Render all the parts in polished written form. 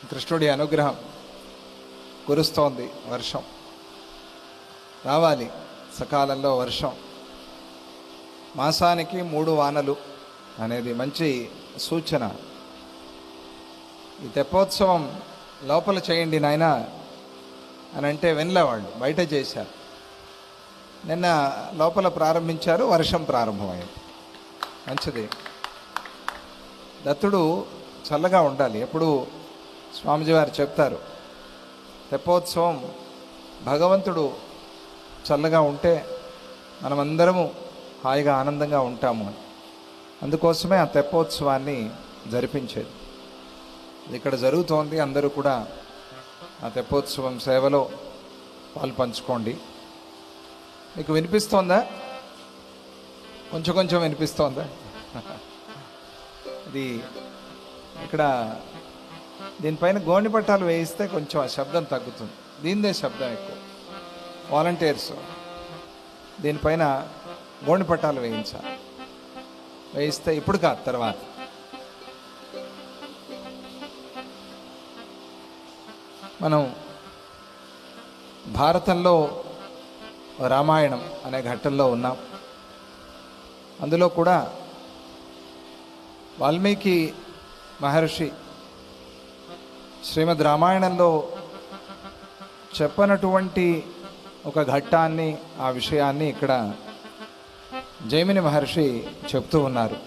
కృష్ణుడి అనుగ్రహం కురుస్తోంది. వర్షం రావాలి, సకాలంలో వర్షం. మాసానికి 3 వానలు అనేది మంచి సూచన. ఈ తెప్పోత్సవం లోపల చేయండి నాయన అని అంటే వినలేవాళ్ళు, బయట చేశారు. నిన్న లోపల ప్రారంభించారు, వర్షం ప్రారంభమైంది. మంచిది. దత్తుడు చల్లగా ఉండాలి. ఎప్పుడు స్వామిజీ వారు చెప్తారు, తెప్పోత్సవం భగవంతుడు చల్లగా ఉంటే మనమందరము హాయిగా ఆనందంగా ఉంటాము అని. అందుకోసమే ఆ తెప్పోత్సవాన్ని జరిపించేది. ఇక్కడ జరుగుతోంది. అందరూ కూడా ఆ తెప్పోత్సవం సేవలో పాలు పంచుకోండి. మీకు వినిపిస్తోందా? కొంచెం కొంచెం వినిపిస్తోందా? ఇది ఇక్కడ దీనిపైన గోని పట్టాలు వేయిస్తే కొంచెం ఆ శబ్దం తగ్గుతుంది. దీనిదే శబ్దం ఎక్కువ. వాలంటీర్స్ దీనిపైన గోని పట్టాలు వేయిస్తే ఇప్పుడు కాదు, తర్వాత. మనం భారతంలో రామాయణం అనే ఘట్టంలో ఉన్నాం. అందులో కూడా వాల్మీకి మహర్షి శ్రీమద్ రామాయణంలో చెప్పనటువంటి ఒక ఘట్టాన్ని, ఆ విషయాన్ని ఇక్కడ జైమిని మహర్షి చెప్తూ ఉన్నారు.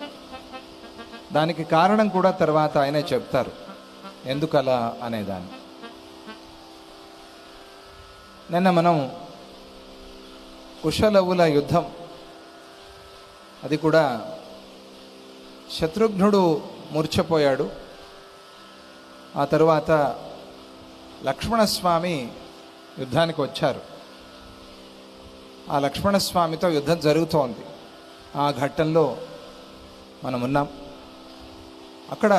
దానికి కారణం కూడా తర్వాత ఆయనే చెప్తారు, ఎందుకలా అనేదాన్ని. నిన్న మనం కుశలవుల యుద్ధం, అది కూడా శత్రుఘ్నుడు మూర్ఛపోయాడు. ఆ తరువాత లక్ష్మణస్వామి యుద్ధానికి వచ్చారు. ఆ లక్ష్మణస్వామితో యుద్ధం జరుగుతోంది. ఆ ఘట్టంలో మనం ఉన్నాం. అక్కడ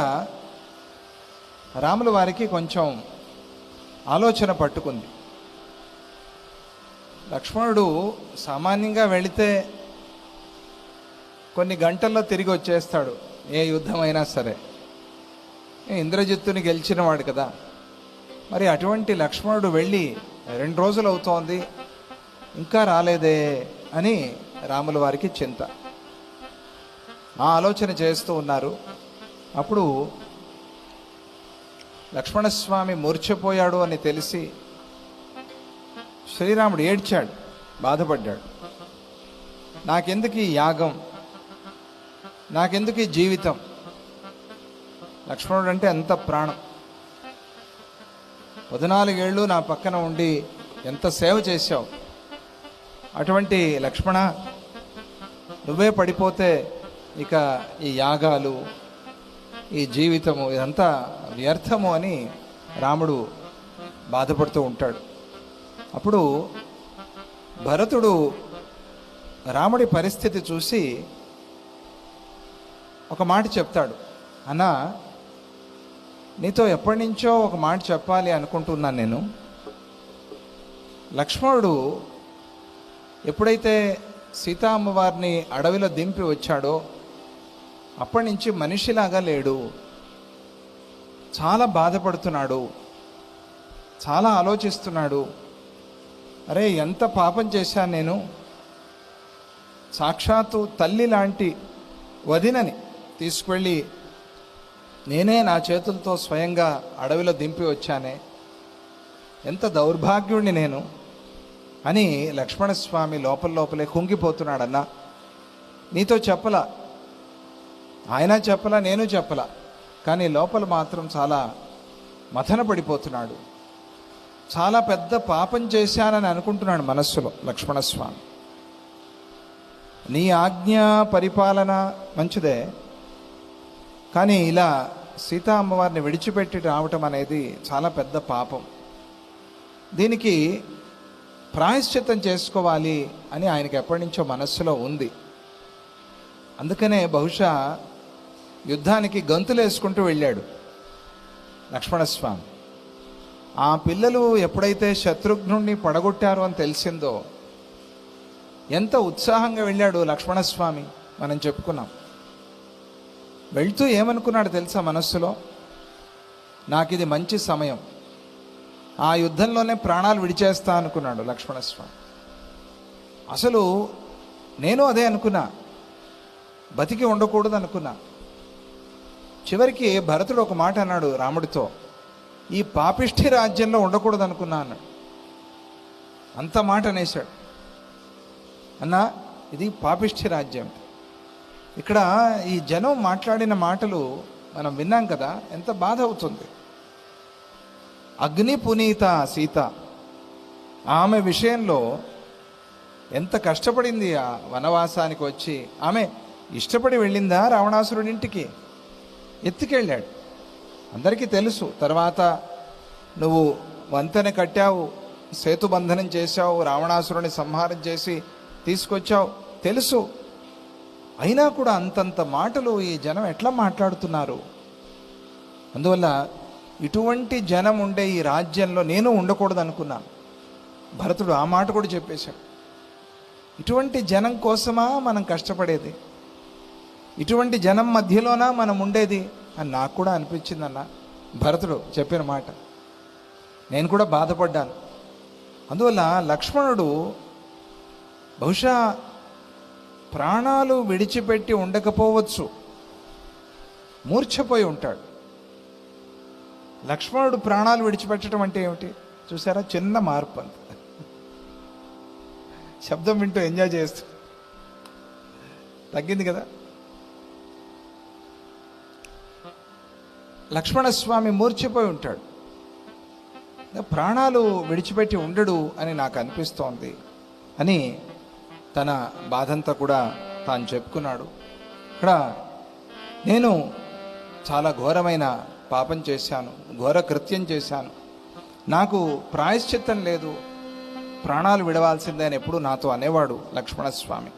రాముల వారికి కొంచెం ఆలోచన పట్టుకుంది. లక్ష్మణుడు సామాన్యంగా వెళితే కొన్ని గంటల్లో తిరిగి వచ్చేస్తాడు, ఏ యుద్ధమైనా సరే. ఇంద్రజిత్తుని గెలిచినవాడు కదా. మరి అటువంటి లక్ష్మణుడు వెళ్ళి 2 రోజులు అవుతోంది, ఇంకా రాలేదే అని రాముల వారికి చింత. ఆ ఆలోచన చేస్తూ ఉన్నారు. అప్పుడు లక్ష్మణస్వామి మూర్ఛపోయాడు అని తెలిసి శ్రీరాముడు ఏడ్చాడు, బాధపడ్డాడు. నాకెందుకు ఈ యాగం, నాకెందుకు ఈ జీవితం? లక్ష్మణుడు అంటే ఎంత ప్రాణం. 14 ఏళ్ళు నా పక్కన ఉండి ఎంత సేవ చేశావు. అటువంటి లక్ష్మణ, నువ్వే పడిపోతే ఇక ఈ యాగాలు, ఈ జీవితము ఇదంతా వ్యర్థము అని రాముడు బాధపడుతూ ఉంటాడు. అప్పుడు భరతుడు రాముడి పరిస్థితి చూసి ఒక మాట చెప్తాడు. అన్నా, నీతో ఎప్పటి నుంచో ఒక మాట చెప్పాలి అనుకుంటున్నాను నేను. లక్ష్మణుడు ఎప్పుడైతే సీతా అమ్మవారిని అడవిలో దింపి వచ్చాడో అప్పటి నుంచి మనిషిలాగా లేడు. చాలా బాధపడుతున్నాడు, చాలా ఆలోచిస్తున్నాడు. అరే, ఎంత పాపం చేశాను నేను. సాక్షాత్తు తల్లి లాంటి వదినని తీసుకువెళ్ళి నేనే నా చేతులతో స్వయంగా అడవిలో దింపి వచ్చానే, ఎంత దౌర్భాగ్యుడిని నేను అని లక్ష్మణస్వామి లోపలే కుంగిపోతున్నాడన్నా. నీతో చెప్పలా, ఆయన చెప్పలా, నేను చెప్పలా, కానీ లోపల మాత్రం చాలా మథన పడిపోతున్నాడు. చాలా పెద్ద పాపం చేశానని అనుకుంటున్నాడు మనస్సులో లక్ష్మణస్వామి. నీ ఆజ్ఞ పరిపాలన మంచిదే, కానీ ఇలా సీతా అమ్మవారిని విడిచిపెట్టి రావటం అనేది చాలా పెద్ద పాపం. దీనికి ప్రాయశ్చిత్తం చేసుకోవాలి అని ఆయనకి ఎప్పటి నుంచో మనస్సులో ఉంది. అందుకనే బహుశా యుద్ధానికి గంతులు వేసుకుంటూ వెళ్ళాడు లక్ష్మణస్వామి. ఆ పిల్లలు ఎప్పుడైతే శత్రుఘ్నుడిని పడగొట్టారు అని తెలిసిందో ఎంత ఉత్సాహంగా వెళ్ళాడు లక్ష్మణస్వామి. మనం చెప్పుకున్నాం. వెళ్తూ ఏమనుకున్నాడు తెలుసా మనస్సులో? నాకు ఇది మంచి సమయం, ఆ యుద్ధంలోనే ప్రాణాలు విడిచేస్తా అనుకున్నాడు లక్ష్మణస్వామి. అసలు నేను అదే అనుకున్నా, బతికి ఉండకూడదు అనుకున్నా. చివరికి భరతుడు ఒక మాట అన్నాడు రాముడితో, ఈ పాపిష్ఠి రాజ్యంలో ఉండకూడదు అనుకున్నా అన్నాడు. అంత మాట అనేశాడు. అన్నా, ఇది పాపిష్ఠి రాజ్యం. ఇక్కడ ఈ జనం మాట్లాడిన మాటలు మనం విన్నాం కదా, ఎంత బాధ అవుతుంది. అగ్ని పునీత సీత, ఆమె విషయంలో ఎంత కష్టపడింది. ఆ వనవాసానికి వచ్చి ఆమె ఇష్టపడి వెళ్ళిందా రావణాసురుడి ఇంటికి? ఎత్తుకెళ్ళాడు. అందరికీ తెలుసు. తర్వాత నువ్వు వంతెన కట్టావు, సేతుబంధనం చేశావు, రావణాసురుని సంహారం చేసి తీసుకొచ్చావు, తెలుసు. అయినా కూడా అంతంత మాటలు ఈ జనం ఎట్లా మాట్లాడుతున్నారు? అందువల్ల ఇటువంటి జనం ఉండే ఈ రాజ్యంలో నేను ఉండకూడదు అనుకున్నాను. భరతుడు ఆ మాట కూడా చెప్పేశాడు. ఇటువంటి జనం కోసమా మనం కష్టపడేది? ఇటువంటి జనం మధ్యలోనా మనం ఉండేది అని నాకు కూడా అనిపించిందన్న భరతుడు చెప్పిన మాట. నేను కూడా బాధపడ్డాను. అందువల్ల లక్ష్మణుడు బహుశా ప్రాణాలు విడిచిపెట్టి ఉండకపోవచ్చు, మూర్ఛపోయి ఉంటాడు. లక్ష్మణుడు ప్రాణాలు విడిచిపెట్టడం అంటే ఏమిటి చూసారా? చిన్న మార్పు అంత. శబ్దం వింటూ ఎంజాయ్ చేస్తూ తగ్గింది కదా. లక్ష్మణస్వామి మూర్ఛపోయి ఉంటాడు, ప్రాణాలు విడిచిపెట్టి ఉండడు అని నాకు అనిపిస్తోంది అని తన బాధంతా కూడా తాను చెప్పుకున్నాడు. ఇక్కడ నేను చాలా ఘోరమైన పాపం చేశాను, ఘోర కృత్యం చేశాను, నాకు ప్రాయశ్చిత్తం లేదు, ప్రాణాలు విడవాల్సిందే అని ఎప్పుడు నాతో అనేవాడు లక్ష్మణస్వామి.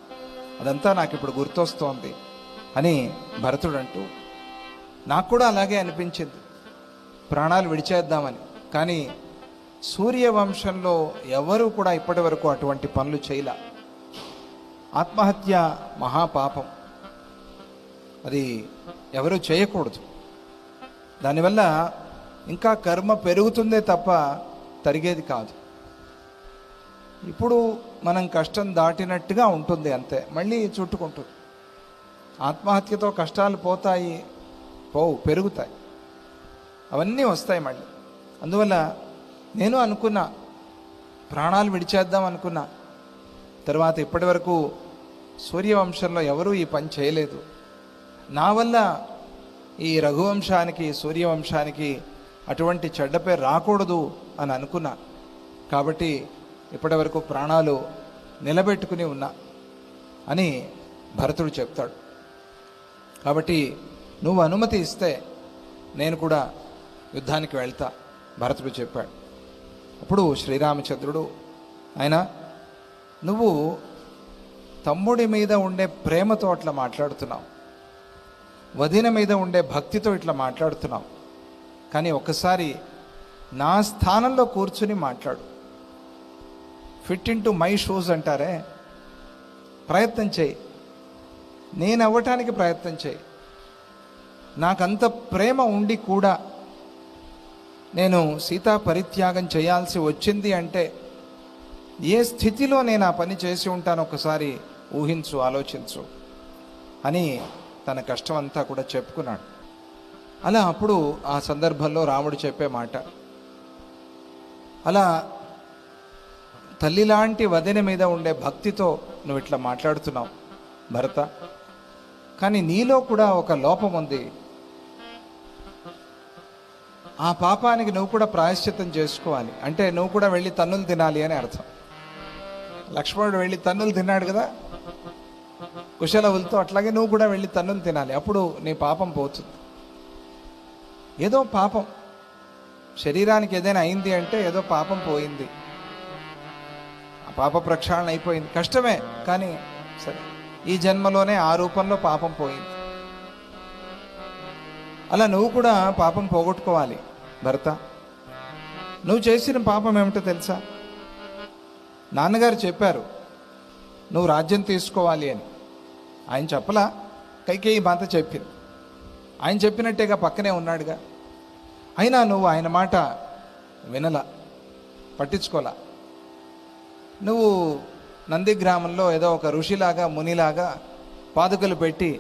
అదంతా నాకు ఇప్పుడు గుర్తొస్తోంది అని భరతుడు అంటూ, నాకు కూడా అలాగే అనిపించింది ప్రాణాలు విడిచేద్దామని. కానీ సూర్యవంశంలో ఎవరు కూడా ఇప్పటి వరకు అటువంటి పనులు చేయలే. ఆత్మహత్య మహాపాపం, అది ఎవరు చేయకూడదు. దానివల్ల ఇంకా కర్మ పెరుగుతుందే తప్ప తరిగేది కాదు. ఇప్పుడు మనం కష్టం దాటినట్టుగా ఉంటుంది, అంతే, మళ్ళీ చుట్టుకుంటుంది. ఆత్మహత్యతో కష్టాలు పోతాయి, పెరుగుతాయి, అవన్నీ వస్తాయి మళ్ళీ. అందువల్ల నేను అనుకున్నా ప్రాణాలు విడిచేద్దాం అనుకున్నా. తర్వాత ఇప్పటి వరకు సూర్యవంశంలో ఎవరూ ఈ పని చేయలేదు. నా వల్ల ఈ రఘువంశానికి, సూర్యవంశానికి అటువంటి చెడ్డ పేరు రాకూడదు అని అనుకున్నా. కాబట్టి ఇప్పటి వరకు ప్రాణాలు నిలబెట్టుకుని ఉన్నా అని భరతుడు చెప్తాడు. కాబట్టి నువ్వు అనుమతి ఇస్తే నేను కూడా యుద్ధానికి వెళ్తా భరతుడు చెప్పాడు. అప్పుడు శ్రీరామచంద్రుడు, ఆయన నువ్వు తమ్ముడి మీద ఉండే ప్రేమతో అట్లా మాట్లాడుతున్నావు, వదిన మీద ఉండే భక్తితో ఇట్లా మాట్లాడుతున్నావు, కానీ ఒక్కసారి నా స్థానంలో కూర్చుని మాట్లాడు. Fit in to my shoes అంటారే, ప్రయత్నం చేయి, నేను అవ్వటానికి ప్రయత్నం చేయి. నాకంత ప్రేమ ఉండి కూడా నేను సీతా పరిత్యాగం చేయాల్సి వచ్చింది అంటే ఏ స్థితిలో నేను ఆ పని చేసి ఉంటాను ఒకసారి ఊహించు, ఆలోచించు అని తన కష్టం అంతా కూడా చెప్పుకున్నాడు. అలా అప్పుడు ఆ సందర్భంలో రాముడు చెప్పే మాట, అలా తల్లిలాంటి వదిన మీద ఉండే భక్తితో నువ్వు ఇట్లా మాట్లాడుతున్నావు భరత, కానీ నీలో కూడా ఒక లోపం ఉంది. ఆ పాపానికి నువ్వు కూడా ప్రాయశ్చిత్తం చేసుకోవాలి. అంటే నువ్వు కూడా వెళ్ళి తన్నులు తినాలి అని అర్థం. లక్ష్మణుడు వెళ్ళి తన్నులు తిన్నాడు కదా కుశలవులతో, అట్లాగే నువ్వు కూడా వెళ్ళి తన్నులు తినాలి. అప్పుడు నీ పాపం పోతుంది. ఏదో పాపం శరీరానికి ఏదైనా అయింది అంటే ఏదో పాపం పోయింది, ఆ పాప ప్రక్షాళన అయిపోయింది. కష్టమే, కానీ సరే ఈ జన్మలోనే ఆ రూపంలో పాపం పోయింది. అలా నువ్వు కూడా పాపం పోగొట్టుకోవాలి భరత. నువ్వు చేసిన పాపం ఏమిటో తెలుసా? నాన్నగారు చెప్పారు నువ్వు రాజ్యం తీసుకోవాలి అని. ఆయన చెప్పలా, కైకేయి బాంత చెప్పింది. ఆయన చెప్పినట్టేగా, పక్కనే ఉన్నాడుగా. అయినా నువ్వు ఆయన మాట వినలా, పట్టించుకోలా. నువ్వు నందిగ్రామంలో ఏదో ఒక ఋషిలాగా మునిలాగా పాదుకలు పెట్టి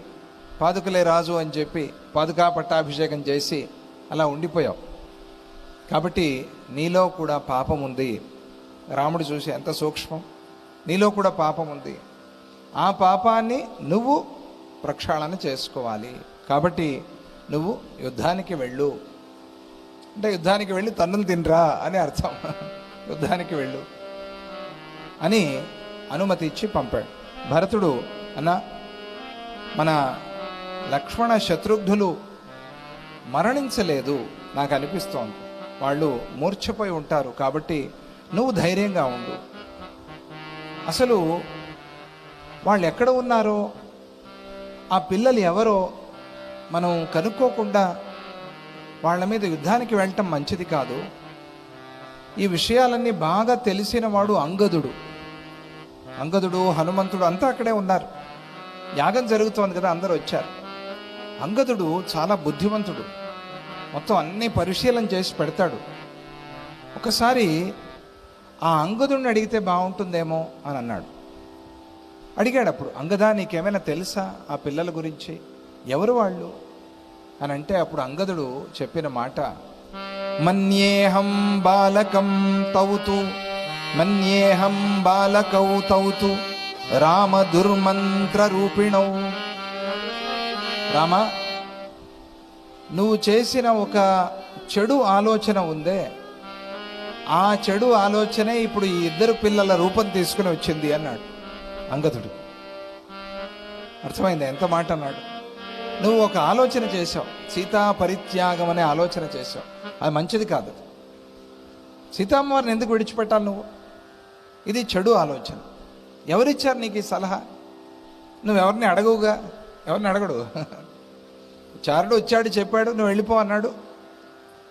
పాదుకలే రాజు అని చెప్పి పాదుకా పట్టాభిషేకం చేసి అలా ఉండిపోయావు. కాబట్టి నీలో కూడా పాపం ఉంది. రాముడు చూసి ఎంత సూక్ష్మం, నీలో కూడా పాపం ఉంది. ఆ పాపాన్ని నువ్వు ప్రక్షాళన చేసుకోవాలి. కాబట్టి నువ్వు యుద్ధానికి వెళ్ళు అంటే యుద్ధానికి వెళ్ళి తన్నులు తినరా అని అర్థం. యుద్ధానికి వెళ్ళు అని అనుమతి ఇచ్చి పంపాడు. భరతుడు అన్న, మన లక్ష్మణ శత్రుఘ్నులు మరణించలేదు నాకు అనిపిస్తోంది, వాళ్ళు మూర్ఛపోయి ఉంటారు, కాబట్టి నువ్వు ధైర్యంగా ఉండు. అసలు వాళ్ళు ఎక్కడ ఉన్నారో, ఆ పిల్లలు ఎవరో మనం కనుక్కోకుండా వాళ్ళ మీద యుద్ధానికి వెళ్ళటం మంచిది కాదు. ఈ విషయాలన్నీ బాగా తెలిసిన వాడు అంగదుడు. హనుమంతుడు అంతా అక్కడే ఉన్నారు. యాగం జరుగుతోంది కదా, అందరూ వచ్చారు. అంగదుడు చాలా బుద్ధిమంతుడు, మొత్తం అన్ని పరిశీలన చేసి పెడతాడు. ఒకసారి ఆ అంగదుడిని అడిగితే బాగుంటుందేమో అని అన్నాడు. అడిగాడు. అప్పుడు, అంగదా, నీకేమైనా తెలుసా ఆ పిల్లల గురించి, ఎవరు వాళ్ళు అని అంటే, అప్పుడు అంగదుడు చెప్పిన మాట, మన్యేహం బాలకం తౌతు మన్యేహం బాలకౌ తౌతు రామ దుర్మంత్ర రూపిణౌ. రామ, నువ్వు చేసిన ఒక చెడు ఆలోచన ఉందే, ఆ చెడు ఆలోచనే ఇప్పుడు ఈ ఇద్దరు పిల్లల రూపం తీసుకుని వచ్చింది అన్నాడు అంగదుడు. అర్థమైంది ఎంత మాట అన్నాడు? నువ్వు ఒక ఆలోచన చేశావు, సీతా పరిత్యాగం అనే ఆలోచన చేశావు. అది మంచిది కాదు. సీతమ్మవారిని ఎందుకు విడిచిపెట్టాలి నువ్వు? ఇది చెడు ఆలోచన. ఎవరిచ్చారు నీకు ఈ సలహా? నువ్వెవరిని అడగుగా, ఎవరిని అడగడు. చారుడు వచ్చాడు, చెప్పాడు, నువ్వు వెళ్ళిపో అన్నాడు.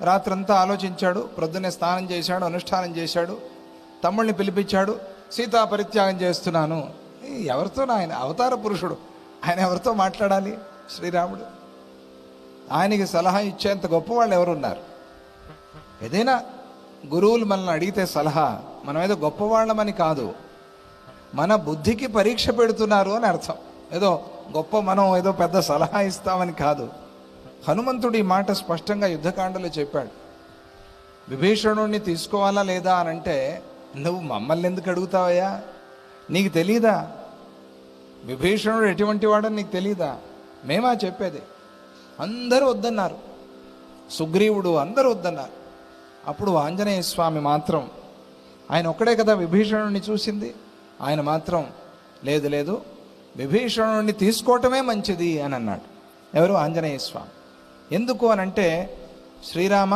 రాత్రంతా ఆలోచించాడు, ప్రొద్దునే స్నానం చేశాడు, అనుష్ఠానం చేశాడు, తమ్ముళ్ళని పిలిపించాడు, సీతా పరిత్యాగం చేస్తున్నాను. ఎవరితో? ఆయన అవతార పురుషుడు, ఆయన ఎవరితో మాట్లాడాలి? శ్రీరాముడు. ఆయనకి సలహా ఇచ్చేంత గొప్పవాళ్ళు ఎవరున్నారు? ఏదైనా గురువులు మనల్ని అడిగితే సలహా, మనం ఏదో గొప్పవాళ్ళమని కాదు, మన బుద్ధికి పరీక్ష పెడుతున్నారు అని అర్థం. ఏదో గొప్ప మనం ఏదో పెద్ద సలహా ఇస్తామని కాదు. హనుమంతుడు ఈ మాట స్పష్టంగా యుద్ధకాండలో చెప్పాడు. విభీషణుడిని తీసుకోవాలా లేదా అని అంటే, నువ్వు మమ్మల్ని ఎందుకు అడుగుతావయ్యా? నీకు తెలీదా విభీషణుడు ఎటువంటి వాడని? నీకు తెలీదా? మేమా చెప్పేది? అందరూ వద్దన్నారు, సుగ్రీవుడు అందరూ వద్దన్నారు. అప్పుడు ఆంజనేయ స్వామి మాత్రం, ఆయన ఒక్కడే కదా విభీషణుడిని చూసింది, ఆయన మాత్రం లేదు లేదు, విభీషణుడిని తీసుకోవటమే మంచిది అని అన్నాడు. ఎవరు? ఆంజనేయ స్వామి. ఎందుకు అని అంటే, శ్రీరామ,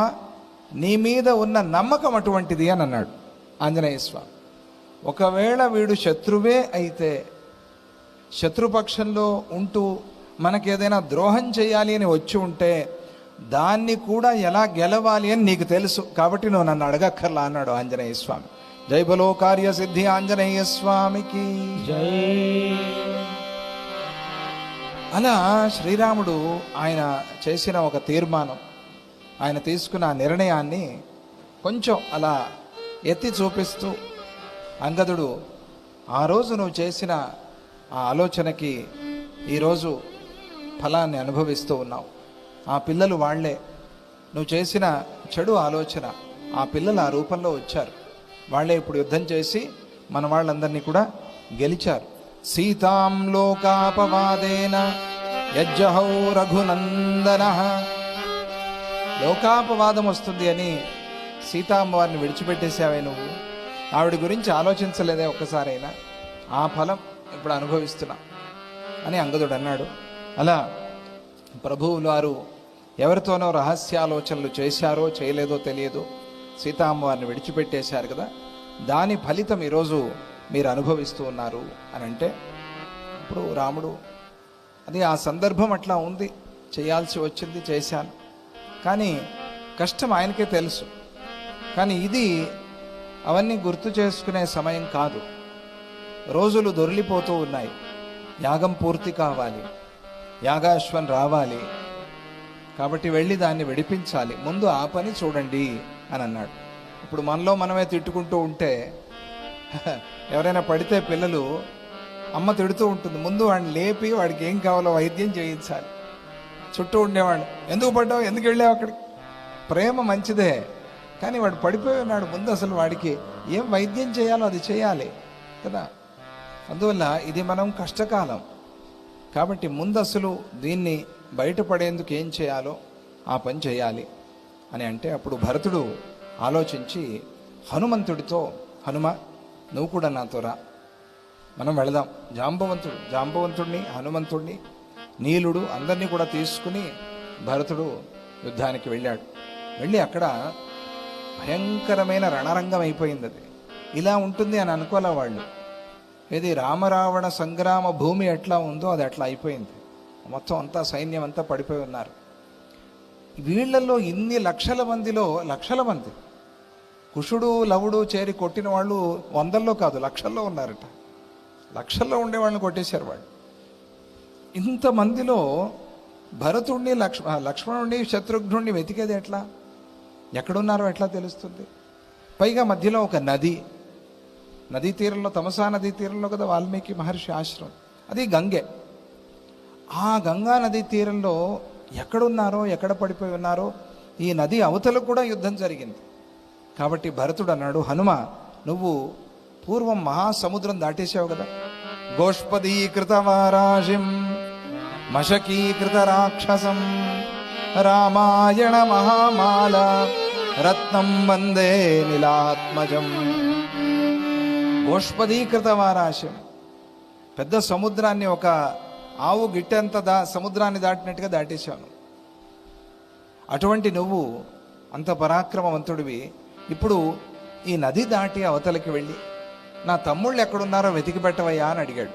నీ మీద ఉన్న నమ్మకం అటువంటిది అని అన్నాడు ఆంజనేయ స్వామి. ఒకవేళ వీడు శత్రువే అయితే, శత్రుపక్షంలో ఉంటూ మనకేదైనా ద్రోహం చేయాలి అని వచ్చి ఉంటే, దాన్ని కూడా ఎలా గెలవాలి అని నీకు తెలుసు, కాబట్టి నువ్వు నన్ను అడగక్కర్లా అన్నాడు ఆంజనేయ స్వామి. జై బలో కార్య సిద్ధి ఆంజనేయ స్వామికి జై. అలా శ్రీరాముడు ఆయన చేసిన ఒక తీర్మానం, ఆయన తీసుకున్న నిర్ణయాన్ని కొంచెం అలా ఎత్తి చూపిస్తూ, అంగదుడు, ఆ రోజు నువ్వు చేసిన ఆ ఆలోచనకి ఈరోజు ఫలాన్ని అనుభవిస్తూ ఉన్నావు. ఆ పిల్లలు వాళ్లే, నువ్వు చేసిన చెడు ఆలోచన, ఆ పిల్లలు ఆ రూపంలో వచ్చారు. వాళ్లే ఇప్పుడు యుద్ధం చేసి మన వాళ్ళందరినీ కూడా గెలిచారు. సీతాం లోకాపవాదేన యజ్జహౌ రఘునందన. లోకాపవాదం వస్తుంది అని సీతామ్మవారిని విడిచిపెట్టేశావే నువ్వు, ఆవిడ గురించి ఆలోచించలేదే ఒక్కసారైనా? ఆ ఫలం ఇప్పుడు అనుభవిస్తున్నా అని అంగదుడు అన్నాడు. అలా ప్రభువులు వారు ఎవరితోనో రహస్యాలోచనలు చేశారో చేయలేదో తెలియదు, సీతామ్మవారిని విడిచిపెట్టేశారు కదా, దాని ఫలితం ఈరోజు మీరు అనుభవిస్తూ ఉన్నారు అని అంటే, ఇప్పుడు రాముడు అది ఆ సందర్భం అట్లా ఉంది, చేయాల్సి వచ్చింది, చేశాను, కానీ కష్టం ఆయనకే తెలుసు. కానీ ఇది అవన్నీ గుర్తు చేసుకునే సమయం కాదు. రోజులు దొర్లిపోతూ ఉన్నాయి, యాగం పూర్తి కావాలి, యాగాశ్వం రావాలి. కాబట్టి వెళ్ళి దాన్ని విడిపించాలి, ముందు ఆ పని చూడండి అని అన్నాడు. ఇప్పుడు మనలో మనమే తిట్టుకుంటూ ఉంటే ఎవరైనా పడితే పిల్లలు అమ్మ తిడుతూ ఉంటుంది, ముందు వాడిని లేపి వాడికి ఏం కావాలో వైద్యం చేయించాలి. చుట్టూ ఉండేవాడు, ఎందుకు పడ్డావు, ఎందుకు వెళ్ళావు అక్కడికి. ప్రేమ మంచిదే, కానీ వాడు పడిపోయి ఉన్నాడు, ముందు అసలు వాడికి ఏం వైద్యం చేయాలో అది చేయాలి కదా. అందువల్ల ఇది మనం కష్టకాలం కాబట్టి ముందు అసలు దీన్ని బయటపడేందుకు ఏం చేయాలో ఆ పని చేయాలి అని అంటే, అప్పుడు భరతుడు ఆలోచించి హనుమంతుడితో, హనుమ నువ్వు కూడా నాతో రా, మనం వెళదాం. జాంబవంతుడిని హనుమంతుడిని నీలుడు అందరినీ కూడా తీసుకుని భరతుడు యుద్ధానికి వెళ్ళాడు. వెళ్ళి అక్కడ భయంకరమైన రణరంగం అయిపోయింది. అది ఇలా ఉంటుంది అని అనుకోలే వాళ్ళు. ఇది రామరావణ సంగ్రామ భూమి ఎట్లా ఉందో అది అట్లా అయిపోయింది. మొత్తం అంతా సైన్యం అంతా పడిపోయి ఉన్నారు. వీళ్ళల్లో ఇన్ని లక్షల మందిలో లక్షల మంది కుషుడు లవుడు చేరి కొట్టిన వాళ్ళు వందల్లో కాదు లక్షల్లో ఉన్నారట. లక్షల్లో ఉండే వాళ్ళని కొట్టేశారు వాళ్ళు. ఇంతమందిలో భరతుడిని లక్ష్మణుడిని శత్రుఘ్నుడిని వెతికేది ఎట్లా, ఎక్కడున్నారో ఎట్లా తెలుస్తుంది. పైగా మధ్యలో ఒక నదీ తీరంలో, తమసా నదీ తీరంలో కదా వాల్మీకి మహర్షి ఆశ్రమం, అది గంగే. ఆ గంగా నదీ తీరంలో ఎక్కడున్నారో ఎక్కడ పడిపోయి ఉన్నారో, ఈ నది అవతల కూడా యుద్ధం జరిగింది. కాబట్టి భరతుడు అన్నాడు, హనుమ నువ్వు పూర్వం మహాసముద్రం దాటేసావు కదా, గోష్పదీకృత వారాజిం మశకీకృత రాక్షసం రామాయణ మహామాల రత్నం వందే నీలాత్మజం. గోష్పదీకృత వారాశం, పెద్ద సముద్రాన్ని ఒక ఆవు గిట్టంత సముద్రాన్ని దాటినట్టుగా దాటేశాను. అటువంటి నువ్వు అంత పరాక్రమవంతుడివి, ఇప్పుడు ఈ నది దాటి అవతలకి వెళ్ళి నా తమ్ముళ్ళు ఎక్కడున్నారో వెతికి పెట్టవయ్యా అని అడిగాడు.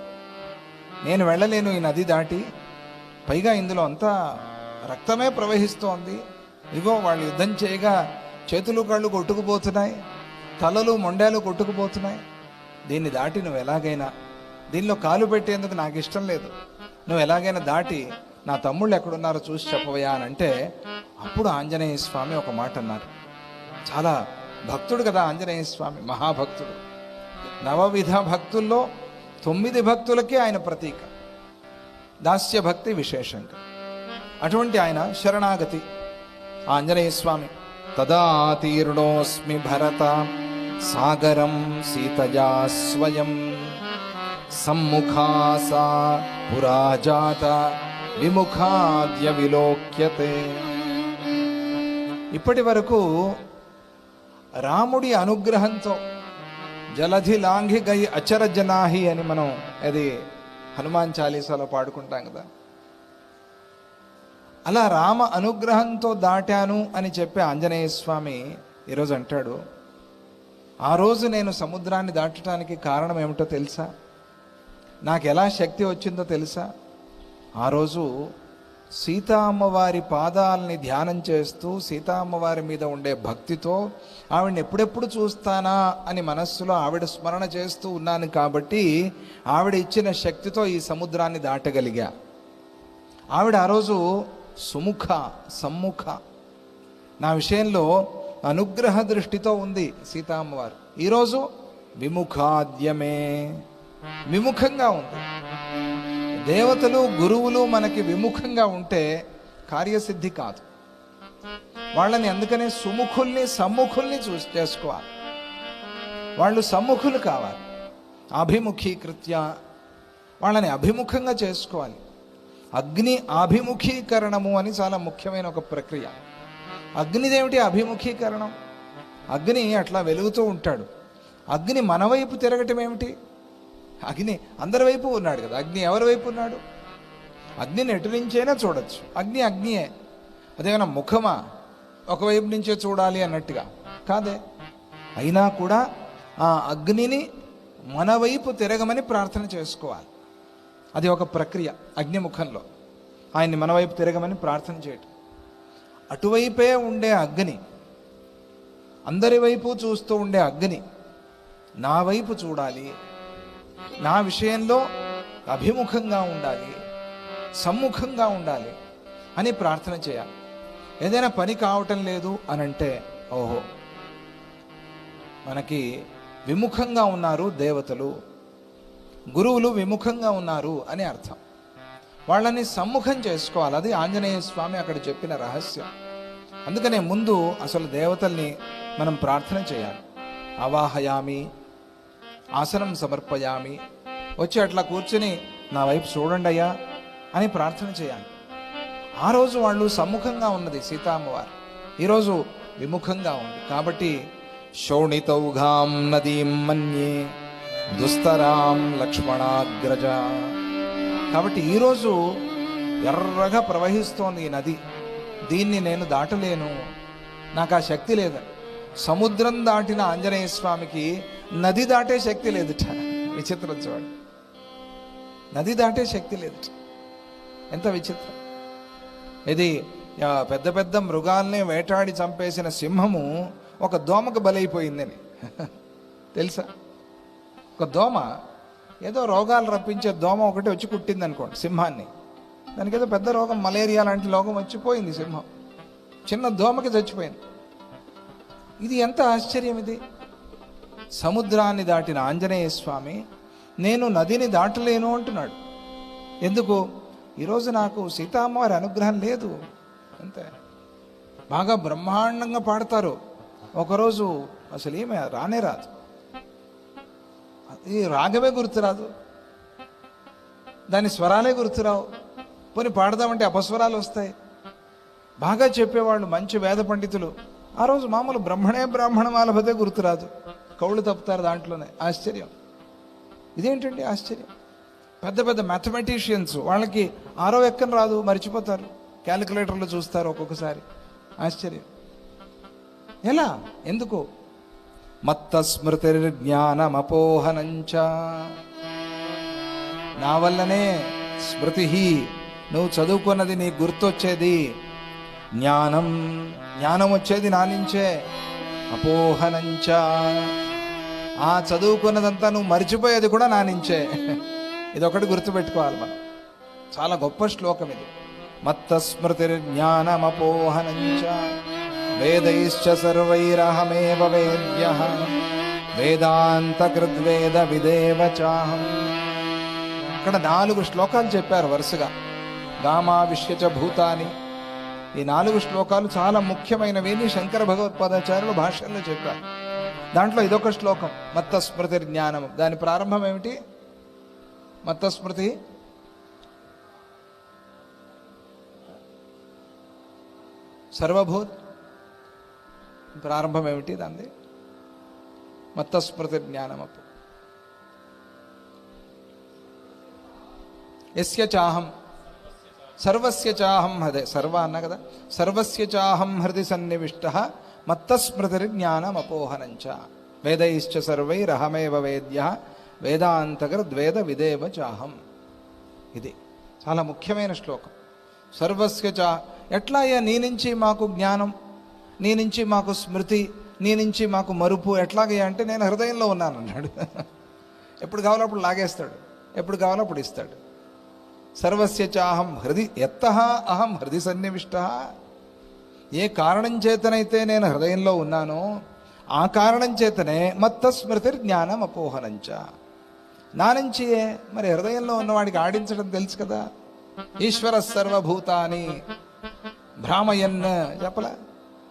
నేను వెళ్ళలేను ఈ నది దాటి, పైగా ఇందులో అంతా రక్తమే ప్రవహిస్తోంది, ఇగో వాళ్ళు యుద్ధం చేయగా చేతులు కళ్ళు కొట్టుకుపోతున్నాయి, తలలు మొండాలు కొట్టుకుపోతున్నాయి, దీన్ని దాటి నువ్వు ఎలాగైనా, దీనిలో కాలు పెట్టేందుకు నాకు ఇష్టం లేదు, నువ్వు ఎలాగైనా దాటి నా తమ్ముళ్ళు ఎక్కడున్నారో చూసి చెప్పవయ్యా అని అంటే, అప్పుడు ఆంజనేయ స్వామి ఒక మాట అన్నారు. చాలా భక్తుడు కదా ఆంజనేయ స్వామి, మహాభక్తుడు. నవవిధ భక్తుల్లో 9 భక్తులకి ఆయన ప్రతీక, దాస్య భక్తి విశేషంగా. అటువంటి ఆయన శరణాగతి ఆంజనేయ స్వామి. తదా తీర్ణోస్మి భరత సాగరం సీతయా స్వయం సమ్ముఖా సా పురాజాత విముఖాద్య విలోక్యతే. ఇప్పటి వరకు రాముడి అనుగ్రహంతో జలధి లాంఘి గై అచర జనాహి అని మనం అది హనుమాన్ చాలీసాలో పాడుకుంటాం కదా. అలా రామ అనుగ్రహంతో దాటాను అని చెప్పే ఆంజనేయ స్వామి ఈరోజు అంటాడు, ఆ రోజు నేను సముద్రాన్ని దాటడానికి కారణం ఏమిటో తెలుసా, నాకు ఎలా శక్తి వచ్చిందో తెలుసా. ఆ రోజు సీతా అమ్మవారి పాదాలని ధ్యానం చేస్తూ సీతా అమ్మవారి మీద ఉండే భక్తితో ఆవిడని ఎప్పుడెప్పుడు చూస్తానా అని మనస్సులో ఆవిడ స్మరణ చేస్తూ ఉన్నాను కాబట్టి ఆవిడ ఇచ్చిన శక్తితో ఈ సముద్రాన్ని దాటగలిగా. ఆవిడ ఆ రోజు సమ్ముఖ నా విషయంలో అనుగ్రహ దృష్టితో ఉంది సీతా అమ్మవారు. ఈరోజు విముఖాద్యమే, విముఖంగా ఉంది. దేవతలు గురువులు మనకి విముఖంగా ఉంటే కార్యసిద్ధి కాదు. వాళ్ళని అందుకనే సుముఖుల్ని సమ్ముఖుల్ని చేసుకోవాలి. వాళ్ళు సమ్ముఖులు కావాలి. అభిముఖీకృత్య వాళ్ళని అభిముఖంగా చేసుకోవాలి. అగ్ని అభిముఖీకరణము అని చాలా ముఖ్యమైన ఒక ప్రక్రియ. అగ్నిదేమిటి అభిముఖీకరణం? అగ్ని అట్లా వెలుగుతూ ఉంటాడు, అగ్ని మన వైపు తిరగటం ఏమిటి? అగ్ని అందరి వైపు ఉన్నాడు కదా, అగ్ని ఎవరి వైపు ఉన్నాడు? అగ్నిని ఎటు నుంచైనా చూడొచ్చు, అగ్ని అగ్నియే. అదేమైనా ముఖమా ఒకవైపు నుంచే చూడాలి అన్నట్టుగా కాదే. అయినా కూడా ఆ అగ్నిని మన వైపు తిరగమని ప్రార్థన చేసుకోవాలి. అది ఒక ప్రక్రియ. అగ్నిముఖంలో ఆయన్ని మన వైపు తిరగమని ప్రార్థన చేయటం. అటువైపే ఉండే అగ్ని, అందరి వైపు చూస్తూ ఉండే అగ్ని నా వైపు చూడాలి, నా విషయంలో అభిముఖంగా ఉండాలి, సమ్ముఖంగా ఉండాలి అని ప్రార్థన చేయాలి. ఏదైనా పని కావటం లేదు అని అంటే ఓహో మనకి విముఖంగా ఉన్నారు దేవతలు, గురువులు విముఖంగా ఉన్నారు అని అర్థం. వాళ్ళని సమ్ముఖం చేసుకోవాలి. అది ఆంజనేయ స్వామి అక్కడ చెప్పిన రహస్యం. అందుకనే ముందు అసలు దేవతల్ని మనం ప్రార్థన చేయాలి. ఆవాహయామి, ఆసనం సమర్పయామి, వచ్చి అట్లా కూర్చుని నా వైపు చూడండి అయ్యా అని ప్రార్థన చేయాలి. ఆ రోజు వాళ్ళు సమ్ముఖంగా ఉన్నది సీతామ్మవారు, ఈరోజు విముఖంగా ఉంది. కాబట్టి శోణితౌఘాం నదీం మన్యే దుస్తరాం లక్ష్మణాగ్రజ. కాబట్టి ఈరోజు ఎర్రగా ప్రవహిస్తోంది ఈ నది, దీన్ని నేను దాటలేను, నాకు ఆ శక్తి లేదు. సముద్రం దాటిన ఆంజనేయ స్వామికి నది దాటే శక్తి లేదుట. విచిత్రం చూడండి, నది దాటే శక్తి లేదుట. ఎంత విచిత్రం ఇది. పెద్ద పెద్ద మృగాల్ని వేటాడి చంపేసిన సింహము ఒక దోమకు బలైపోయిందని తెలుసా? ఒక దోమ, ఏదో రోగాలు రప్పించే దోమ ఒకటి వచ్చి కుట్టింది అనుకోండి సింహాన్ని, దానికి ఏదో పెద్ద రోగం, మలేరియా లాంటి రోగం వచ్చిపోయింది, సింహం చిన్న దోమకి చచ్చిపోయింది. ఇది ఎంత ఆశ్చర్యం ఇది. సముద్రాన్ని దాటిన ఆంజనేయ స్వామి నేను నదిని దాటలేను అంటున్నాడు. ఎందుకు? ఈరోజు నాకు సీతామ్మవారి అనుగ్రహం లేదు అంతే. బాగా బ్రహ్మాండంగా పాడతారు, ఒకరోజు అసలు ఏమే రానే రాదు, ఈ రాగమే గుర్తురాదు, దాని స్వరాలే గుర్తురావు. పోనీ పాడదామంటే అపస్వరాలు వస్తాయి. బాగా చెప్పేవాళ్ళు మంచి వేద పండితులు ఆ రోజు మామూలు బ్రాహ్మణమాలభతే గుర్తురాదు, కౌళ్ళు తప్పుతారు దాంట్లోనే. ఆశ్చర్యం, ఇదేంటండి ఆశ్చర్యం. పెద్ద పెద్ద మ్యాథమెటిషియన్స్ వాళ్ళకి ఆరో ఎక్కని రాదు, మర్చిపోతారు, క్యాలిక్యులేటర్లు చూస్తారు ఒక్కొక్కసారి. ఆశ్చర్యం. ఎలా? ఎందుకు? మత్త స్మృతిర్జ్ఞానమపోహనంచ, నా వల్లనే స్మృతి, నువ్వు చదువుకున్నది నీకు గుర్తొచ్చేది, జ్ఞానం వచ్చేది నా నుంచే, అపోహనంచ, ఆ చదువుకున్నదంతా నువ్వు మర్చిపోయేది కూడా నా నుంచే. ఇదొకటి గుర్తుపెట్టుకోవాలి మనం. చాలా గొప్ప శ్లోకం ఇది. మత్త స్మృతిర్జ్ఞానమపోహనంచ వేదైశ్చ సర్వైరహమేవ వేద్యః వేదాంతకృద్వేద విదేవ చాహం. అక్కడ 4 శ్లోకాలు చెప్పారు వరుసగా. గామావిష్యచ భూతాని, ఈ 4 శ్లోకాలు చాలా ముఖ్యమైనవి శంకర భగవత్పాదాచార్యులు భాష్యంలో చెప్పారు. దాంట్లో ఇదొక శ్లోకం, మత్త స్మృతిర్జ్ఞానం. దాని ప్రారంభం ఏమిటి? మత్త స్మృతి సర్వభూత్, ప్రారంభం ఏమిటి దాన్ని? మత్త స్మృతిర్జ్ఞానమపు యస్య చాహం సర్వస్య చాహం, అదే సర్వ అన్న కదా, సర్వస్య చాహం హృది సన్నివిష్టః మత్త స్మృతిర్జ్ఞానమపోహనంచ వేదైశ్చ సర్వైరహమేవ వేద్యః వేదాంతకృద్వేద విదేవ చాహం. ఇది చాలా ముఖ్యమైన శ్లోకం. సర్వస్య చా, ఎట్లా అయ్యా నీ నుంచి మాకు జ్ఞానం, నీ నుంచి మాకు స్మృతి, నీ నుంచి మాకు మరుపు ఎట్లాగయ్యా అంటే నేను హృదయంలో ఉన్నాను అన్నాడు. ఎప్పుడు కావాలో అప్పుడు లాగేస్తాడు, ఎప్పుడు కావాలో అప్పుడు ఇస్తాడు. సర్వస్య చాహం హృది ఎత్తః అహం హృది సన్నివిష్టః, ఏ కారణం చేతనైతే నేను హృదయంలో ఉన్నానో ఆ కారణం చేతనే మత్త స్మృతిర్జ్ఞానం అపోహనంచ, నా నుంచి. మరి హృదయంలో ఉన్నవాడికి ఆడించడం తెలుసు కదా. ఈశ్వర సర్వభూతాని భ్రామయన్ చెప్పలా,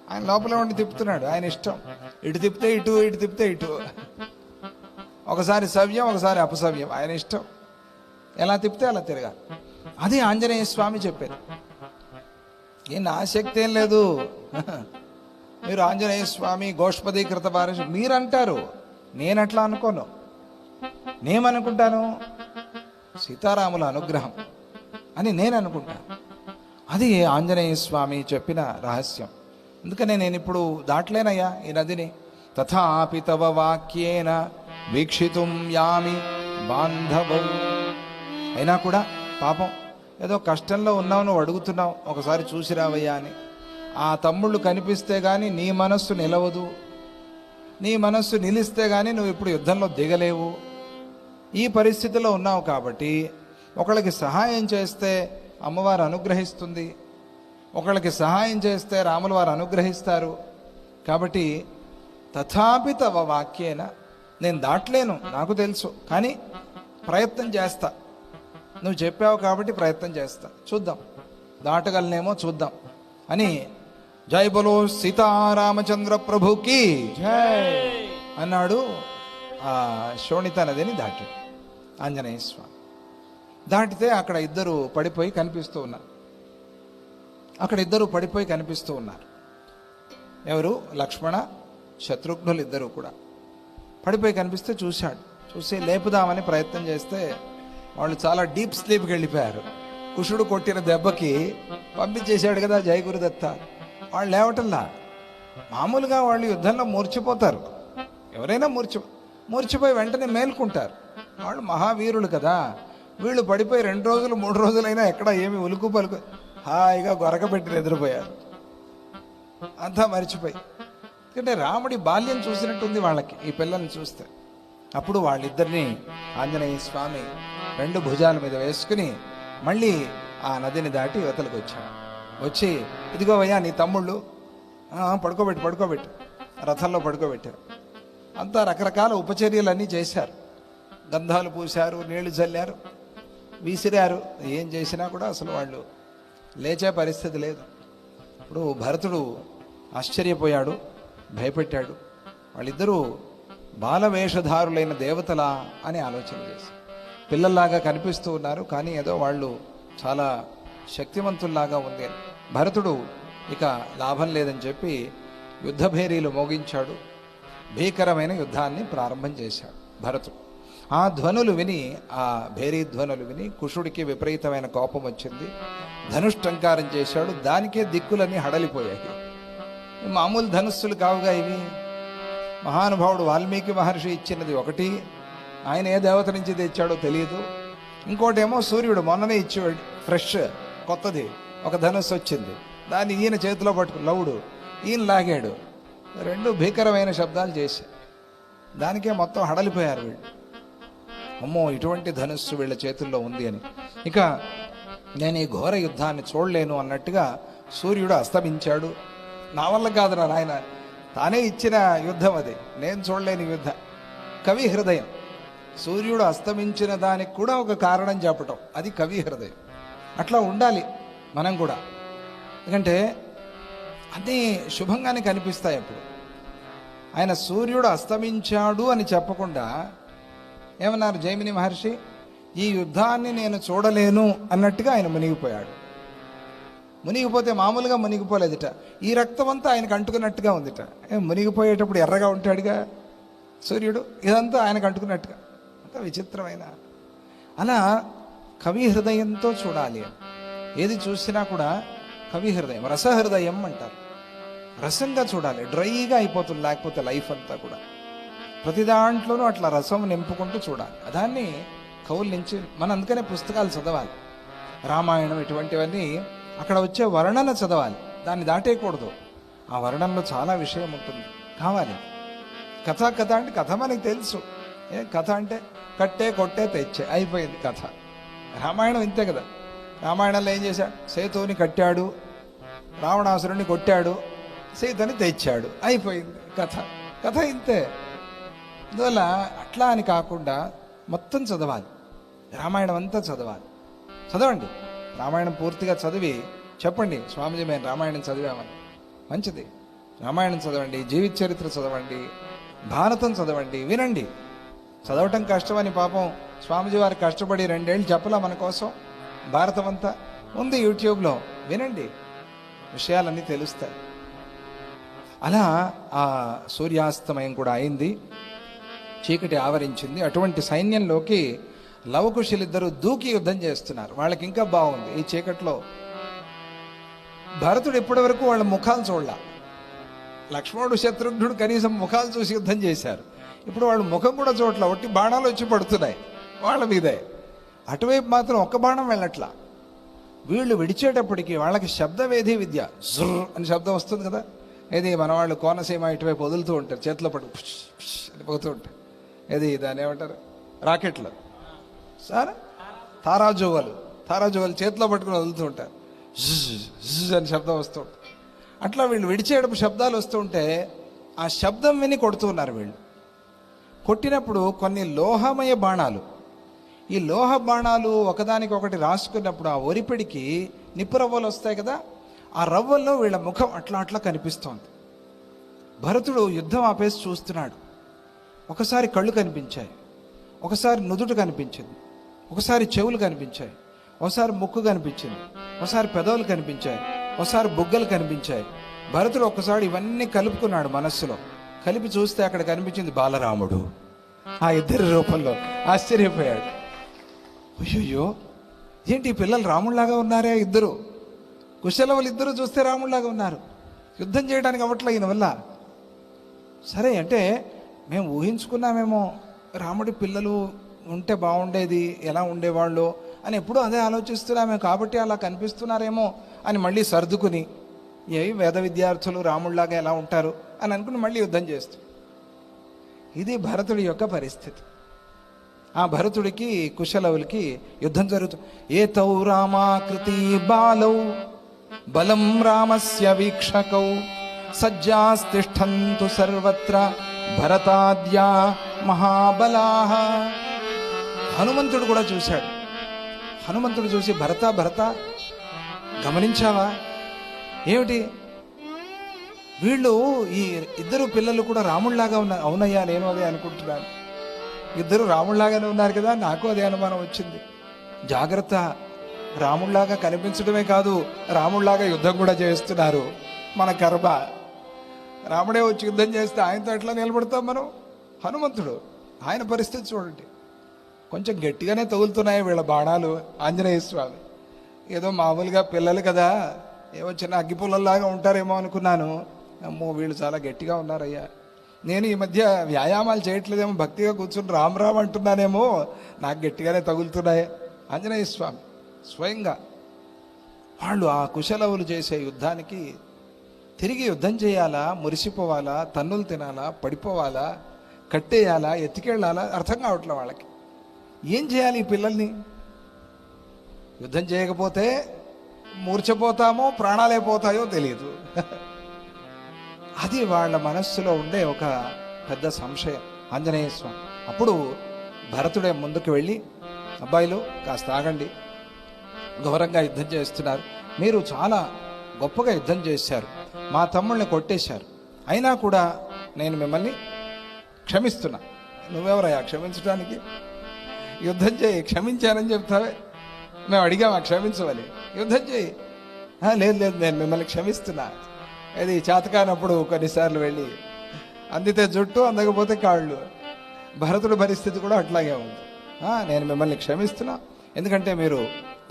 ఆయన లోపల ఉండి తిప్పుతున్నాడు, ఆయన ఇష్టం. ఇటు తిప్పితే ఇటు, ఇటు తిప్పితే ఇటు, ఒకసారి సవ్యం ఒకసారి అపసవ్యం, ఆయన ఇష్టం. ఎలా తిప్పితే అలా తిరగాలి. అది ఆంజనేయ స్వామి చెప్పేది. నా శక్తి ఏం లేదు, మీరు ఆంజనేయ స్వామి గోష్పదీకృత వారసు మీరు అంటారు, నేను అట్లా అనుకోను. నేమనుకుంటాను? సీతారాముల అనుగ్రహం అని నేను అనుకుంటాను. అది ఆంజనేయ స్వామి చెప్పిన రహస్యం. అందుకనే నేను ఇప్పుడు దాటలేనయ్యా ఈ నదిని. తథాపి తవ వాక్యేన వీక్షితుం యామి బాంధవం. అయినా కూడా పాపం ఏదో కష్టంలో ఉన్నావు, నువ్వు అడుగుతున్నావు, ఒకసారి చూసి రావయ్యా అని. ఆ తమ్ముళ్ళు కనిపిస్తే కానీ నీ మనస్సు నిలవదు, నీ మనస్సు నిలిస్తే కానీ నువ్వు ఇప్పుడు యుద్ధంలో దిగలేవు. ఈ పరిస్థితిలో ఉన్నావు కాబట్టి ఒకళ్ళకి సహాయం చేస్తే అమ్మవారు అనుగ్రహిస్తుంది. ఒకళ్ళకి సహాయం చేస్తే రాములు వారు అనుగ్రహిస్తారు. కాబట్టి తథాపి తవ వాక్యేన, నేను దాటలేను నాకు తెలుసు, కానీ ప్రయత్నం చేస్తా. నువ్వు చెప్పావు కాబట్టి ప్రయత్నం చేస్తా, చూద్దాం దాటగలనేమో చూద్దాం అని జై బలో సీతారామచంద్ర ప్రభుకి జై అన్నాడు. ఆ శోణిత నదిని దాటాడు ఆంజనేయ స్వామి. దాటితే అక్కడ ఇద్దరు పడిపోయి కనిపిస్తూ ఉన్నారు. ఎవరు? లక్ష్మణ శత్రుఘ్నులు ఇద్దరు కూడా పడిపోయి కనిపిస్తే చూశాడు. చూసి లేపుదామని ప్రయత్నం చేస్తే వాళ్ళు చాలా డీప్ స్లీప్కి వెళ్ళిపోయారు. కుషుడు కొట్టిన దెబ్బకి పంపించేశాడు కదా జై గురుదత్త. వాళ్ళు లేవటంలా. మామూలుగా వాళ్ళు యుద్ధంలో మూర్చిపోతారు, ఎవరైనా మూర్చిపోయి వెంటనే మేల్కుంటారు. వాళ్ళు మహావీరులు కదా. వీళ్ళు పడిపోయి 2 రోజులు 3 రోజులైనా ఎక్కడ ఏమి ఉలుకు పలుకు, హాయిగా గొరకబెట్టి నిద్రపోయారు. అంతా మరిచిపోయి. ఎందుకంటే రాముడి బాల్యం చూసినట్టుంది వాళ్ళకి ఈ పిల్లల్ని చూస్తే. అప్పుడు వాళ్ళిద్దరినీ ఆంజనేయ స్వామి 2 భుజాల మీద వేసుకుని మళ్ళీ ఆ నదిని దాటి యువతలకు వచ్చాడు. వచ్చి ఇదిగోవయ్యా నీ తమ్ముళ్ళు, పడుకోబెట్టు రథంలో పడుకోబెట్టారు. అంతా రకరకాల ఉపచర్యలన్నీ చేశారు. గంధాలు పూశారు, నీళ్లు చల్లారు, విసిరారు. ఏం చేసినా కూడా అసలు వాళ్ళు లేచే పరిస్థితి లేదు. ఇప్పుడు భరతుడు ఆశ్చర్యపోయాడు, భయపెట్టాడు. వాళ్ళిద్దరూ బాలవేషధారులైన దేవతలా అని ఆలోచన చేశారు. పిల్లల్లాగా కనిపిస్తూ ఉన్నారు, కానీ ఏదో వాళ్ళు చాలా శక్తివంతుల్లాగా ఉంది. భరతుడు ఇక లాభం లేదని చెప్పి యుద్ధభేరీలు మోగించాడు. భీకరమైన యుద్ధాన్ని ప్రారంభం చేశాడు భరతుడు. ఆ ధ్వనులు విని, ఆ భేరీ ధ్వనులు విని కుషుడికి విపరీతమైన కోపం వచ్చింది. ధనుష్టంకారం చేశాడు. దానికే దిక్కులన్నీ హడలిపోయాయి. మామూలు ధనుస్సులు కావుగా ఇవి. మహానుభావుడు వాల్మీకి మహర్షి ఇచ్చినది ఒకటి, ఆయన ఏ దేవత నుంచి తెచ్చాడో తెలియదు. ఇంకోటేమో సూర్యుడు మొన్ననే ఇచ్చేవాడు, ఫ్రెష్ కొత్తది ఒక ధనుస్సు వచ్చింది. దాన్ని ఈయన చేతిలో పట్టుకుని లవుడు ఈయన లాగాడు. 2 భీకరమైన శబ్దాలు చేశారు. దానికే మొత్తం హడలిపోయారు వీళ్ళు. అమ్మో, ఇటువంటి ధనుస్సు వీళ్ళ చేతుల్లో ఉంది అని. ఇక నేను ఈ ఘోర యుద్ధాన్ని చూడలేను అన్నట్టుగా సూర్యుడు అస్తమించాడు. నా వల్ల కాదురా నాయన, తానే ఇచ్చిన యుద్ధం అది, నేను చూడలేని యుద్ధం. కవి హృదయం. సూర్యుడు అస్తమించిన దానికి కూడా ఒక కారణం చెప్పటం, అది కవి హృదయం. అట్లా ఉండాలి మనం కూడా. ఎందుకంటే అన్నీ శుభంగానే కనిపిస్తాయి. అప్పుడు ఆయన సూర్యుడు అస్తమించాడు అని చెప్పకుండా ఏమన్నారు జైమిని మహర్షి? ఈ యుద్ధాన్ని నేను చూడలేను అన్నట్టుగా ఆయన మునిగిపోయాడు. మునిగిపోతే మామూలుగా మునిగిపోలేదుట, ఈ రక్తం అంతా ఆయనకు అంటుకున్నట్టుగా ఉందిట. మునిగిపోయేటప్పుడు ఎర్రగా ఉంటాడుగా సూర్యుడు, ఇదంతా ఆయనకు అంటుకున్నట్టుగా. అంత విచిత్రమైన. అలా కవి హృదయంతో చూడాలి. ఏది చూసినా కూడా కవి హృదయం, రసహృదయం అంటారు. రసంగా చూడాలి, డ్రైగా అయిపోతుంది లేకపోతే లైఫ్ అంతా కూడా. ప్రతి దాంట్లోనూ అట్లా రసం నింపుకుంటూ చూడాలి. దాన్ని కవుల నుంచి మనం అందుకనే పుస్తకాలు చదవాలి. రామాయణం ఇటువంటివన్నీ అక్కడ వచ్చే వర్ణన చదవాలి, దాన్ని దాటేయకూడదు. ఆ వర్ణనలో చాలా విషయం ఉంటుంది, కావాలి. కథ అంటే కథ మనకి తెలుసు. కథ అంటే కట్టే కొట్టే తెచ్చే అయిపోయింది కథ. రామాయణం ఇంతే కదా. రామాయణంలో ఏం చేశాడు? సేతువుని కట్టాడు, రావణాసురుణ్ణి కొట్టాడు, సీతని తెచ్చాడు, అయిపోయింది కథ ఇంతే. అందువల్ల అట్లా అని కాకుండా మొత్తం చదవాలి. రామాయణం అంతా చదవండి. రామాయణం పూర్తిగా చదివి చెప్పండి, స్వామిజీ మేము రామాయణం చదివామని. మంచిది. రామాయణం చదవండి, జీవిత చరిత్ర చదవండి, భారతం చదవండి, వినండి. చదవటం కష్టమని పాపం స్వామిజీ వారు కష్టపడి 2 ఏళ్ళు చెప్పలా మన కోసం. భారతం అంతా ఉంది యూట్యూబ్లో, వినండి, విషయాలన్నీ తెలుస్తాయి. అలా ఆ సూర్యాస్తమయం కూడా అయింది, చీకటి ఆవరించింది. అటువంటి సైన్యంలోకి లవకుశులిద్దరూ దూకి యుద్ధం చేస్తున్నారు. వాళ్ళకి ఇంకా బాగుంది ఈ చీకట్లో. భరతుడు ఇప్పటి వరకు వాళ్ళ ముఖాలు చూడాల. లక్ష్మణుడు శత్రుఘ్నుడు కనీసం ముఖాలు చూసి యుద్ధం చేశారు. ఇప్పుడు వాళ్ళు ముఖం కూడా చూడట్లా, ఒట్టి బాణాలు వచ్చి పడుతున్నాయి వాళ్ళ మీదే. అటువైపు మాత్రం ఒక్క బాణం వెళ్ళట్లా. వీళ్ళు విడిచేటప్పటికి వాళ్ళకి శబ్దవేధి విద్య, జుర్ర్ అని శబ్దం వస్తుంది కదా. ఏది మన వాళ్ళు కోనసీమ ఇటువైపు వదులుతూ ఉంటారు, చేతిలో పట్టు అని పోతూ ఉంటారు. ఏది దాన్ని ఏమంటారు? రాకెట్లు సార్, తారాజువ్వలు చేతిలో పట్టుకుని వదులుతూ ఉంటారు. జిజ్ అని శబ్దం వస్తూ ఉంటుంది. అట్లా వీళ్ళు విడిచేటప్పుడు శబ్దాలు వస్తుంటే ఆ శబ్దం విని కొడుతున్నారు వీళ్ళు. కొట్టినప్పుడు కొన్ని లోహమయ బాణాలు, ఈ లోహ బాణాలు ఒకదానికొకటి రాసుకున్నప్పుడు ఆ ఒరిపిడికి నిప్పు రవ్వలు వస్తాయి కదా, ఆ రవ్వల్లో వీళ్ళ ముఖం అట్లా అట్లా కనిపిస్తోంది. భరతుడు యుద్ధం ఆపేసి చూస్తున్నాడు. ఒకసారి కళ్ళు కనిపించాయి, ఒకసారి నుదుట కనిపించింది, ఒకసారి చెవులు కనిపించాయి, ఒకసారి ముక్కు కనిపించింది, ఒకసారి పెదవులు కనిపించాయి, ఒకసారి బుగ్గలు కనిపించాయి. భరతుడు ఒక్కసారి ఇవన్నీ కలుపుకున్నాడు మనస్సులో. కలిపి చూస్తే అక్కడ కనిపించింది బాలరాముడు ఆ ఇద్దరి రూపంలో. ఆశ్చర్యపోయాడు. అయ్యో, ఏంటి ఈ పిల్లలు రాముళ్లాగా ఉన్నారే ఇద్దరు, కుశలవులు ఇద్దరు చూస్తే రాముళ్లాగా ఉన్నారు, యుద్ధం చేయడానికి అవ్వట్లే ఈయన వల్ల. సరే అంటే మేము ఊహించుకున్నామేమో రాముడి పిల్లలు ఉంటే బాగుండేది, ఎలా ఉండేవాళ్ళు అని ఎప్పుడూ అదే ఆలోచిస్తున్నామే, కాబట్టి అలా కనిపిస్తున్నారేమో అని మళ్ళీ సర్దుకుని ఏ వేద విద్యార్థులు రాముళ్లాగా ఎలా ఉంటారు అని అనుకుని మళ్ళీ యుద్ధం చేస్తూ. ఇది భరతుడి యొక్క పరిస్థితి. ఆ భరతుడికి కుశలవులకి యుద్ధం జరుగుతుంది. ఏతౌ రామాకృతి బాలౌ బలం రామస్య వీక్షకౌ సజ్జాస్తిష్టంతు సర్వత్ర భరతాద్యా మహాబలాః. హనుమంతుడు కూడా చూశాడు. హనుమంతుడు చూసి భరత భరత గమనించావా, ఏమిటి వీళ్ళు ఈ ఇద్దరు పిల్లలు కూడా రాముళ్లాగా ఉన్నారు. అవునయ్యా, నేను అదే అనుకుంటున్నాను, ఇద్దరు రాముళ్లాగానే ఉన్నారు కదా, నాకు అదే అనుమానం వచ్చింది. జాగ్రత్త, రాముళ్లాగా కనిపించడమే కాదు, రాముళ్లాగా యుద్ధం కూడా చేస్తున్నారు. మన కర్మ, రాముడే వచ్చి యుద్ధం చేస్తే ఆయనతో ఎట్లా నిలబడతాం మనం. హనుమంతుడు, ఆయన పరిస్థితి చూడండి, కొంచెం గట్టిగానే తగులుతున్నాయి వీళ్ళ బాణాలు. ఆంజనేయ స్వామి ఏదో మామూలుగా పిల్లలు కదా, ఏవో చిన్న అగ్గిపుల్లల్లాగా ఉంటారేమో అనుకున్నాను. అమ్మో, వీళ్ళు చాలా గట్టిగా ఉన్నారయ్యా. నేను ఈ మధ్య వ్యాయామాలు చేయట్లేదేమో, భక్తిగా కూర్చుని రామ్ రామ్ అంటున్నానేమో, నాకు గట్టిగానే తగులుతున్నాయి. ఆంజనేయ స్వామి స్వయంగా వాళ్ళు ఆ కుశలవులు చేసే యుద్ధానికి తిరిగి యుద్ధం చేయాలా, మురిసిపోవాలా, తన్నులు తినాలా, పడిపోవాలా, కట్టేయాలా, ఎత్తికెళ్ళాలా అర్థం కావట్లే వాళ్ళకి. ఏం చేయాలి ఈ పిల్లల్ని? యుద్ధం చేయకపోతే మూర్ఛపోతామో ప్రాణాలే పోతాయో తెలియదు. అది వాళ్ళ మనస్సులో ఉండే ఒక పెద్ద సంశయం. ఆంజనేయ స్వామి అప్పుడు భరతుడే ముందుకు వెళ్ళి, అబ్బాయిలు కాస్త ఆగండి, ఘోరంగా యుద్ధం చేస్తున్నారు, మీరు చాలా గొప్పగా యుద్ధం చేశారు, మా తమ్ముళ్ళని కొట్టేశారు, అయినా కూడా నేను మిమ్మల్ని క్షమిస్తున్నా. నువ్వెవరయ్యా క్షమించడానికి? యుద్ధం చేయి, క్షమించానని చెప్తావే, మేము అడిగామా క్షమించమని? యుద్ధం చేయి. లేదు లేదు, నేను మిమ్మల్ని క్షమిస్తున్నా. అది చేతకానప్పుడు కొన్నిసార్లు వెళ్ళి అందితే జుట్టు, అందకపోతే కాళ్ళు. భరతుడి పరిస్థితి కూడా అట్లాగే ఉంది. నేను మిమ్మల్ని క్షమిస్తున్నా, ఎందుకంటే మీరు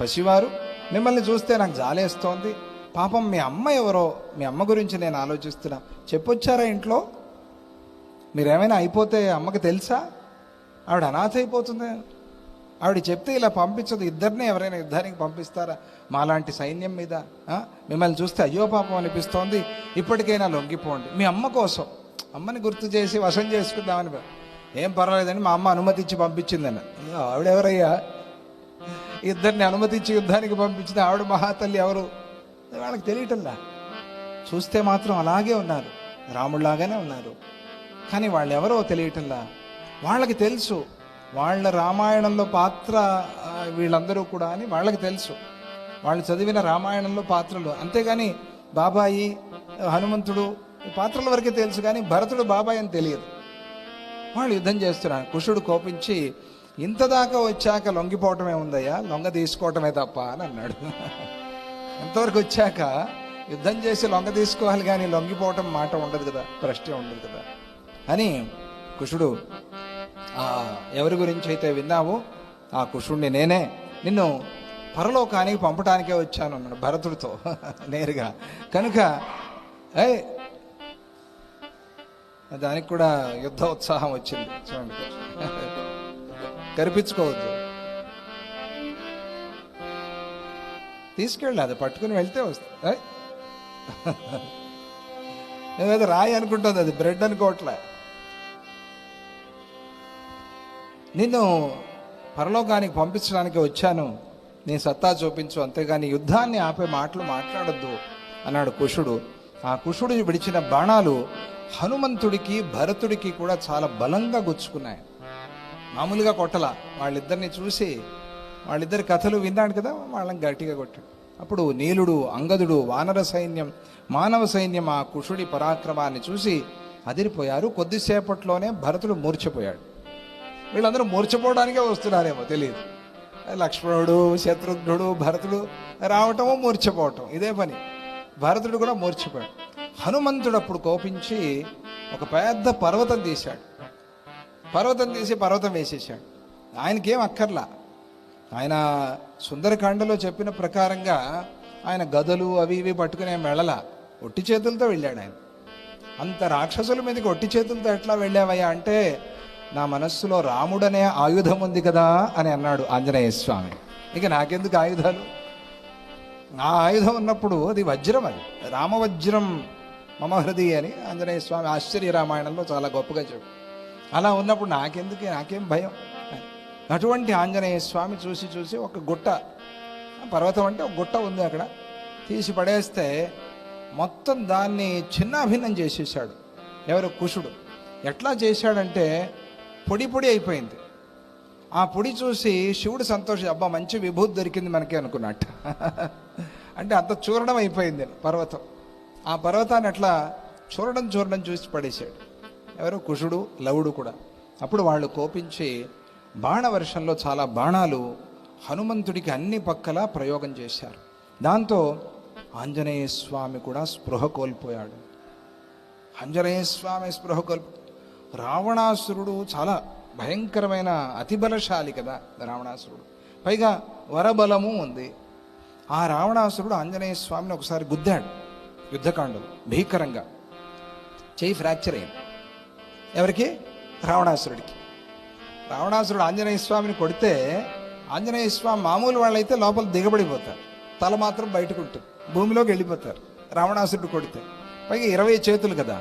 పసివారు, మిమ్మల్ని చూస్తే నాకు జాలేస్తోంది. పాపం మీ అమ్మ ఎవరో, మీ అమ్మ గురించి నేను ఆలోచిస్తున్నా. చెప్పొచ్చారా ఇంట్లో? మీరేమైనా అయిపోతే అమ్మకి తెలుసా? ఆవిడ అనాథ అయిపోతుంది. ఆవిడ చెప్తే ఇలా పంపించదు. ఇద్దరినే ఎవరైనా యుద్ధానికి పంపిస్తారా మాలాంటి సైన్యం మీద? మిమ్మల్ని చూస్తే అయ్యో పాపం అనిపిస్తోంది, ఇప్పటికైనా లొంగిపోండి. మీ అమ్మ కోసం, అమ్మని గుర్తు చేసి వశం చేసుకుందామని. ఏం పర్వాలేదని మా అమ్మ అనుమతించి పంపించిందన్న. ఆవిడెవరయ్యా? ఇద్దరిని అనుమతించి యుద్ధానికి పంపించిన ఆవిడ మహాతల్లి ఎవరు? వాళ్ళకి తెలియటంలా. చూస్తే మాత్రం అలాగే ఉన్నారు, రాముళ్లాగానే ఉన్నారు, కానీ వాళ్ళు ఎవరో తెలియటంలా. వాళ్ళకి తెలుసు వాళ్ళ రామాయణంలో పాత్ర వీళ్ళందరూ కూడా అని వాళ్ళకి తెలుసు. వాళ్ళు చదివిన రామాయణంలో పాత్రలు, అంతేగాని బాబాయి, హనుమంతుడు ఈ పాత్రల వరకే తెలుసు, కానీ భరతుడు బాబాయి అని తెలియదు. వాళ్ళు యుద్ధం చేస్తున్నారు. కుషుడు కోపించి, ఇంతదాకా వచ్చాక లొంగిపోవటమే ఉందయ్యా, లొంగ తీసుకోవటమే తప్ప అని అన్నాడు. ఇంతవరకు వచ్చాక యుద్ధం చేసి లొంగ తీసుకోవాలి, కానీ లొంగిపోవటం మాట ఉండదు కదా, ప్రశ్నే ఉండదు కదా అని కుషుడు, ఎవరి గురించి అయితే విన్నావో ఆ కుషుడిని నేనే, నిన్ను పరలోకానికి పంపటానికే వచ్చాను అన్నాడు భరతుడితో నేరుగా. కనుక దానికి కూడా యుద్ధ ఉత్సాహం వచ్చింది. చూడండి, కరిపించుకోవద్దు, తీసుకెళ్ళి అది పట్టుకుని వెళ్తే వస్తుంది. ఏదో రాయి అనుకుంటుంది, అది బ్రెడ్ అనుకోవట్లే. నిన్ను పరలోకానికి పంపించడానికి వచ్చాను, నీ సత్తా చూపించు, అంతేగాని యుద్ధాన్ని ఆపే మాటలు మాట్లాడొద్దు అన్నాడు కుశుడు. ఆ కుశుడు విడిచిన బాణాలు హనుమంతుడికి భరతుడికి కూడా చాలా బలంగా గుచ్చుకున్నాయి. మామూలుగా కొట్టల. వాళ్ళిద్దరిని చూసి వాళ్ళిద్దరి కథలు విన్నాడు కదా, వాళ్ళని గట్టిగా కొట్టాడు. అప్పుడు నీలుడు, అంగదుడు, వానర సైన్యం, మానవ సైన్యం ఆ కుశుడి పరాక్రమాన్ని చూసి అదిరిపోయారు. కొద్దిసేపట్లోనే భరతుడు మూర్ఛపోయాడు. వీళ్ళందరూ మూర్ఛపోవడానికే వస్తున్నారేమో తెలియదు. లక్ష్మణుడు, శత్రుఘ్నుడు, భరతుడు రావటము మూర్ఛపోవటం ఇదే పని. భరతుడు కూడా మూర్ఛపోయాడు. హనుమంతుడు అప్పుడు కోపించి ఒక పెద్ద పర్వతం తీశాడు. పర్వతం తీసి పర్వతం వేసేసాడు. ఆయనకేం అక్కర్లా. ఆయన సుందరకాండలో చెప్పిన ప్రకారంగా ఆయన గదలు అవి ఇవి పట్టుకునే వెళ్ళలా, ఒట్టి చేతులతో వెళ్ళాడు ఆయన. అంత రాక్షసుల మీదకి ఒట్టి చేతులతో ఎట్లా వెళ్ళావయ్యా అంటే, నా మనస్సులో రాముడనే ఆయుధం ఉంది కదా అని అన్నాడు ఆంజనేయ స్వామి. ఇక నాకెందుకు ఆయుధాలు? ఆ ఆయుధం ఉన్నప్పుడు అది వజ్రం, అది రామవజ్రం మమ హృదయ అని ఆంజనేయ స్వామి ఆశ్చర్య రామాయణంలో చాలా గొప్పగా చెప్పు. అలా ఉన్నప్పుడు నాకేం భయం? అటువంటి ఆంజనేయ స్వామి చూసి ఒక గుట్ట, పర్వతం అంటే ఒక గుట్ట ఉంది, అక్కడ తీసి పడేస్తే మొత్తం దాన్ని చిన్నాభిన్నం చేసేసాడు. ఎవరు? కుశుడు. ఎట్లా చేశాడంటే పొడి పొడి అయిపోయింది. ఆ పొడి చూసి శివుడు సంతోషం, అబ్బా మంచి విభూతి దొరికింది మనకి అనుకున్నట్ట. అంటే అంత చూర్ణం అయిపోయింది పర్వతం. ఆ పర్వతాన్ని అట్లా చూరడం చూసి పడేశాడు. ఎవరు? కుశుడు, లవుడు కూడా. అప్పుడు వాళ్ళు కోపించి బాణవర్షంలో చాలా బాణాలు హనుమంతుడికి అన్ని పక్కలా ప్రయోగం చేశారు. దాంతో ఆంజనేయ స్వామి కూడా స్పృహ కోల్పోయాడు. ఆంజనేయ స్వామి స్పృహ రావణాసురుడు చాలా భయంకరమైన అతి బలశాలి కదా రావణాసురుడు, పైగా వరబలము ఉంది. ఆ రావణాసురుడు ఆంజనేయ స్వామిని ఒకసారి గుద్దాడు యుద్ధకాండం భీకరంగా. చెయ్యి ఫ్రాక్చర్ అయింది. ఎవరికి? రావణాసురుడికి. రావణాసురుడు ఆంజనేయ స్వామిని కొడితే ఆంజనేయ స్వామి మామూలు వాళ్ళైతే లోపల దిగబడిపోతారు, తల మాత్రం బయటకు ఉంటుంది, భూమిలోకి వెళ్ళిపోతారు. రావణాసురుడు కొడితే పైగా 20 చేతులు కదా.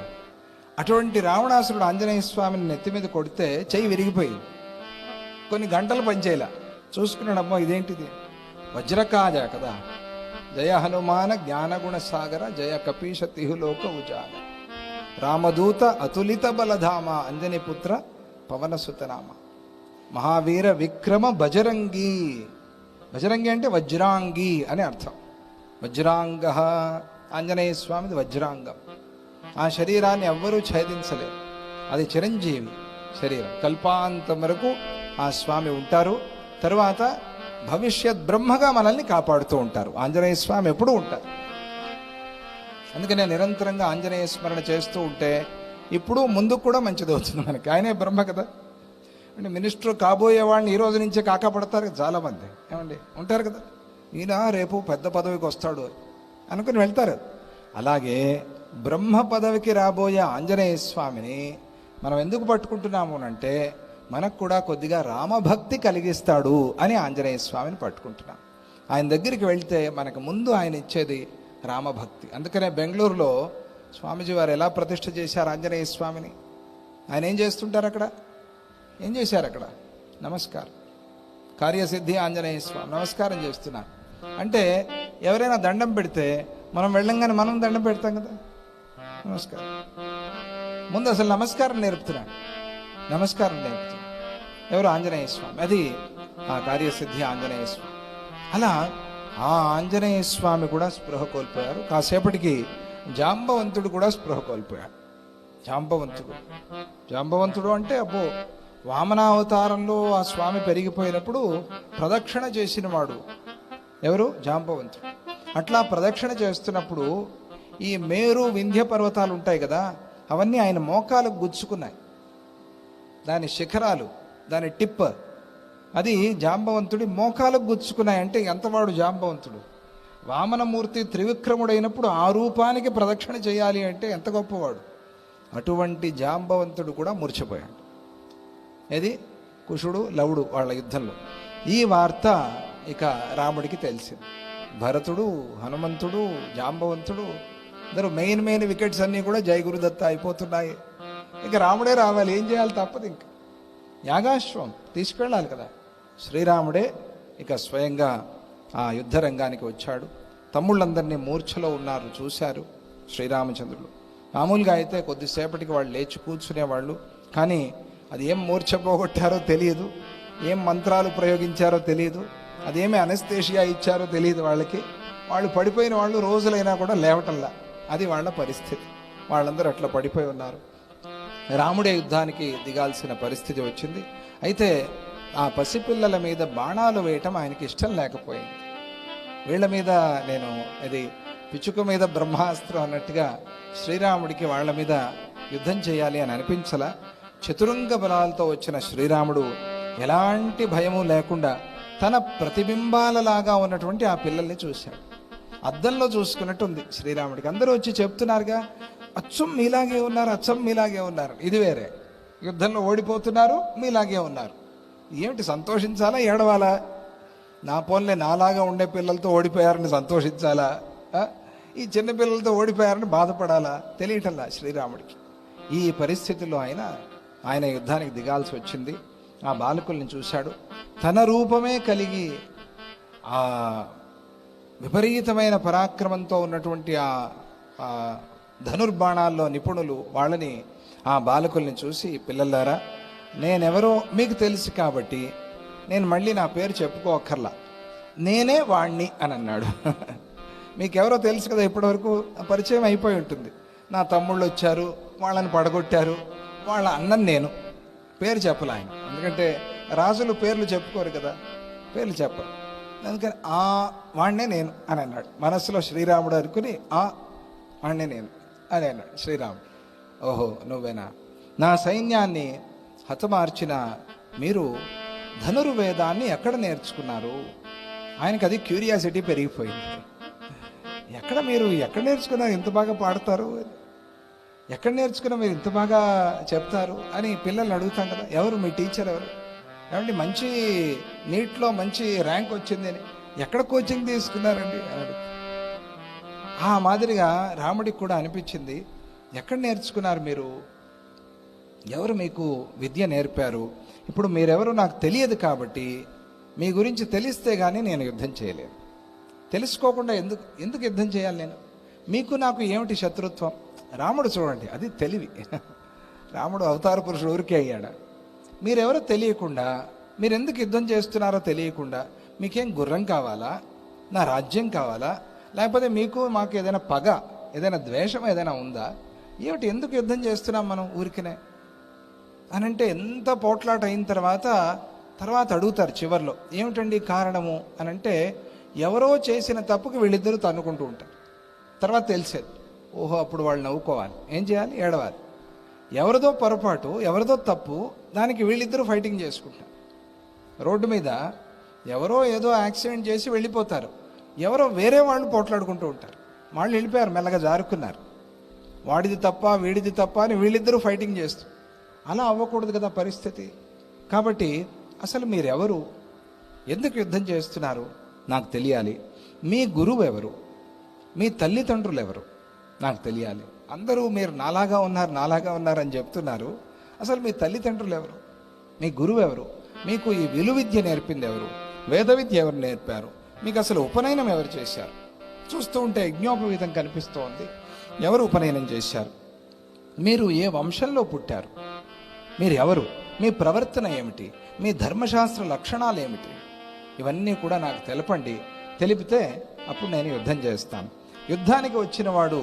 అటువంటి రావణాసురుడు ఆంజనేయ స్వామిని నెత్తి మీద కొడితే చెయ్యి విరిగిపోయింది. కొన్ని గంటలు పనిచేయలా. చూసుకున్నాడమ్మో ఇదేంటిది, వజ్రకాజ కదా. జయ హనుమాన జ్ఞానగుణ సాగర, జయ కపీశ తిహులోక ఉజాగ, రామదూత అతులిత బలధామ, అంజని పుత్ర పవనసుతనామ, మహావీర విక్రమ బజరంగి. బజరంగి అంటే వజ్రాంగి అని అర్థం. వజ్రాంగ ఆంజనేయ స్వామిది వజ్రాంగం. ఆ శరీరాన్ని ఎవ్వరూ ఛేదించలేరు. అది చిరంజీవి శరీరం. కల్పాంతం వరకు ఆ స్వామి ఉంటారు. తరువాత భవిష్యత్ బ్రహ్మగా మనల్ని కాపాడుతూ ఉంటారు. ఆంజనేయ స్వామి ఎప్పుడూ ఉంటారు. అందుకనే నిరంతరంగా ఆంజనేయ స్మరణ చేస్తూ ఉంటే ఇప్పుడు ముందుకు కూడా మంచిది అవుతుంది మనకి. ఆయనే బ్రహ్మ కదా. అంటే మినిస్టర్ కాబోయే వాళ్ళని ఈ రోజు నుంచే కాకపడతారు కదా చాలామంది. ఏమండి ఉంటారు కదా, ఈయన రేపు పెద్ద పదవికి వస్తాడు అనుకుని వెళ్తారు. అలాగే బ్రహ్మ పదవికి రాబోయే ఆంజనేయ స్వామిని మనం ఎందుకు పట్టుకుంటున్నాము అంటే మనకు కూడా కొద్దిగా రామభక్తి కలిగిస్తాడు అని ఆంజనేయ స్వామిని పట్టుకుంటున్నాం. ఆయన దగ్గరికి వెళ్తే మనకు ముందు ఆయన ఇచ్చేది రామభక్తి. అందుకనే బెంగళూరులో స్వామీజీ వారు ఎలా ప్రతిష్ఠ చేశారు ఆంజనేయ స్వామిని? ఆయన ఏం చేస్తుంటారు అక్కడ? ఏం చేశారు అక్కడ? నమస్కారం. కార్యసిద్ధి ఆంజనేయ స్వామి నమస్కారం చేస్తున్నారు. అంటే ఎవరైనా దండం పెడితే మనం వెళ్ళంగానే మనం దండం పెడతాం కదా, నమస్కారం. ముందు అసలు నమస్కారం నేర్పుతున్నాడు. నమస్కారం నేర్పుతున్నాడు ఎవరు? ఆంజనేయ స్వామి. అది ఆ కార్యసిద్ధి ఆంజనేయ స్వామి. అలా ఆ ఆంజనేయ స్వామి కూడా స్పృహ కోల్పోయారు. కాసేపటికి జాంబవంతుడు కూడా స్పృహ కోల్పోయాడు. జాంబవంతుడు అంటే అబ్బో, వామనావతారంలో ఆ స్వామి పెరిగిపోయినప్పుడు ప్రదక్షిణ చేసిన వాడు ఎవరు? జాంబవంతుడు. అట్లా ప్రదక్షిణ చేస్తున్నప్పుడు ఈ మేరు వింధ్య పర్వతాలు ఉంటాయి కదా, అవన్నీ ఆయన మోకాలకు గుచ్చుకున్నాయి. దాని శిఖరాలు, దాని టిప్ అది జాంబవంతుడి మోకాలకు గుచ్చుకున్నాయి. అంటే ఎంతవాడు జాంబవంతుడు? వామనమూర్తి త్రివిక్రముడైనప్పుడు ఆ రూపానికి ప్రదక్షిణ చేయాలి అంటే ఎంత గొప్పవాడు. అటువంటి జాంబవంతుడు కూడా మూర్ఛపోయాడు. ఇది కుశుడు లవుడు వాళ్ళ యుద్ధంలో. ఈ వార్త ఇక రాముడికి తెలిసింది. భరతుడు, హనుమంతుడు, జాంబవంతుడు అందరూ మెయిన్ వికెట్స్ అన్నీ కూడా జయ గురుదత్త అయిపోతున్నాయి. ఇక రాముడే రావాలి, ఏం చేయాలి తప్పదు. ఇంక యాగాశ్వం తీసుకెళ్ళాలి కదా. శ్రీరాముడే ఇక స్వయంగా ఆ యుద్ధ రంగానికి వచ్చాడు. తమ్ముళ్ళందరినీ మూర్ఛలో ఉన్నారు చూశారు శ్రీరామచంద్రుడు. మామూలుగా అయితే కొద్దిసేపటికి వాళ్ళు లేచి కూర్చునేవాళ్ళు, కానీ అది ఏం మూర్ఛ పోగొట్టారో తెలియదు, ఏం మంత్రాలు ప్రయోగించారో తెలియదు, అదేమి అనస్థేషియా ఇచ్చారో తెలియదు వాళ్ళకి. వాళ్ళు పడిపోయిన వాళ్ళు రోజులైనా కూడా లేవటంలా, అది వాళ్ళ పరిస్థితి. వాళ్ళందరూ అట్లా పడిపోయి ఉన్నారు. రాముడే యుద్ధానికి దిగాల్సిన పరిస్థితి వచ్చింది. అయితే ఆ పసిపిల్లల మీద బాణాలు వేయటం ఆయనకి ఇష్టం లేకపోయింది. వీళ్ళ మీద నేను ఇది పిచ్చుక మీద బ్రహ్మాస్త్రం అన్నట్టుగా శ్రీరాముడికి వాళ్ళ మీద యుద్ధం చేయాలి అని అనిపించలా. చతురంగ బలాలతో వచ్చిన శ్రీరాముడు ఎలాంటి భయము లేకుండా తన ప్రతిబింబాలలాగా ఉన్నటువంటి ఆ పిల్లల్ని చూశాడు. అద్దంలో చూసుకున్నట్టు ఉంది శ్రీరాముడికి. అందరూ వచ్చి చెప్తున్నారుగా, అచ్చం మీలాగే ఉన్నారు, అచ్చం మీలాగే ఉన్నారు. ఇది వేరే, యుద్ధంలో ఓడిపోతున్నారు, మీలాగే ఉన్నారు. ఏమిటి సంతోషించాలా ఏడవాలా? నా పోన్లే నాలాగా ఉండే పిల్లలతో ఓడిపోయారని సంతోషించాలా, ఈ చిన్న పిల్లలతో ఓడిపోయారని బాధపడాలా? తెలియటల్లా శ్రీరాముడికి. ఈ పరిస్థితుల్లో ఆయన యుద్ధానికి దిగాల్సి వచ్చింది. ఆ బాలకుల్ని చూశాడు. తన రూపమే కలిగి ఆ విపరీతమైన పరాక్రమంతో ఉన్నటువంటి ఆ ధనుర్బాణాల్లో నిపుణులు వాళ్ళని, ఆ బాలకుల్ని చూసి, పిల్లలారా నేనెవరో మీకు తెలుసు కాబట్టి నేను మళ్ళీ నా పేరు చెప్పుకోక్కర్లా, నేనే వాణ్ణి అని అన్నాడు. మీకెవరో తెలుసు కదా, ఇప్పటివరకు పరిచయం అయిపోయి ఉంటుంది. నా తమ్ముళ్ళు వచ్చారు, వాళ్ళని పడగొట్టారు, వాళ్ళ అన్నని నేను. పేరు చెప్పలే ఆయన, ఎందుకంటే రాజులు పేర్లు చెప్పుకోరు కదా, పేర్లు చెప్పరు. అందుకని వాణ్ణే నేను అని అన్నాడు. మనస్సులో శ్రీరాముడు అనుకుని వాణ్ణే నేను అని అన్నాడు శ్రీరాముడు. ఓహో నువ్వేనా? నా సైన్యాన్ని హతమార్చిన మీరు ధనుర్వేదాన్ని ఎక్కడ నేర్చుకున్నారు? ఆయనకు అది క్యూరియాసిటీ పెరిగిపోయింది. మీరు ఎక్కడ నేర్చుకున్నారు? ఇంత బాగా పాడతారు, ఎక్కడ నేర్చుకున్నా మీరు ఇంత బాగా చెప్తారు అని పిల్లల్ని అడుగుతాం కదా. ఎవరు మీ టీచర్? ఎవరు? ఏమంటే మంచి నీట్లో మంచి ర్యాంక్ వచ్చింది అని ఎక్కడ కోచింగ్ తీసుకున్నారండి అని అడుగుతారు. ఆ మాదిరిగా రాముడికి కూడా అనిపించింది, ఎక్కడ నేర్చుకున్నారు మీరు? ఎవరు మీకు విద్య నేర్పారు? ఇప్పుడు మీరెవరు నాకు తెలియదు కాబట్టి మీ గురించి తెలిస్తే కానీ నేను యుద్ధం చేయలేను. తెలుసుకోకుండా ఎందుకు యుద్ధం చేయాలి నేను? మీకు నాకు ఏమిటి శత్రుత్వం? రాముడు చూడండి, అది తెలివి. రాముడు అవతార పురుషుడు ఊరికే అయ్యాడా? మీరెవరో తెలియకుండా, మీరు ఎందుకు యుద్ధం చేస్తున్నారో తెలియకుండా, మీకేం గుర్రం కావాలా, నా రాజ్యం కావాలా, లేకపోతే మీకు మాకు ఏదైనా పగ, ఏదైనా ద్వేషం ఏదైనా ఉందా? ఏమిటి ఎందుకు యుద్ధం చేస్తున్నాం మనం ఊరికనే అనంటే, ఎంత పోట్లాట అయిన తర్వాత అడుగుతారు చివర్లో, ఏమిటండి కారణము అనంటే, ఎవరో చేసిన తప్పుకి వీళ్ళిద్దరూ తన్నుకుంటూ ఉంటారు. తర్వాత తెలిసేది, ఓహో అప్పుడు వాళ్ళు నవ్వుకోవాలి, ఏం చేయాలి? ఏడవాలి. ఎవరిదో పొరపాటు, ఎవరిదో తప్పు, దానికి వీళ్ళిద్దరూ ఫైటింగ్ చేసుకుంటారు. రోడ్డు మీద ఎవరో ఏదో యాక్సిడెంట్ చేసి వెళ్ళిపోతారు, ఎవరో వేరే వాళ్ళు పోట్లాడుకుంటూ ఉంటారు. వాళ్ళు వెళ్ళిపోయారు, మెల్లగా జారుకున్నారు. వాడిది తప్ప వీడిది తప్ప అని వీళ్ళిద్దరూ ఫైటింగ్ చేస్తారు. అలా అవ్వకూడదు కదా పరిస్థితి. కాబట్టి అసలు మీరెవరు, ఎందుకు యుద్ధం చేస్తున్నారు నాకు తెలియాలి. మీ గురువు ఎవరు, మీ తల్లిదండ్రులు ఎవరు నాకు తెలియాలి. అందరూ మీరు నాలాగా ఉన్నారు అని చెప్తున్నారు. అసలు మీ తల్లిదండ్రులు ఎవరు, మీ గురువు ఎవరు, మీకు ఈ విలువిద్య నేర్పింది ఎవరు, వేద విద్య ఎవరు నేర్పారు, మీకు అసలు ఉపనయనం ఎవరు చేశారు? చూస్తూ ఉంటే యజ్ఞోపవీతం కనిపిస్తోంది. ఎవరు ఉపనయనం చేశారు? మీరు ఏ వంశంలో పుట్టారు? మీరు ఎవరు? మీ ప్రవర్తన ఏమిటి? మీ ధర్మశాస్త్ర లక్షణాలు ఏమిటి? ఇవన్నీ కూడా నాకు తెలపండి. తెలిపితే అప్పుడు నేను యుద్ధం చేస్తాను. యుద్ధానికి వచ్చిన వాడు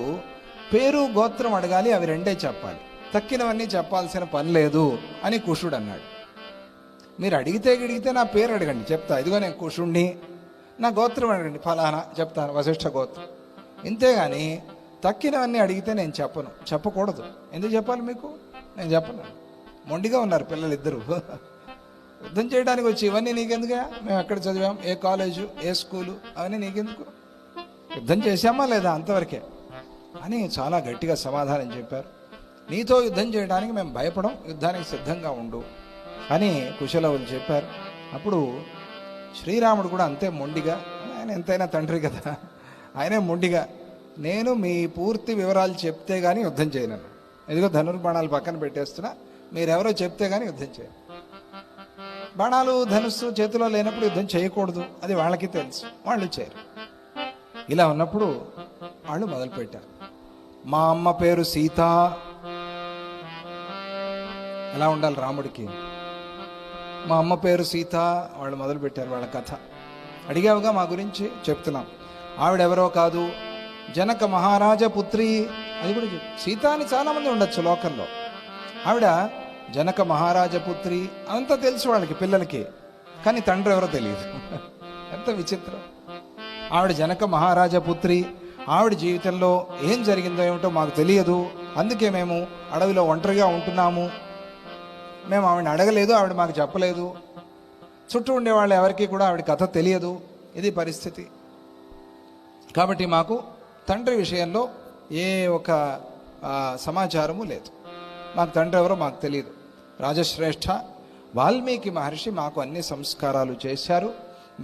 పేరు గోత్రం అడగాలి, అవి రెండే చెప్పాలి. తక్కినవన్నీ చెప్పాల్సిన పని లేదు అని కుషుడు అన్నాడు. మీరు అడిగితే నా పేరు అడగండి, చెప్తా. ఇదిగో నేను కుషుణ్ణి, నా గోత్రం అడగండి, ఫలానా చెప్తాను, వశిష్ఠ గోత్రం. ఇంతేగాని తక్కినవన్నీ అడిగితే నేను చెప్పకూడదు. ఎందుకు చెప్పాలి మీకు? నేను చెప్పను. మొండిగా ఉన్నారు పిల్లలిద్దరూ. యుద్ధం చేయడానికి వచ్చి ఇవన్నీ నీకెందుగా? మేము ఎక్కడ చదివాం, ఏ కాలేజు, ఏ స్కూలు, అవన్నీ నీకెందుకు? యుద్ధం చేశామా లేదా అంతవరకే అని చాలా గట్టిగా సమాధానం చెప్పారు. నీతో యుద్ధం చేయడానికి మేము భయపడం, యుద్ధానికి సిద్ధంగా ఉండు అని కుశలవులు చెప్పారు. అప్పుడు శ్రీరాముడు కూడా అంతే మొండిగా, ఆయన ఎంతైనా తండ్రి కదా, ఆయనే మొండిగా, నేను మీ పూర్తి వివరాలు చెప్తే కానీ యుద్ధం చేయను. ఇదిగో ధనుర్బాణాలు పక్కన పెట్టేస్తున్నా, మీరెవరో చెప్తే కానీ యుద్ధం చేయను. బాణాలు ధనుస్సు చేతిలో లేనప్పుడు యుద్ధం చేయకూడదు, అది వాళ్ళకి తెలుసు, వాళ్ళు చేయరు. ఇలా ఉన్నప్పుడు వాళ్ళు మొదలుపెట్టారు. మా అమ్మ పేరు సీత. ఎలా ఉండాలి రాముడికి? మా అమ్మ పేరు సీత. వాళ్ళు మొదలుపెట్టారు వాళ్ళ కథ. అడిగావుగా మా గురించి, చెప్తున్నాం. ఆవిడెవరో కాదు, జనక మహారాజా పుత్రి. అది కూడా సీత అని చాలామంది ఉండొచ్చు లోకల్లో. ఆవిడ జనక మహారాజా పుత్రి అంతా తెలుసు వాళ్ళకి, పిల్లలకి. కానీ తండ్రి ఎవరో తెలియదు. ఎంత విచిత్రం. ఆవిడ జనక మహారాజా పుత్రి. ఆవిడ జీవితంలో ఏం జరిగిందో ఏమిటో మాకు తెలియదు. అందుకే మేము అడవిలో ఒంటరిగా ఉంటున్నాము. మేము ఆవిడని అడగలేదు, ఆవిడ మాకు చెప్పలేదు. చుట్టూ ఉండేవాళ్ళు ఎవరికి కూడా ఆవిడ కథ తెలియదు. ఇది పరిస్థితి. కాబట్టి మాకు తండ్రి విషయంలో ఏ ఒక సమాచారము లేదు. మాకు తండ్రి ఎవరో మాకు తెలియదు. రాజశ్రేష్ఠ వాల్మీకి మహర్షి మాకు అన్ని సంస్కారాలు చేశారు,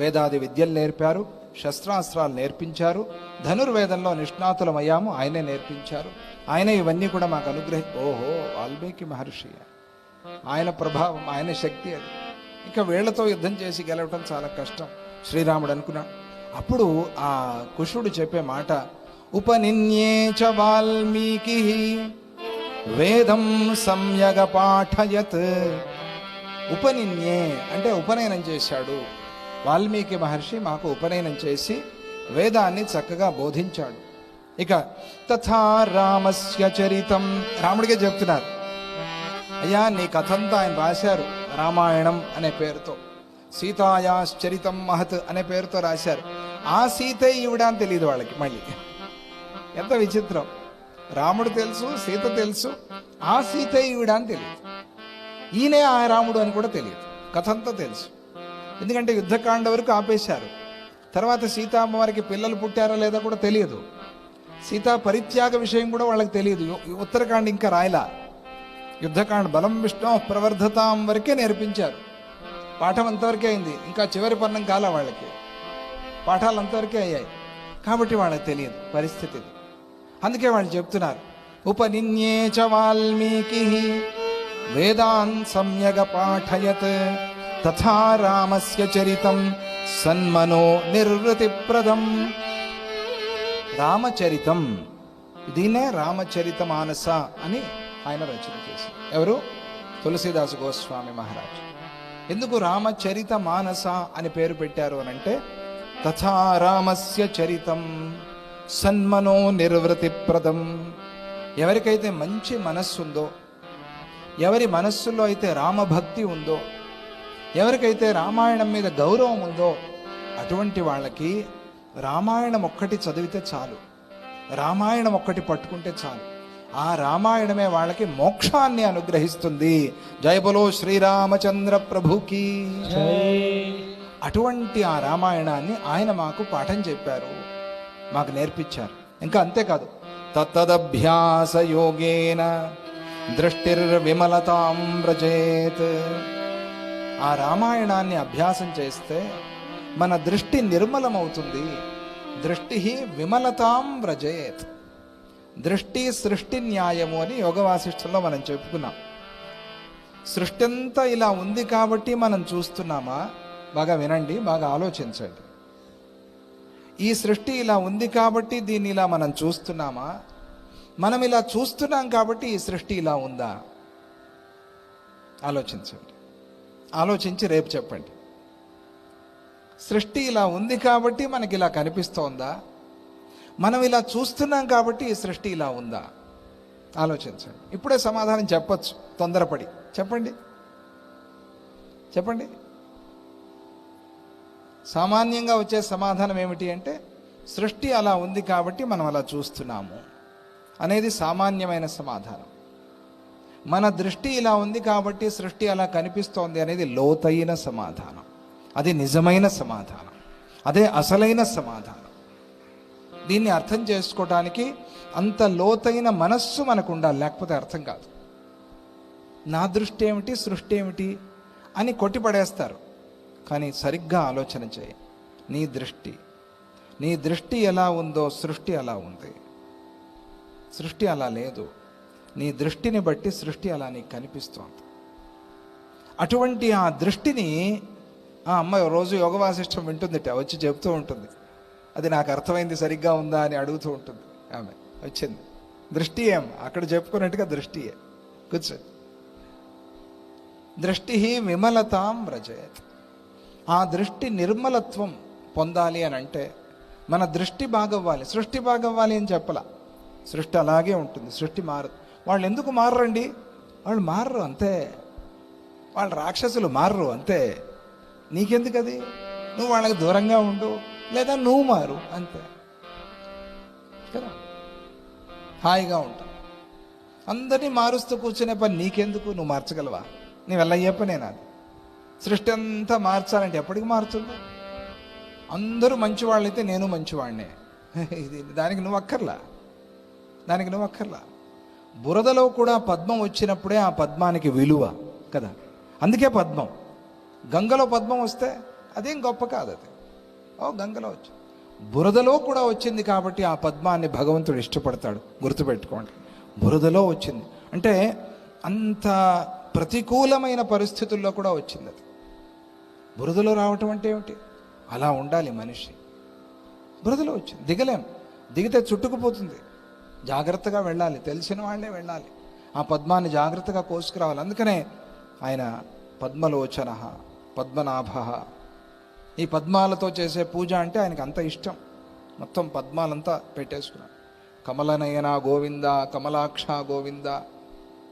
వేదాది విద్యలు నేర్పారు, శస్త్రాస్త్రాలు నేర్పించారు, ధనుర్వేదంలో నిష్ణాతులమయ్యాము, ఆయనే నేర్పించారు. ఆయనే ఇవన్నీ కూడా మాకు ఓహో, వాల్మీకి మహర్షి, ఆయన ప్రభావం, ఆయన శక్తి అది. ఇంకా వీళ్లతో యుద్ధం చేసి గెలవటం చాలా కష్టం. శ్రీరాముడు అనుకున్నాడు. అప్పుడు ఆ కుశుడు చెప్పే మాట, ఉపనిన్యే చ వాల్మీకి వేదం సమ్యగ పాఠయత్. ఉపనిన్యే అంటే ఉపనయనం చేశాడు. వాల్మీకి మహర్షి మాకు ఉపనయనం చేసి వేదాన్ని చక్కగా బోధించాడు. ఇక తథా రామస్య చరితం, రాముడికే చెప్తున్నారు. అయ్యా నీ కథంతా ఆయన రాశారు రామాయణం అనే పేరుతో. సీతాయాశ్చరితం మహత్ అనే పేరుతో రాశారు. ఆ సీతే ఈవిడ అని తెలియదు వాళ్ళకి. మళ్ళీ ఎంత విచిత్రం. రాముడు తెలుసు, సీత తెలుసు, ఆ సీతే ఈవిడ అని తెలియదు. ఈయనే ఆ రాముడు అని కూడా తెలియదు. కథంతా తెలుసు. ఎందుకంటే యుద్ధకాండ వరకు ఆపేశారు. తర్వాత సీతామ్మవారికి పిల్లలు పుట్టారా లేదా కూడా తెలియదు. సీతా పరిత్యాగ విషయం కూడా వాళ్ళకి తెలియదు. ఉత్తరకాండ ఇంకా రాయలా. యుద్ధకాండ బలం విష్ణు ప్రవర్ధతాం వరకే నేర్పించారు. పాఠం అంతవరకే అయింది. ఇంకా చివరి పన్నం కాల వాళ్ళకి. పాఠాలు అంతవరకే అయ్యాయి. కాబట్టి వాళ్ళకి తెలియదు పరిస్థితి. అందుకే వాళ్ళు చెప్తున్నారు, ఉపనిన్యే చ వాల్మీకి వేదాన్ సమ్యగ పాఠయత్ తథా రామస్య చరితం సన్మనో నిర్వృతిప్రదం. రామచరితం, దీన్నే రామచరిత మానస అని ఆయన రచన చేశారు. ఎవరు? తులసీదాసు గోస్వామి మహారాజ్. ఎందుకు రామచరిత మానస అని పేరు పెట్టారు అనంటే, తథా రామస్య చరితం సన్మనో నిర్వృతిప్రదం. ఎవరికైతే మంచి మనస్సు ఉందో, ఎవరి మనస్సులో అయితే రామభక్తి ఉందో, ఎవరికైతే రామాయణం మీద గౌరవం ఉందో, అటువంటి వాళ్ళకి రామాయణం ఒక్కటి చదివితే చాలు, రామాయణం ఒక్కటి పట్టుకుంటే చాలు. ఆ రామాయణమే వాళ్ళకి మోక్షాన్ని అనుగ్రహిస్తుంది. జయ బలో శ్రీరామచంద్ర ప్రభుకి. అటువంటి ఆ రామాయణాన్ని ఆయన మాకు పాఠం చెప్పారు, మాకు నేర్పించారు. ఇంకా అంతేకాదు, తత్తదభ్యాస యోగేన దృష్టిర్విమలతాం వ్రజేత్. ఆ రామాయణాన్ని అభ్యాసం చేస్తే మన దృష్టి నిర్మలమవుతుంది. దృష్టి విమలతాం వ్రజేత్. దృష్టి సృష్టి న్యాయము అని యోగ వాసిష్ఠంలో మనం చెప్పుకున్నాం. సృష్టి అంతా ఇలా ఉంది కాబట్టి మనం చూస్తున్నామా? బాగా వినండి, బాగా ఆలోచించండి. ఈ సృష్టి ఇలా ఉంది కాబట్టి దీన్ని ఇలా మనం చూస్తున్నామా? మనం ఇలా చూస్తున్నాం కాబట్టి ఈ సృష్టి ఇలా ఉందా? ఆలోచించండి. ఆలోచించి రేపు చెప్పండి. సృష్టి ఇలా ఉంది కాబట్టి మనకి ఇలా కనిపిస్తోందా? మనం ఇలా చూస్తున్నాం కాబట్టి ఈ సృష్టి ఇలా ఉందా? ఆలోచించండి. ఇప్పుడే సమాధానం చెప్పచ్చు, తొందరపడి చెప్పండి. చెప్పండి. సామాన్యంగా వచ్చే సమాధానం ఏమిటి అంటే, సృష్టి అలా ఉంది కాబట్టి మనం అలా చూస్తున్నాము అనేది సామాన్యమైన సమాధానం. మన దృష్టి ఇలా ఉంది కాబట్టి సృష్టి అలా కనిపిస్తోంది అనేది లోతైన సమాధానం. అది నిజమైన సమాధానం. అదే అసలైన సమాధానం. దీన్ని అర్థం చేసుకోవడానికి అంత లోతైన మనస్సు మనకు ఉండాలి, లేకపోతే అర్థం కాదు. నా దృష్టి ఏమిటి, సృష్టి ఏమిటి అని కొట్టిపడేస్తారు. కానీ సరిగ్గా ఆలోచన చేయి. నీ దృష్టి ఎలా ఉందో సృష్టి అలా ఉంది. సృష్టి అలా లేదు. నీ దృష్టిని బట్టి సృష్టి అలా నీకు కనిపిస్తోంది. అటువంటి ఆ దృష్టిని ఆ అమ్మాయి రోజు యోగ వాసిష్టం వింటుందిట, వచ్చి చెప్తూ ఉంటుంది. అది నాకు అర్థమైంది, సరిగ్గా ఉందా అని అడుగుతూ ఉంటుంది. ఆమె వచ్చింది. దృష్టి ఏం అక్కడ చెప్పుకున్నట్టుగా దృష్టియే. కూర్చో. దృష్టి విమలతాం వ్రజయత్. ఆ దృష్టి నిర్మలత్వం పొందాలి అని అంటే మన దృష్టి బాగవ్వాలి. సృష్టి బాగవ్వాలి అని చెప్పలా. సృష్టి అలాగే ఉంటుంది, సృష్టి మారదు. వాళ్ళు ఎందుకు మారరండి? వాళ్ళు మారరు అంతే. వాళ్ళు రాక్షసులు మారరు అంతే. నీకెందుకు అది? నువ్వు వాళ్ళకి దూరంగా ఉండు, లేదా నువ్వు మారు అంతే కదా. హాయిగా ఉంటావు. అందరినీ మారుస్తూ కూర్చునే పని నీకెందుకు? నువ్వు మార్చగలవా? నీ వల్ల అయ్యే పనేనా అది? సృష్టి అంతా మార్చాలంటే ఎప్పటికి మారుతుంది? అందరూ మంచివాళ్ళైతే నేను మంచివాడినే. దానికి నువ్వు అక్కర్లా. బురదలో కూడా పద్మం వచ్చినప్పుడే ఆ పద్మానికి విలువ కదా. అందుకే పద్మం. గంగలో పద్మం వస్తే అదేం గొప్ప కాదు. అది గంగలో వచ్చి బురదలో కూడా వచ్చింది కాబట్టి ఆ పద్మాన్ని భగవంతుడు ఇష్టపడతాడు. గుర్తుపెట్టుకోండి, బురదలో వచ్చింది అంటే అంత ప్రతికూలమైన పరిస్థితుల్లో కూడా వచ్చింది. అది బురదలో రావటం అంటే ఏమిటి? అలా ఉండాలి మనిషి. బురదలో వచ్చింది, దిగలేం. దిగితే చుట్టుకుపోతుంది. జాగ్రత్తగా వెళ్ళాలి, తెలిసిన వాళ్ళే వెళ్ళాలి. ఆ పద్మాన్ని జాగ్రత్తగా కోసుకురావాలి. అందుకనే ఆయన పద్మలోచన, పద్మనాభ. ఈ పద్మాలతో చేసే పూజ అంటే ఆయనకు అంత ఇష్టం. మొత్తం పద్మాలంతా పెట్టేసుకున్నాడు. కమలనయన గోవింద, కమలాక్ష గోవింద.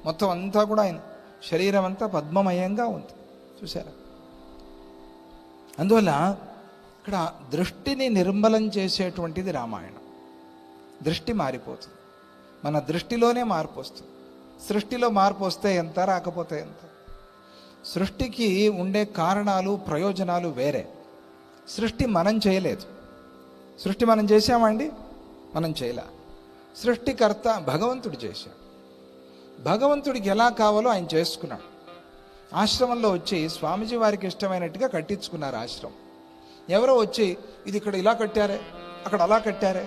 మొత్తం అంతా కూడా ఆయన శరీరం అంతా పద్మమయంగా ఉంది. చూసారా? అందువల్ల ఇక్కడ దృష్టిని నిర్మలం చేసేటువంటిది రామాయణం. దృష్టి మారిపోతుంది. మన దృష్టిలోనే మార్పు వస్తుంది. సృష్టిలో మార్పు వస్తే ఎంత, రాకపోతే ఎంత. సృష్టికి ఉండే కారణాలు, ప్రయోజనాలు వేరే. సృష్టి మనం చేయలేదు. సృష్టి మనం చేసామండి? మనం చేయలే. సృష్టికర్త భగవంతుడు చేశాడు. భగవంతుడికి ఎలా కావాలో ఆయన చేసుకున్నాడు. ఆశ్రమంలో వచ్చి స్వామీజీ వారికి ఇష్టమైనట్టుగా కట్టించుకున్నారు ఆశ్రమం. ఎవరో వచ్చి ఇది ఇక్కడ ఇలా కట్టారే, అక్కడ అలా కట్టారే,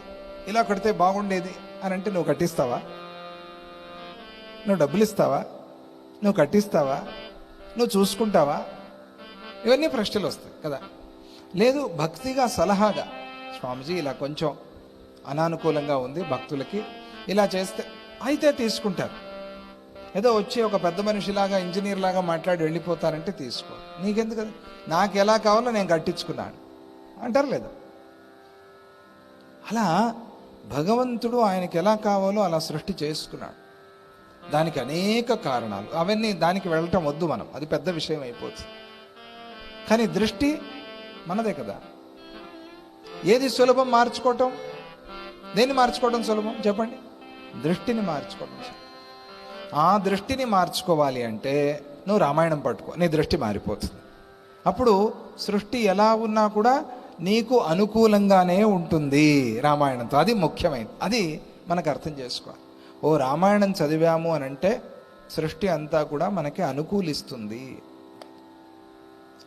ఇలా కడితే బాగుండేది అని అంటే నువ్వు కట్టిస్తావా? నువ్వు డబ్బులు ఇస్తావా? నువ్వు కట్టిస్తావా? నువ్వు చూసుకుంటావా? ఇవన్నీ ప్రశ్నలు వస్తాయి కదా. లేదు, భక్తిగా సలహాగా, స్వామీజీ ఇలా కొంచెం అనానుకూలంగా ఉంది భక్తులకి, ఇలా చేస్తే అయితే తీసుకుంటారు. ఏదో వచ్చి ఒక పెద్ద మనిషిలాగా, ఇంజనీర్ లాగా మాట్లాడి వెళ్ళిపోతారంటే తీసుకో. నీకెందుకు? కదా నాకు ఎలా కావాలో నేను కట్టించుకున్నాను అంటారు లేదా? అలా భగవంతుడు ఆయనకి ఎలా కావాలో అలా సృష్టి చేసుకున్నాడు. దానికి అనేక కారణాలు. అవన్నీ దానికి వెళ్ళటం వద్దు మనం, అది పెద్ద విషయం అయిపోతుంది. కానీ దృష్టి మనదే కదా. ఏది సులభం మార్చుకోవటం? దేన్ని మార్చుకోవడం సులభం చెప్పండి? దృష్టిని మార్చుకోవడం. ఆ దృష్టిని మార్చుకోవాలి అంటే నువ్వు రామాయణం పట్టుకో, నీ దృష్టి మారిపోతుంది. అప్పుడు సృష్టి ఎలా ఉన్నా కూడా నీకు అనుకూలంగానే ఉంటుంది రామాయణంతో. అది ముఖ్యమైనది. అది మనకు అర్థం చేసుకోవాలి. ఓ రామాయణం చదివాము అని అంటే సృష్టి అంతా కూడా మనకి అనుకూలిస్తుంది.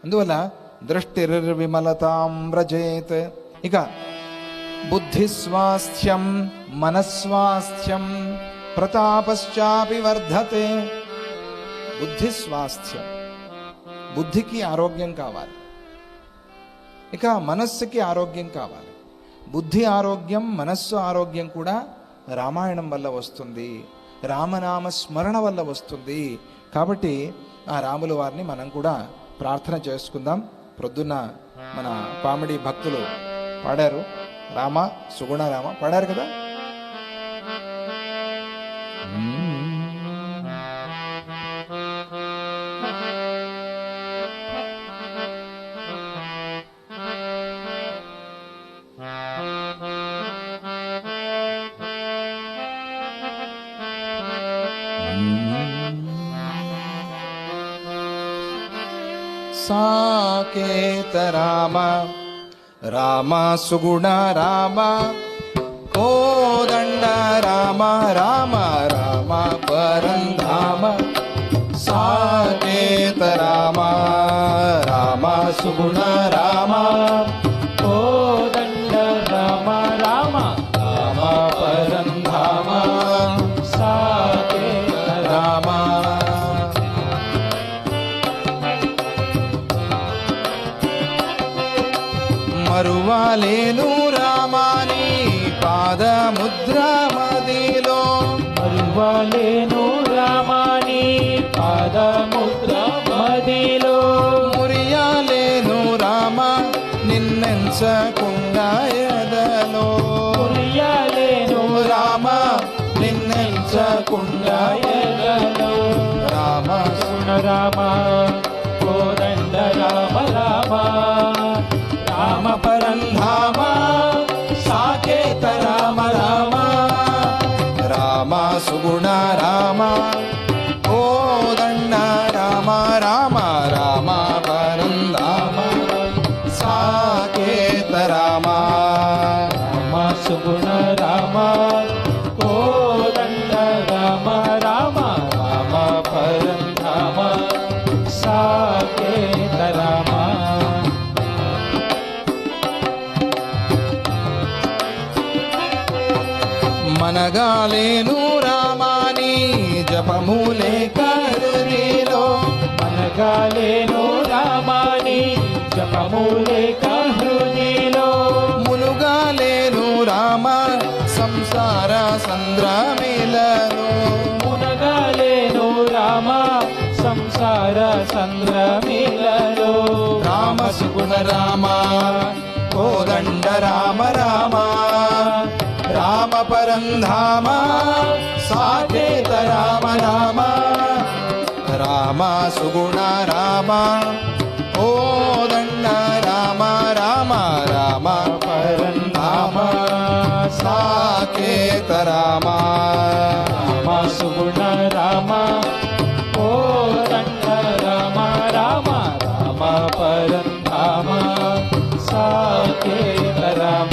అందువల్ల దృష్టిర్విమలతాం వ్రజేత్. ఇక బుద్ధిస్వాస్థ్యం మనస్వాస్థ్యం ప్రతాపశ్చాపి వర్ధతే. బుద్ధిస్వాస్థ్యం, బుద్ధికి ఆరోగ్యం కావాలి. ఇక మనస్సుకి ఆరోగ్యం కావాలి. బుద్ధి ఆరోగ్యం, మనస్సు ఆరోగ్యం కూడా రామాయణం వల్ల వస్తుంది, రామనామ స్మరణ వల్ల వస్తుంది. కాబట్టి ఆ రాముల వారిని మనం కూడా ప్రార్థన చేసుకుందాం. ప్రొద్దున్న మన పామిడి భక్తులు పాడారు, రామ సుగుణ రామ పాడారు కదా. సాకేత రామ రామ సుగుణ రామ కోదండ రామ రామ రామ పరంధామ. సాకేత రామ రామ సుగుణ రామ కోదండ రామ రామ రామ పరంధామ. సాకేత రామ మరువాలేను రామాని పాదముద్ర మదిలో, మరువలేను రామాని పాదముద్ర మదిలో, మురియాలేను రామ నిన్నెంచకుండా ఎదలో, మురియలేను రామ నిన్నెంచకుండా ఎదలో, రామ సుణ రామ కోదండ రామ రామ, రామ పరంధామ సాకేత రామ రామ, రామ సుగుణ రామ కోదండ రామ రామ, రామ పరంధామ సాకేత రామ, రామ సుగుణ రామ కోదండ రామ రామ, రామ పరంధామ సాకేత రామ. మనగాలేను రామాని జపములే కరుణిలో, మనగాలేను రామాని జపములే హృదిలో, మునుగాలేను రామ సంసార సంద్రమిలలో, మునగాలేను రామ సంసార సంద్రమిలలో, రామ సుగుణ రామ కోదండ రామ రామ, రామ పరంధామ సాకేత రామ రామ, రామ సుగుణ రామ కోదండ రామ రామ, రామ పరంధామ సాకేత రామ, రామ సుగుణ రామ కోదండ రామ రామ, రామ పరంధామ సాకేత రామ.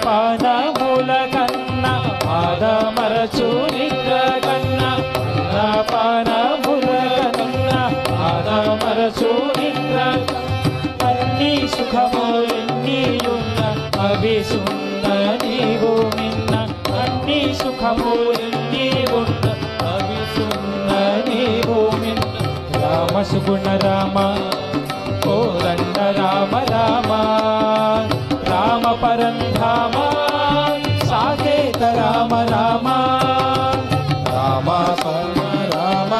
పాదముల కన్న పాదమరచు నిద్ర కన్న, పాదముల కన్న పాదమరచు నిద్ర, అన్ని సుఖములెన్నియున్న అవి సున్న నీవు మిన్న, అన్ని సుఖములెన్నియున్న అవి సున్న నీవు మిన్న, రామ సుగుణ రామ కోదండ రామ రామ, రామ పరంధామ సాకేత రామ రామ, రామ పరమ రామ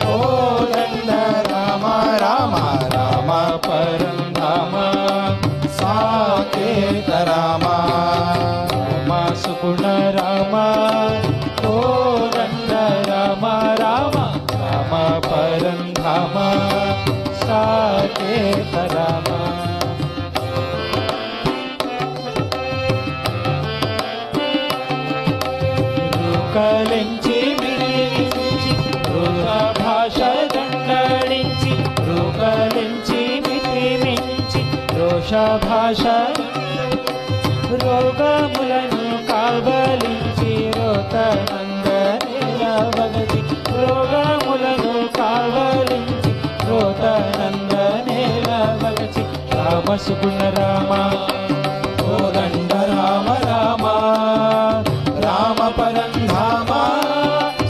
కోదండ రామ రామ, రామ పరంధామ సాకేత రామ, రామ సుగుణ రామ కోదండ రామ రామ, రామ పరంధామ సాకేత రామ. రూకలించి మిలించి రూక భాష దండడించి, రూకలించి మితిమించి రోష భాష, రోగములను కావలించి రోతనందనేలవగతి, రోగములను కావలించి రోతనందనేలవగతి, రామ సుగుణ రామ కోదండ రామ రామ, రామ పరంధామ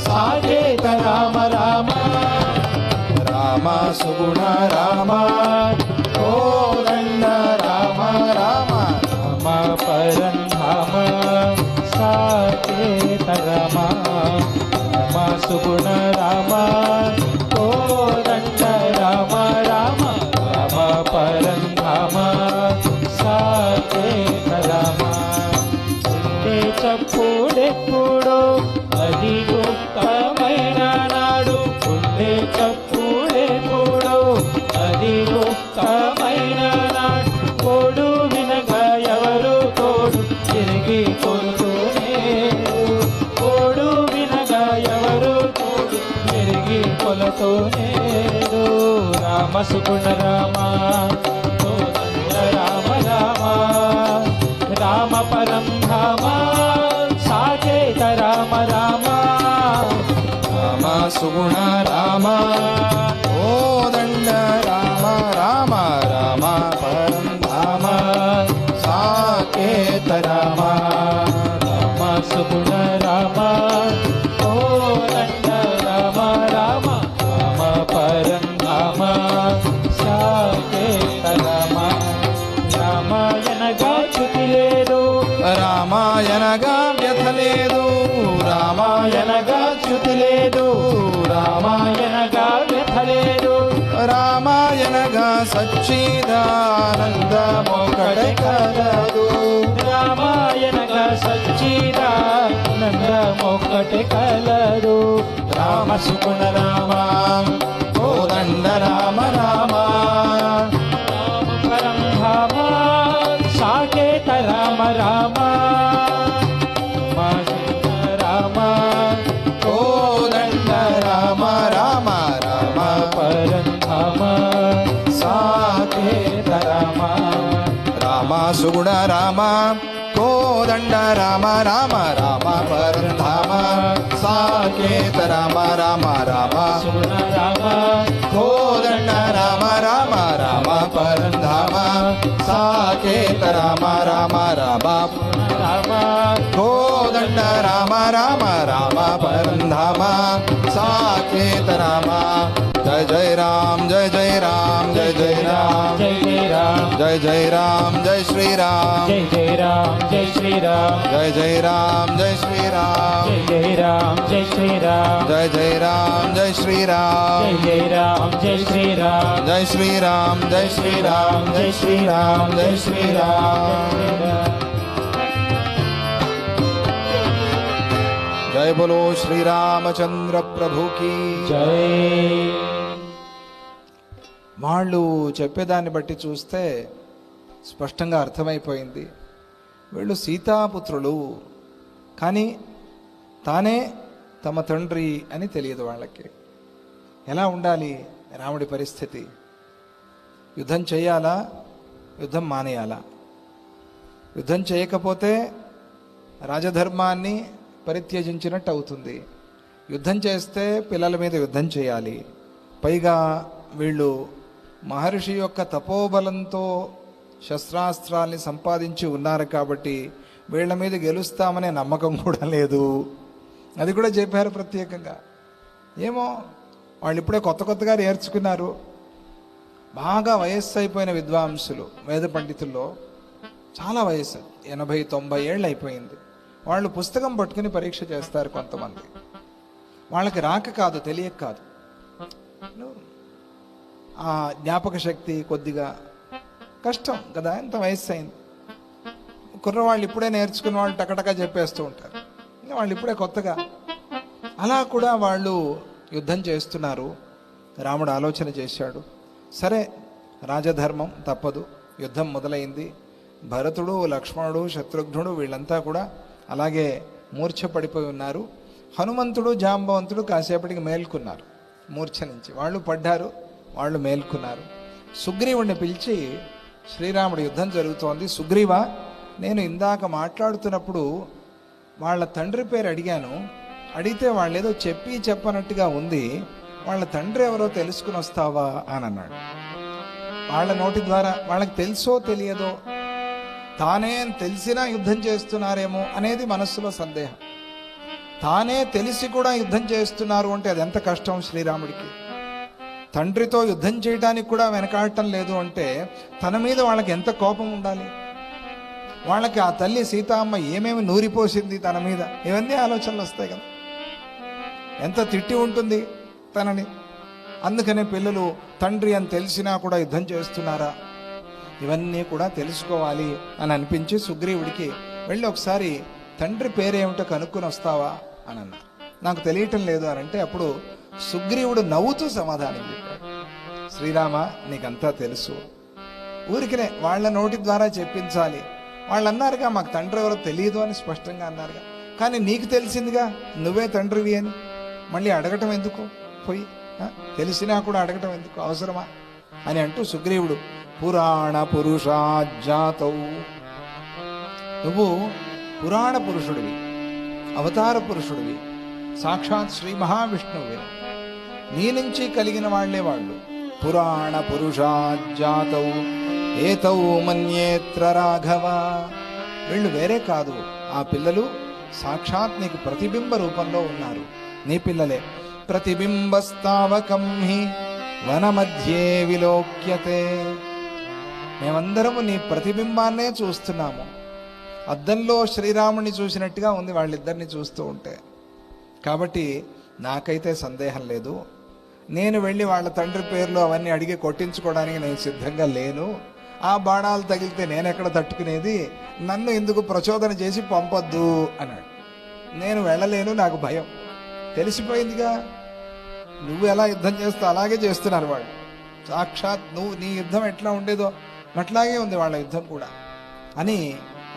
సాకేత రామ రామ, రామ సుగుణ రామ కోదండ రామ రామ, రామ పరంధామ సాకేత రామ, రామ సుగుణ రామ కోదండ రామ రామ, రామ పరంధామ సాకేత రామ. ఉండే చప్పుడెప్పుడో అది గుప్తమైన నాడు, ఉండే చప్పుడెప్పుడో అది గుప్తమైన నాడు, కోడు వినగా ఎవరు తోడు తిరిగి కొలుతూనే, కోడు వినగా ఎవరు తోడు తిరిగి కొలుతూనే, రామ సుగుణ రామ కోదండ రామ రామ, రామ పరంధామ సాకేత రామ రామ, రామ సుగుణ రామ కోదండ రామ రామ, రామ పరంధామ సాకేత రామ, రామ సుగుణ రామ కోదండ రామ రామాయణగా వ్యథ లేదు, రామాయణగా చ్యుతి లేదు, రామాయణగా వ్యథ లేదు, రామాయణగా సచ్చిదానందమొకటే కలదు, రామాయణగా సచ్చిదానందమొకటే కలదు. రామ సుగుణ రామ కోదండ రామ రామ, రామ పరం ధామ సాకేత రామ రామ, రామ కోదండ రామ రామ రామ, పరం ధామ సాకేత రామ. రామ సుగుణ రామ కోదండ రామ రామ రామ పరంధామ సాకేత రామ రామ రామ, సుగుణ రామ కోదండ రామ రామ రామ పరంధామ సాకేత రామ రామ రామ, రామ కోదండ రామ రామ రామ పరంధామ సాకేత రామ. జయ జయ రామ జయ జయ రామ జయ జయ రామ జయ జయ రామ జయ జయ రామ జయ శ్రీరామ జయ జయ రామ జయ శ్రీరామ జయ జయ రామ జయ శ్రీరామ జయ జయ రామ జయ శ్రీరామ జయ జయ రామ జయ శ్రీరామ జయ జయ రామ జయ శ్రీరామ జయ శ్రీరామ జయ శ్రీరామ జయ శ్రీరామ జయ శ్రీరామ. జయ బోలో శ్రీరామచంద్ర ప్రభుకి. జై. వాళ్ళు చెప్పేదాన్ని బట్టి చూస్తే స్పష్టంగా అర్థమైపోయింది, వీళ్ళు సీతాపుత్రులు, కానీ తానే తమ తండ్రి అని తెలియదు వాళ్ళకి. ఎలా ఉండాలి రాముడి పరిస్థితి? యుద్ధం చేయాలా, యుద్ధం మానేయాలా? యుద్ధం చేయకపోతే రాజధర్మాన్ని పరిత్యజించినట్టు అవుతుంది, యుద్ధం చేస్తే పిల్లల మీద యుద్ధం చేయాలి. పైగా వీళ్ళు మహర్షి యొక్క తపోబలంతో శస్త్రాస్త్రాల్ని సంపాదించి ఉన్నారు కాబట్టి వీళ్ళ మీద గెలుస్తామనే నమ్మకం కూడా లేదు. అది కూడా చెప్పారు ప్రత్యేకంగా. ఏమో వాళ్ళు ఇప్పుడే కొత్తగా నేర్చుకున్నారు. బాగా వయస్సు అయిపోయిన విద్వాంసులు, వేద పండితుల్లో చాలా వయస్సు 80-90 ఏళ్ళు అయిపోయింది. వాళ్ళు పుస్తకం పట్టుకుని పరీక్ష చేస్తారు కొంతమంది. వాళ్ళకి రాక కాదు, తెలియక కాదు, ఆ జ్ఞాపక శక్తి కొద్దిగా కష్టం కదా, ఎంత వయస్సు అయింది. కుర్రవాళ్ళు ఇప్పుడే నేర్చుకున్న వాళ్ళు టకటకా చెప్పేస్తూ ఉంటారు, వాళ్ళు ఇప్పుడే కొత్తగా. అలా కూడా వాళ్ళు యుద్ధం చేస్తున్నారు. రాముడు ఆలోచన చేశాడు, సరే రాజధర్మం తప్పదు, యుద్ధం మొదలైంది. భరతుడు, లక్ష్మణుడు, శత్రుఘ్నుడు వీళ్ళంతా కూడా అలాగే మూర్ఛ పడిపోయి ఉన్నారు. హనుమంతుడు, జాంబవంతుడు కాసేపటికి మేల్కున్నారు మూర్ఛ నుంచి. వాళ్ళు పడ్డారు, వాళ్ళు మేల్కున్నారు. సుగ్రీవుడిని పిలిచి, శ్రీరాముడు యుద్ధం జరుగుతోంది, సుగ్రీవా, నేను ఇందాక మాట్లాడుతున్నప్పుడు వాళ్ళ తండ్రి పేరు అడిగాను, అడిగితే వాళ్ళు ఏదో చెప్పనట్టుగా ఉంది, వాళ్ళ తండ్రి ఎవరో తెలుసుకుని వస్తావా అని అన్నాడు. వాళ్ళ నోటి ద్వారా వాళ్ళకి తెలుసో తెలియదో, తానే తెలిసినా యుద్ధం చేస్తున్నారేమో అనేది మనస్సులో సందేహం. తానే తెలిసి కూడా యుద్ధం చేస్తున్నారు అంటే అది ఎంత కష్టం శ్రీరాముడికి. తండ్రితో యుద్ధం చేయడానికి కూడా వెనకాడటం లేదు అంటే తన మీద వాళ్ళకి ఎంత కోపం ఉండాలి. వాళ్ళకి ఆ తల్లి సీతమ్మ ఏమేమి నూరిపోసింది తన మీద, ఇవన్నీ ఆలోచనలు వస్తాయి కదా. ఎంత తిట్టి ఉంటుంది తనని. అందుకనే పిల్లలు తండ్రి అని తెలిసినా కూడా యుద్ధం చేస్తున్నారా, ఇవన్నీ కూడా తెలుసుకోవాలి అని అనిపించి సుగ్రీవుడికి వెళ్ళి ఒకసారి తండ్రి పేరేమిటో కనుక్కొని వస్తావా అని అన్నారు. నాకు తెలియటం లేదు అని అంటే అప్పుడు సుగ్రీవుడు నవ్వుతూ సమాధానం చెప్పాడు, శ్రీరామ నీకంతా తెలుసు, ఊరికినే వాళ్ళ నోటి ద్వారా చెప్పించాలి. వాళ్ళు అన్నారుగా మాకు తండ్రి ఎవరో తెలియదు అని స్పష్టంగా అన్నారుగా, కానీ నీకు తెలిసిందిగా నువ్వే తండ్రివి అని మళ్ళీ అడగటం ఎందుకు, పోయి తెలిసినా కూడా అడగటం ఎందుకు, అవసరమా అని అంటూ సుగ్రీవుడు, పురాణ పురుషాజాతౌ, నువ్వు పురాణ పురుషుడివి, అవతార పురుషుడివి, సాక్షాత్ శ్రీ మహావిష్ణువువి, నీ నుంచి కలిగిన వాళ్లే వాళ్ళు. పురాణ పురుషాజాతౌ ఏతౌ మన్యేత్ర రాఘవ, వీళ్ళు వేరే కాదు, ఆ పిల్లలు సాక్షాత్ నీకు ప్రతిబింబ రూపంలో ఉన్నారు, నీ పిల్లలే. ప్రతిబింబస్తావకం హి వనమధ్యే విలోక్యతే, మేమందరము నీ ప్రతిబింబాన్నే చూస్తున్నాము. అద్దంలో శ్రీరాముని చూసినట్టుగా ఉంది వాళ్ళిద్దరిని చూస్తూ ఉంటే. కాబట్టి నాకైతే సందేహం లేదు, నేను వెళ్ళి వాళ్ళ తండ్రి పేర్లు అవన్నీ అడిగి కొట్టించుకోవడానికి నేను సిద్ధంగా లేను. ఆ బాణాలు తగిలితే నేను ఎక్కడ తట్టుకునేది, నన్ను ఎందుకు ప్రచోదన చేసి పంపొద్దు అన్నాడు. నేను వెళ్ళలేను, నాకు భయం. తెలిసిపోయిందిగా, నువ్వు ఎలా యుద్ధం చేస్తావు అలాగే చేస్తున్నారు వాళ్ళు. సాక్షాత్ నీ యుద్ధం ఎట్లా ఉండేదో అట్లాగే ఉంది వాళ్ళ యుద్ధం కూడా అని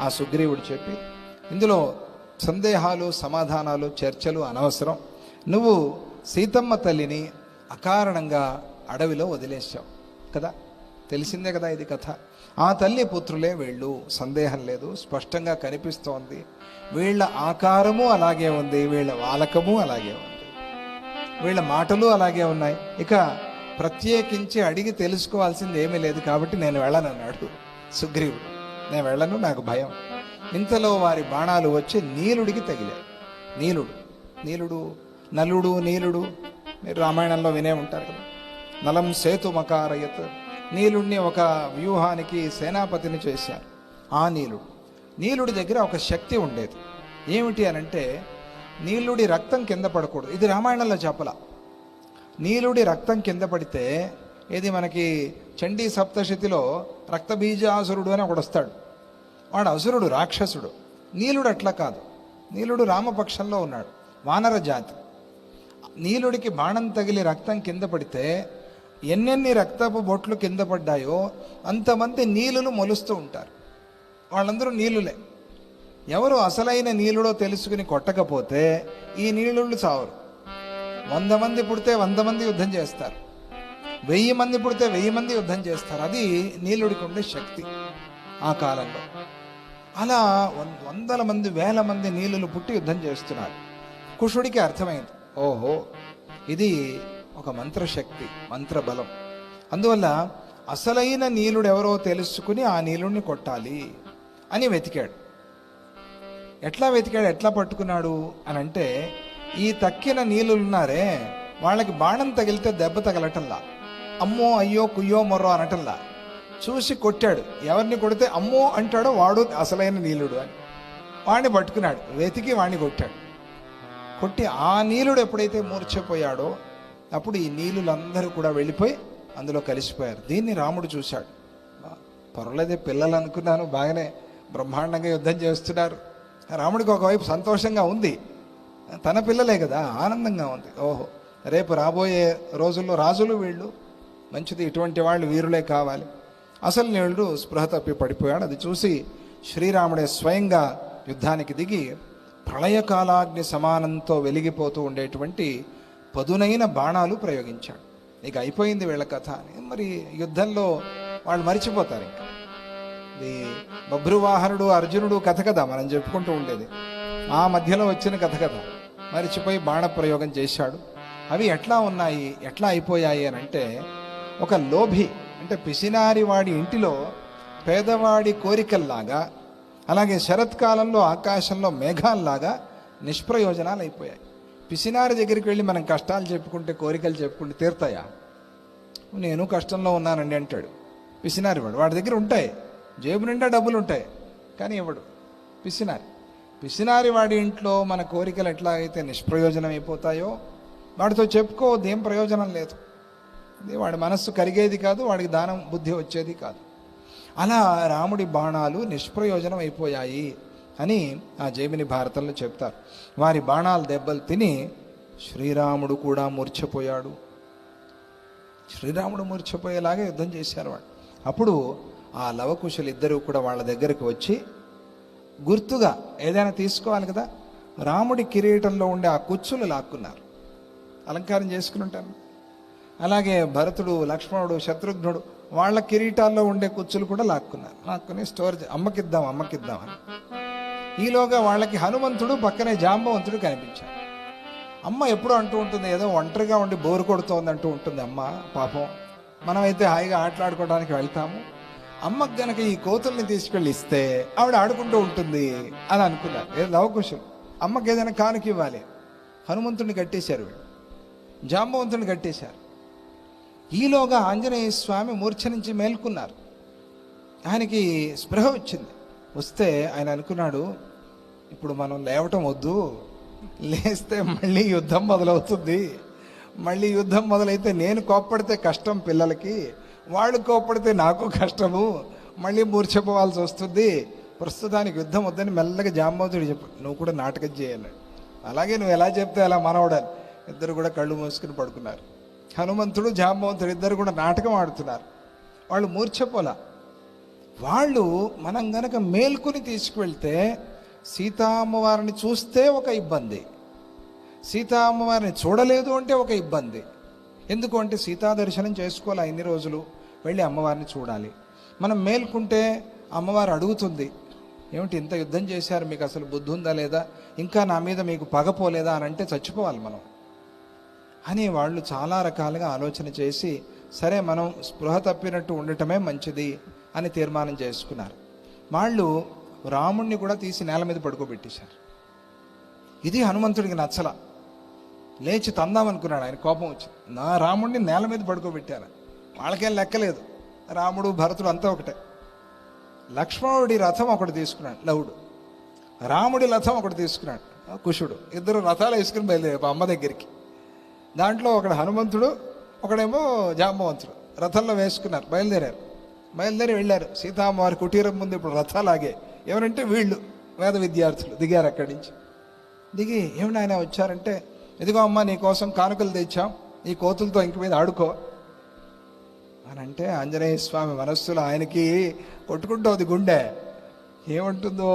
ఆ సుగ్రీవుడు చెప్పి, ఇందులో సందేహాలు సమాధానాలు చర్చలు అనవసరం. నువ్వు సీతమ్మ తల్లిని అకారణంగా అడవిలో వదిలేశావు కదా, తెలిసిందే కదా ఇది కథ. ఆ తల్లి పుత్రులే వీళ్ళు, సందేహం లేదు, స్పష్టంగా కనిపిస్తోంది. వీళ్ళ ఆకారము అలాగే ఉంది, వీళ్ళ వాలకము అలాగే ఉంది, వీళ్ళ మాటలు అలాగే ఉన్నాయి. ఇక ప్రత్యేకించి అడిగి తెలుసుకోవాల్సింది ఏమీ లేదు. కాబట్టి నేను వెళ్ళనన్నాడు సుగ్రీవుడు. నేను వెళ్ళను, నాకు భయం. ఇంతలో వారి బాణాలు వచ్చి నీలుడికి తగిలాయి. నీలుడు నలుడు నీలుడు మీరు రామాయణంలో వినే ఉంటారు కదా. నలం సేతు మకారయత్, నీలుడిని ఒక వ్యూహానికి సేనాపతిని చేశారు. ఆ నీలుడి దగ్గర ఒక శక్తి ఉండేది. ఏమిటి అనంటే, నీలుడి రక్తం కింద పడకూడదు. ఇది రామాయణంలో చెప్పలా. నీలుడి రక్తం కింద పడితే, ఇది మనకి చండీ సప్తశతిలో రక్తబీజాసురుడు అని ఒకడు వస్తాడు. వాడు అసురుడు, రాక్షసుడు. నీలుడు అట్లా కాదు. నీలుడు రామపక్షంలో ఉన్నాడు, వానర జాతి. నీలుడికి బాణం తగిలి రక్తం కింద పడితే ఎన్నెన్ని రక్తపు బొట్లు కింద పడ్డాయో అంతమంది నీలులు మొలుస్తూ ఉంటారు. వాళ్ళందరూ నీలులే. ఎవరు అసలైన నీలుడో తెలుసుకుని కొట్టకపోతే ఈ నీలుళ్ళు చావరు. 100 మంది పుడితే 100 మంది యుద్ధం చేస్తారు, 1000 మంది పుడితే 1000 మంది యుద్ధం చేస్తారు. అది నీలుడికి ఉండే శక్తి ఆ కాలంలో. అలా 100 మంది 1000 మంది నీలులు పుట్టి యుద్ధం చేస్తున్నారు. కుషుడికి అర్థమైంది, ఓహో ఇది ఒక మంత్రశక్తి, మంత్రబలం. అందువల్ల అసలైన నీలుడు ఎవరో తెలుసుకుని ఆ నీలుడిని కొట్టాలి అని వెతికాడు. ఎట్లా పట్టుకున్నాడు అని అంటే, ఈ తక్కిన నీళ్ళున్నారే వాళ్ళకి బాణం తగిలితే దెబ్బ తగలటల్లా, అమ్మో అయ్యో కుయ్యో మొర్రో అనటల్లా. చూసి కొట్టాడు. ఎవరిని కొడితే అమ్మో అంటాడో వాడు అసలైన నీలుడు అని వాడిని పట్టుకున్నాడు. వెతికి వాడిని కొట్టాడు. కొట్టి ఆ నీలుడు ఎప్పుడైతే మూర్ఛపోయాడో అప్పుడు ఈ నీళ్ళందరూ కూడా వెళ్ళిపోయి అందులో కలిసిపోయారు. దీన్ని రాముడు చూశాడు. పర్వాలేదే, పిల్లలు అనుకున్నాను, బాగానే బ్రహ్మాండంగా యుద్ధం చేస్తున్నారు. రాముడికి ఒకవైపు సంతోషంగా ఉంది, తన పిల్లలే కదా, ఆనందంగా ఉంది. ఓహో, రేపు రాబోయే రోజుల్లో రాజులు వీళ్ళు, మంచిది, ఇటువంటి వాళ్ళు వీరులే కావాలి. అసలు నీళ్ళు స్పృహ తప్పి పడిపోయాడు. అది చూసి శ్రీరాముడే స్వయంగా యుద్ధానికి దిగి ప్రళయకాలాగ్ని సమానంతో వెలిగిపోతూ ఉండేటువంటి పదునైన బాణాలు ప్రయోగించాడు. ఇక అయిపోయింది వీళ్ళ కథ అని. మరి యుద్ధంలో వాళ్ళు మరిచిపోతారు. ఇంకా ఇది బభ్రువాహనుడు అర్జునుడు కథ కదా మనం చెప్పుకుంటూ ఉండేది, ఆ మధ్యలో వచ్చిన కథ కదా. మరిచిపోయి బాణ ప్రయోగం చేశాడు. అవి ఎట్లా ఉన్నాయి, ఎట్లా అయిపోయాయి అని అంటే, ఒక లోభి అంటే పిసినారి వాడి ఇంటిలో పేదవాడి కోరికల్లాగా, అలాగే శరత్కాలంలో ఆకాశంలో మేఘాల్లాగా నిష్ప్రయోజనాలు అయిపోయాయి. పిసినారి దగ్గరికి వెళ్ళి మనం కష్టాలు చెప్పుకుంటే, కోరికలు చెప్పుకుంటే తీరుతాయా? నేను కష్టంలో ఉన్నానండి అంటాడు పిసినారి వాడు. వాడి దగ్గర ఉంటాయి, జేబు నిండా డబ్బులు ఉంటాయి, కానీ ఇవ్వడు. పిసినారి వాడి ఇంట్లో మన కోరికలు ఎట్లా అయితే నిష్ప్రయోజనం అయిపోతాయో, వాడితో చెప్పుకోవద్దు, ఏం ప్రయోజనం లేదు. వాడి మనస్సు కరిగేది కాదు, వాడికి దానం బుద్ధి వచ్చేది కాదు. అలా రాముడి బాణాలు నిష్ప్రయోజనం అయిపోయాయి అని ఆ జైమిని భారతంలో చెప్తారు. వారి బాణాలు దెబ్బలు తిని శ్రీరాముడు కూడా మూర్ఛపోయాడు. శ్రీరాముడు మూర్ఛపోయేలాగా యుద్ధం చేశారు వాడు. అప్పుడు ఆ లవకుశులు ఇద్దరూ కూడా వాళ్ళ దగ్గరికి వచ్చి గుర్తుగా ఏదైనా తీసుకోవాలి కదా, రాముడి కిరీటంలో ఉండే ఆ కుచ్చులు లాక్కున్నారు, అలంకారం చేసుకుని ఉంటారు. అలాగే భరతుడు, లక్ష్మణుడు, శత్రుఘ్నుడు వాళ్ళ కిరీటాల్లో ఉండే కుచ్చులు కూడా లాక్కుని స్టోర్ అమ్మకిద్దామని. ఈలోగా వాళ్ళకి హనుమంతుడు పక్కనే జాంబవంతుడు కనిపించాడు. అమ్మ ఎప్పుడూ అంటూ ఉంటుంది, ఏదో ఒంటరిగా ఉండి బోరు కొడుతోంది అంటూ ఉంటుంది అమ్మ. పాపం మనమైతే హాయిగా ఆటలాడుకోవడానికి వెళ్తాము, అమ్మకు గనక ఈ కోతుల్ని తీసుకెళ్ళి ఇస్తే ఆవిడ ఆడుకుంటూ ఉంటుంది అని అనుకున్నారు. ఏదో లవకుశం, అమ్మకి ఏదైనా కానుక ఇవ్వాలి. హనుమంతుడిని కట్టేశారు, జాంబవంతుడిని కట్టేశారు. ఈలోగా ఆంజనేయ స్వామి మూర్ఛ నుంచి మేల్కొన్నారు. ఆయనకి స్పృహ వచ్చింది. వస్తే ఆయన అనుకున్నాడు, ఇప్పుడు మనం లేవటం వద్దు, లేస్తే మళ్ళీ యుద్ధం మొదలవుతుంది. మళ్ళీ యుద్ధం మొదలైతే నేను కోప్పడితే కష్టం పిల్లలకి, వాళ్ళు కోప్పడితే నాకు కష్టము, మళ్ళీ మూర్ఛపోవాల్సి వస్తుంది. ప్రస్తుతానికి యుద్ధం వద్దని మెల్లగా జాంబవంతుడు చెప్పు, నువ్వు కూడా నాటకం చేయాలి. అలాగే నువ్వు ఎలా చెప్తే అలా మనవడాలి. ఇద్దరు కూడా కళ్ళు మూసుకుని పడుకున్నారు. హనుమంతుడు జాంబవంతుడు ఇద్దరు కూడా నాటకం ఆడుతున్నారు. వాళ్ళు మూర్ఛపోలా. వాళ్ళు మనం గనక మేల్కొని తీసుకువెళ్తే సీతా అమ్మవారిని చూస్తే ఒక ఇబ్బంది, సీతా అమ్మవారిని చూడలేదు అంటే ఒక ఇబ్బంది. ఎందుకు అంటే సీతా దర్శనం చేసుకోవాలి, ఇన్ని రోజులు వెళ్ళి అమ్మవారిని చూడాలి. మనం మేల్కుంటే అమ్మవారు అడుగుతుంది, ఏమిటి ఇంత యుద్ధం చేశారు, మీకు అసలు బుద్ధి ఉందా లేదా, ఇంకా నా మీద మీకు పగపోలేదా అని అంటే చచ్చిపోవాలి మనం అని వాళ్ళు చాలా రకాలుగా ఆలోచన చేసి, సరే మనం స్పృహ తప్పినట్టు ఉండటమే మంచిది అని తీర్మానం చేసుకున్నారు. వాళ్ళు రాముణ్ణి కూడా తీసి నేల మీద పడుకోబెట్టేశారు. ఇది హనుమంతుడికి నచ్చల. లేచి తందామనుకున్నాడు. ఆయన కోపం వచ్చింది, నా రాముణ్ణి నేల మీద పడుకోబెట్టారు, వాళ్ళకేం లెక్కలేదు, రాముడు భరతుడు అంతా ఒకటే. లక్ష్మణుడి రథం ఒకటి తీసుకున్నాడు లవుడు, రాముడి రథం ఒకటి తీసుకున్నాడు కుశుడు. ఇద్దరు రథాలు వేసుకుని బయలుదేరారు అమ్మ దగ్గరికి. దాంట్లో ఒకడు హనుమంతుడు, ఒకడేమో జాంబవంతుడు రథంలో వేసుకున్నారు. బయలుదేరి వెళ్ళారు. సీతామ్మవారి కుటీరం ముందు ఇప్పుడు రథాలాగే. ఎవరంటే వీళ్ళు వేద విద్యార్థులు దిగారు. అక్కడి నుంచి దిగి, ఏమిటి ఆయన వచ్చారంటే, ఇదిగో అమ్మ నీ కోసం కానుకలు తెచ్చాం, ఈ కోతులతో ఇంక మీద ఆడుకో అని అంటే, ఆంజనేయ స్వామి మనస్సులో ఆయనకి కొట్టుకుంటోంది గుండె. ఏమంటుందో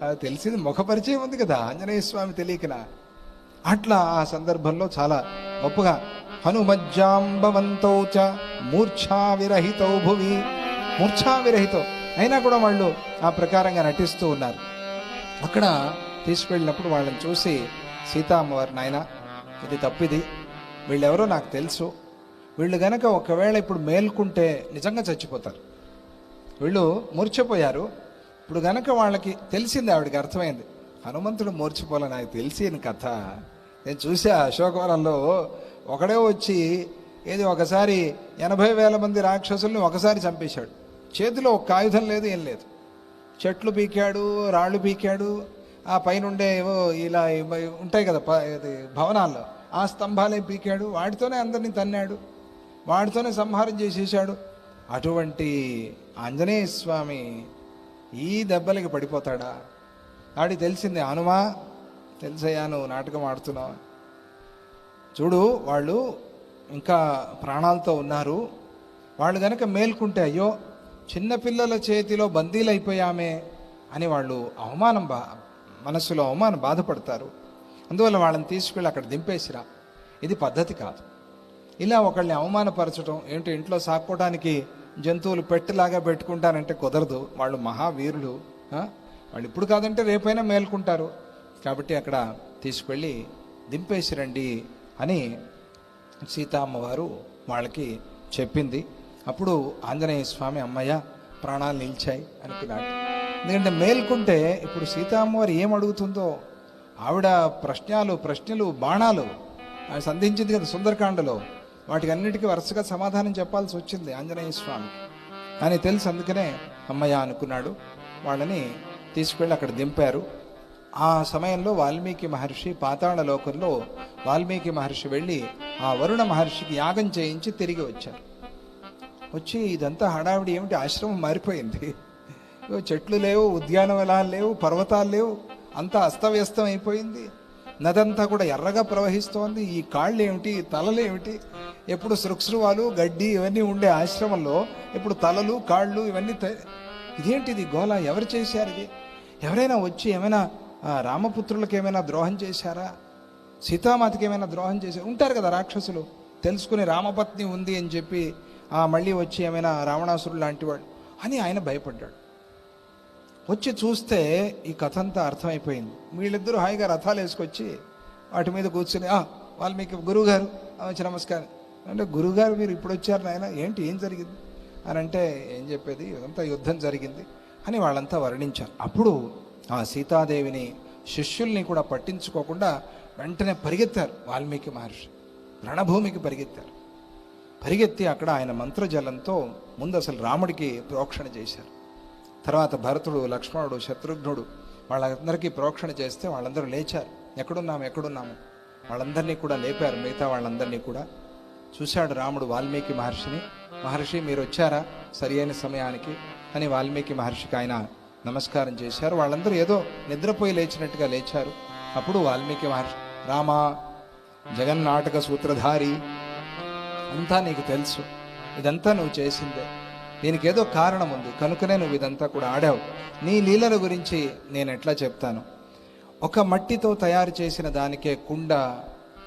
అది తెలిసింది, ముఖ పరిచయం ఉంది కదా ఆంజనేయ స్వామి తెలియకనా. అట్లా ఆ సందర్భంలో చాలా గొప్పగా హనుమజ్జాంబవంతౌ చ మూర్ఛా విరహితౌ భువి, మూర్ఛా విరహితం అయినా కూడా వాళ్ళు ఆ ప్రకారంగా నటిస్తూ ఉన్నారు. అక్కడ తీసుకువెళ్ళినప్పుడు వాళ్ళని చూసి సీతా అమ్మవారు, నాయన ఇది తప్పిది, వీళ్ళెవరో నాకు తెలుసు, వీళ్ళు గనక ఒకవేళ ఇప్పుడు మేల్కుంటే నిజంగా చచ్చిపోతారు, వీళ్ళు మూర్ఛపోయారు. ఇప్పుడు గనక వాళ్ళకి తెలిసింది, ఆవిడకి అర్థమైంది, హనుమంతుడు మూర్ఛపోలే నాకు తెలిసిన కథ, నేను చూసా అశోకవనంలో ఒకడే వచ్చి ఏది ఒకసారి 80,000 మంది రాక్షసుల్ని ఒకసారి చంపేశాడు. చేతిలో ఒక ఆయుధం లేదు, ఏం లేదు, చెట్లు పీకాడు, రాళ్ళు పీకాడు, ఆ పైనుండే ఏవో ఇలా ఉంటాయి కదా భవనాల్లో, ఆ స్తంభాలే పీకాడు, వాటితోనే అందరినీ తన్నాడు, వాటితోనే సంహారం చేసేసాడు. అటువంటి ఆంజనేయ స్వామి ఈ దెబ్బలకి పడిపోతాడా? ఆడికి తెలిసింది, హనుమా తెలుసయ్యా నువ్వు నాటకం ఆడుతున్నావు, చూడు వాళ్ళు ఇంకా ప్రాణాలతో ఉన్నారు, వాళ్ళు కనుక మేల్కుంటే అయ్యో చిన్నపిల్లల చేతిలో బందీలు అయిపోయామే అని వాళ్ళు మనస్సులో అవమానం బాధపడతారు. అందువల్ల వాళ్ళని తీసుకెళ్ళి అక్కడ దింపేసిరా, ఇది పద్ధతి కాదు. ఇలా ఒకళ్ళని అవమానపరచడం ఏంటి, ఇంట్లో సాక్కోవడానికి జంతువులు పెట్టిలాగా పెట్టుకుంటానంటే కుదరదు, వాళ్ళు మహావీరులు, వాళ్ళు ఇప్పుడు కాదంటే రేపైనా మేల్కుంటారు. కాబట్టి అక్కడ తీసుకెళ్ళి దింపేసిరండి అని సీతా అమ్మవారు వాళ్ళకి చెప్పింది. అప్పుడు ఆంజనేయ స్వామి అమ్మయ్య ప్రాణాలు నిలిచాయి అనుకున్నాడు. ఎందుకంటే మేల్కుంటే ఇప్పుడు సీతా అమ్మవారు ఏం అడుగుతుందో, ఆవిడ ప్రశ్నలు బాణాలు ఆవిడ సంధించింది కదా సుందరకాండలో, వాటికి అన్నిటికీ వరుసగా సమాధానం చెప్పాల్సి వచ్చింది ఆంజనేయ స్వామికి అని తెలుసు. అందుకనే అమ్మయ్య అనుకున్నాడు. వాళ్ళని తీసుకెళ్ళి అక్కడ దింపారు. ఆ సమయంలో వాల్మీకి మహర్షి పాతాళ లోకంలో వాల్మీకి మహర్షి వెళ్ళి ఆ వరుణ మహర్షికి యాగం చేయించి తిరిగి వచ్చారు. వచ్చి ఇదంతా హడావిడి, ఏమిటి ఆశ్రమం మారిపోయింది, చెట్లు లేవు, ఉద్యానవనాలు లేవు, పర్వతాలు లేవు, అంతా అస్తవ్యస్తం అయిపోయింది, నదంతా కూడా ఎర్రగా ప్రవహిస్తోంది, ఈ కాళ్ళు ఏమిటి, తలలు ఏమిటి, ఎప్పుడు సృక్స్రువాలు గడ్డి ఇవన్నీ ఉండే ఆశ్రమంలో ఇప్పుడు తలలు కాళ్ళు ఇవన్నీ ఇదేంటిది గోళ, ఎవరు చేశారు ఇది, ఎవరైనా వచ్చి ఏమైనా రామపుత్రులకు ఏమైనా ద్రోహం చేశారా, సీతామాతకి ఏమైనా ద్రోహం చేశారు, ఉంటారు కదా రాక్షసులు, తెలుసుకుని రామపత్ని ఉంది అని చెప్పి మళ్ళీ వచ్చి ఏమైనా రావణాసురుడు లాంటి వాడు అని ఆయన భయపడ్డాడు. వచ్చి చూస్తే ఈ కథ అంతా అర్థమైపోయింది. వీళ్ళిద్దరూ హాయిగా రథాలు వేసుకొచ్చి వాటి మీద కూర్చుని, వాల్మీకి గురువుగారు వచ్చి నమస్కారం అంటే, గురువుగారు మీరు ఇప్పుడు వచ్చారు నాయన, ఏంటి ఏం జరిగింది అని అంటే, ఏం చెప్పేది, ఇదంతా యుద్ధం జరిగింది అని వాళ్ళంతా వర్ణించారు. అప్పుడు ఆ సీతాదేవిని శిష్యుల్ని కూడా పట్టించుకోకుండా వెంటనే పరిగెత్తారు వాల్మీకి మహర్షి, రణభూమికి పరిగెత్తారు. పరిగెత్తి అక్కడ ఆయన మంత్రజలంతో ముందు అసలు రాముడికి ప్రోక్షణ చేశారు. తర్వాత భరతుడు, లక్ష్మణుడు, శత్రుఘ్నుడు వాళ్ళందరికీ ప్రోక్షణ చేస్తే వాళ్ళందరూ లేచారు. ఎక్కడున్నాము వాళ్ళందరినీ కూడా లేపారు. మిగతా వాళ్ళందరినీ కూడా చూశాడు రాముడు వాల్మీకి మహర్షిని. మహర్షి మీరు వచ్చారా సరి అయిన సమయానికి అని వాల్మీకి మహర్షికి ఆయన నమస్కారం చేశారు. వాళ్ళందరూ ఏదో నిద్రపోయి లేచినట్టుగా లేచారు. అప్పుడు వాల్మీకి మహర్షి, రామా జగన్నాటక సూత్రధారి, అంతా నీకు తెలుసు, ఇదంతా నువ్వు చేసిందే, దీనికి ఏదో కారణం ఉంది కనుకనే నువ్వు ఇదంతా కూడా ఆడావు. నీ లీలల గురించి నేను ఎట్లా చెప్తాను? ఒక మట్టితో తయారు చేసిన దానికే కుండ,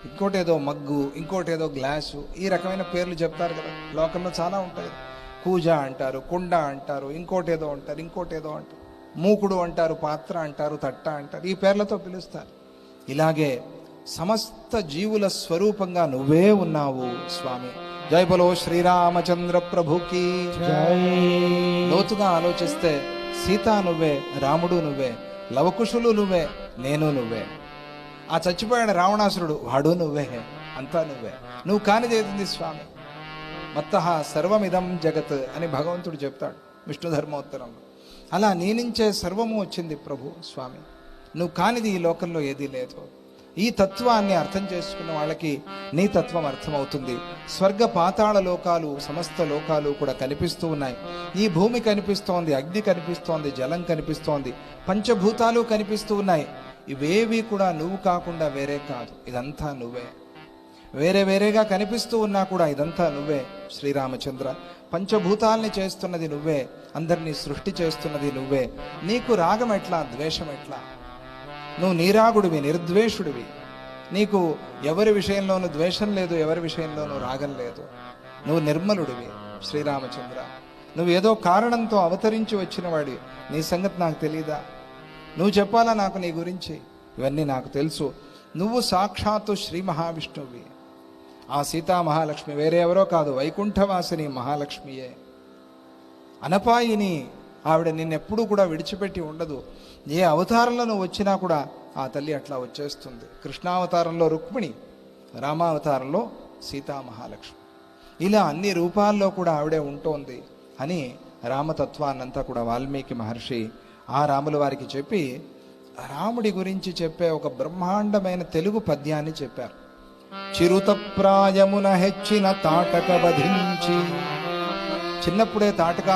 ఇంకోటేదో మగ్గు, ఇంకోటేదో గ్లాసు, ఈ రకమైన పేర్లు చెప్తారు కదా. లోకంలో చాలా ఉంటాయి. కూజ అంటారు, కుండ అంటారు, ఇంకోటేదో అంటారు, మూకుడు అంటారు, పాత్ర అంటారు, తట్ట అంటారు, ఈ పేర్లతో పిలుస్తారు. ఇలాగే సమస్త జీవుల స్వరూపంగా నువ్వే ఉన్నావు స్వామి. జై బలో శ్రీరామచంద్ర ప్రభుకి జై. లోతుగా ఆలోచిస్తే సీత నువ్వే, రాముడు నువ్వే, లవకుశులు నువ్వే, నేను నువ్వే, ఆ చచ్చిపోయాడు రావణాసురుడు వాడు నువ్వే, అంతా నువ్వే. నువ్వు కానిదేది స్వామి. మత్తః సర్వమిదం జగత్ అని భగవంతుడు చెప్తాడు విష్ణు ధర్మోత్తరంలో. అలా నీ నుంచే సర్వము వచ్చింది ప్రభు స్వామి. నువ్వు కానిది ఈ లోకంలో ఏదీ లేదు. ఈ తత్వాన్ని అర్థం చేసుకున్న వాళ్ళకి నీ తత్వం అర్థమవుతుంది. స్వర్గ పాతాళ లోకాలు, సమస్త లోకాలు కూడా కనిపిస్తూ ఉన్నాయి. ఈ భూమి కనిపిస్తోంది, అగ్ని కనిపిస్తోంది, జలం కనిపిస్తోంది, పంచభూతాలు కనిపిస్తూ ఉన్నాయి. ఇవేవి కూడా నువ్వు కాకుండా వేరే కాదు, ఇదంతా నువ్వే. వేరే వేరేగా కనిపిస్తూ ఉన్నా కూడా ఇదంతా నువ్వే శ్రీరామచంద్ర. పంచభూతాల్ని చేస్తున్నది నువ్వే, అందరినీ సృష్టి చేస్తున్నది నువ్వే. నీకు రాగం ఎట్లా, ద్వేషం ఎట్లా? నువ్వు నీరాగుడివి, నిర్ద్వేషుడివి. నీకు ఎవరి విషయంలోనూ ద్వేషం లేదు, ఎవరి విషయంలోనూ రాగం లేదు. నువ్వు నిర్మలుడివి శ్రీరామచంద్ర. నువ్వు ఏదో కారణంతో అవతరించి వచ్చిన వాడి, నీ సంగతి నాకు తెలీదా? నువ్వు చెప్పాలా నాకు నీ గురించి? ఇవన్నీ నాకు తెలుసు. నువ్వు సాక్షాత్తు శ్రీ మహావిష్ణువి. ఆ సీతా మహాలక్ష్మి వేరే ఎవరో కాదు, వైకుంఠవాసిని మహాలక్ష్మియే. అనపాయిని ఆవిడ నిన్నెప్పుడూ కూడా విడిచిపెట్టి ఉండదు. ఏ అవతారంలో నువ్వు వచ్చినా కూడా ఆ తల్లి అట్లా వచ్చేస్తుంది. కృష్ణావతారంలో రుక్మిణి, రామావతారంలో సీతా మహాలక్ష్మి, ఇలా అన్ని రూపాల్లో కూడా ఆవిడే ఉంటోంది అని రామతత్వాన్నంతా కూడా వాల్మీకి మహర్షి ఆ రాముల వారికి చెప్పి రాముడి గురించి చెప్పే ఒక బ్రహ్మాండమైన తెలుగు పద్యాన్ని చెప్పారు. చిరుతప్రాయమున హెచ్చిన తాటక వధించి, చిన్నప్పుడే తాటక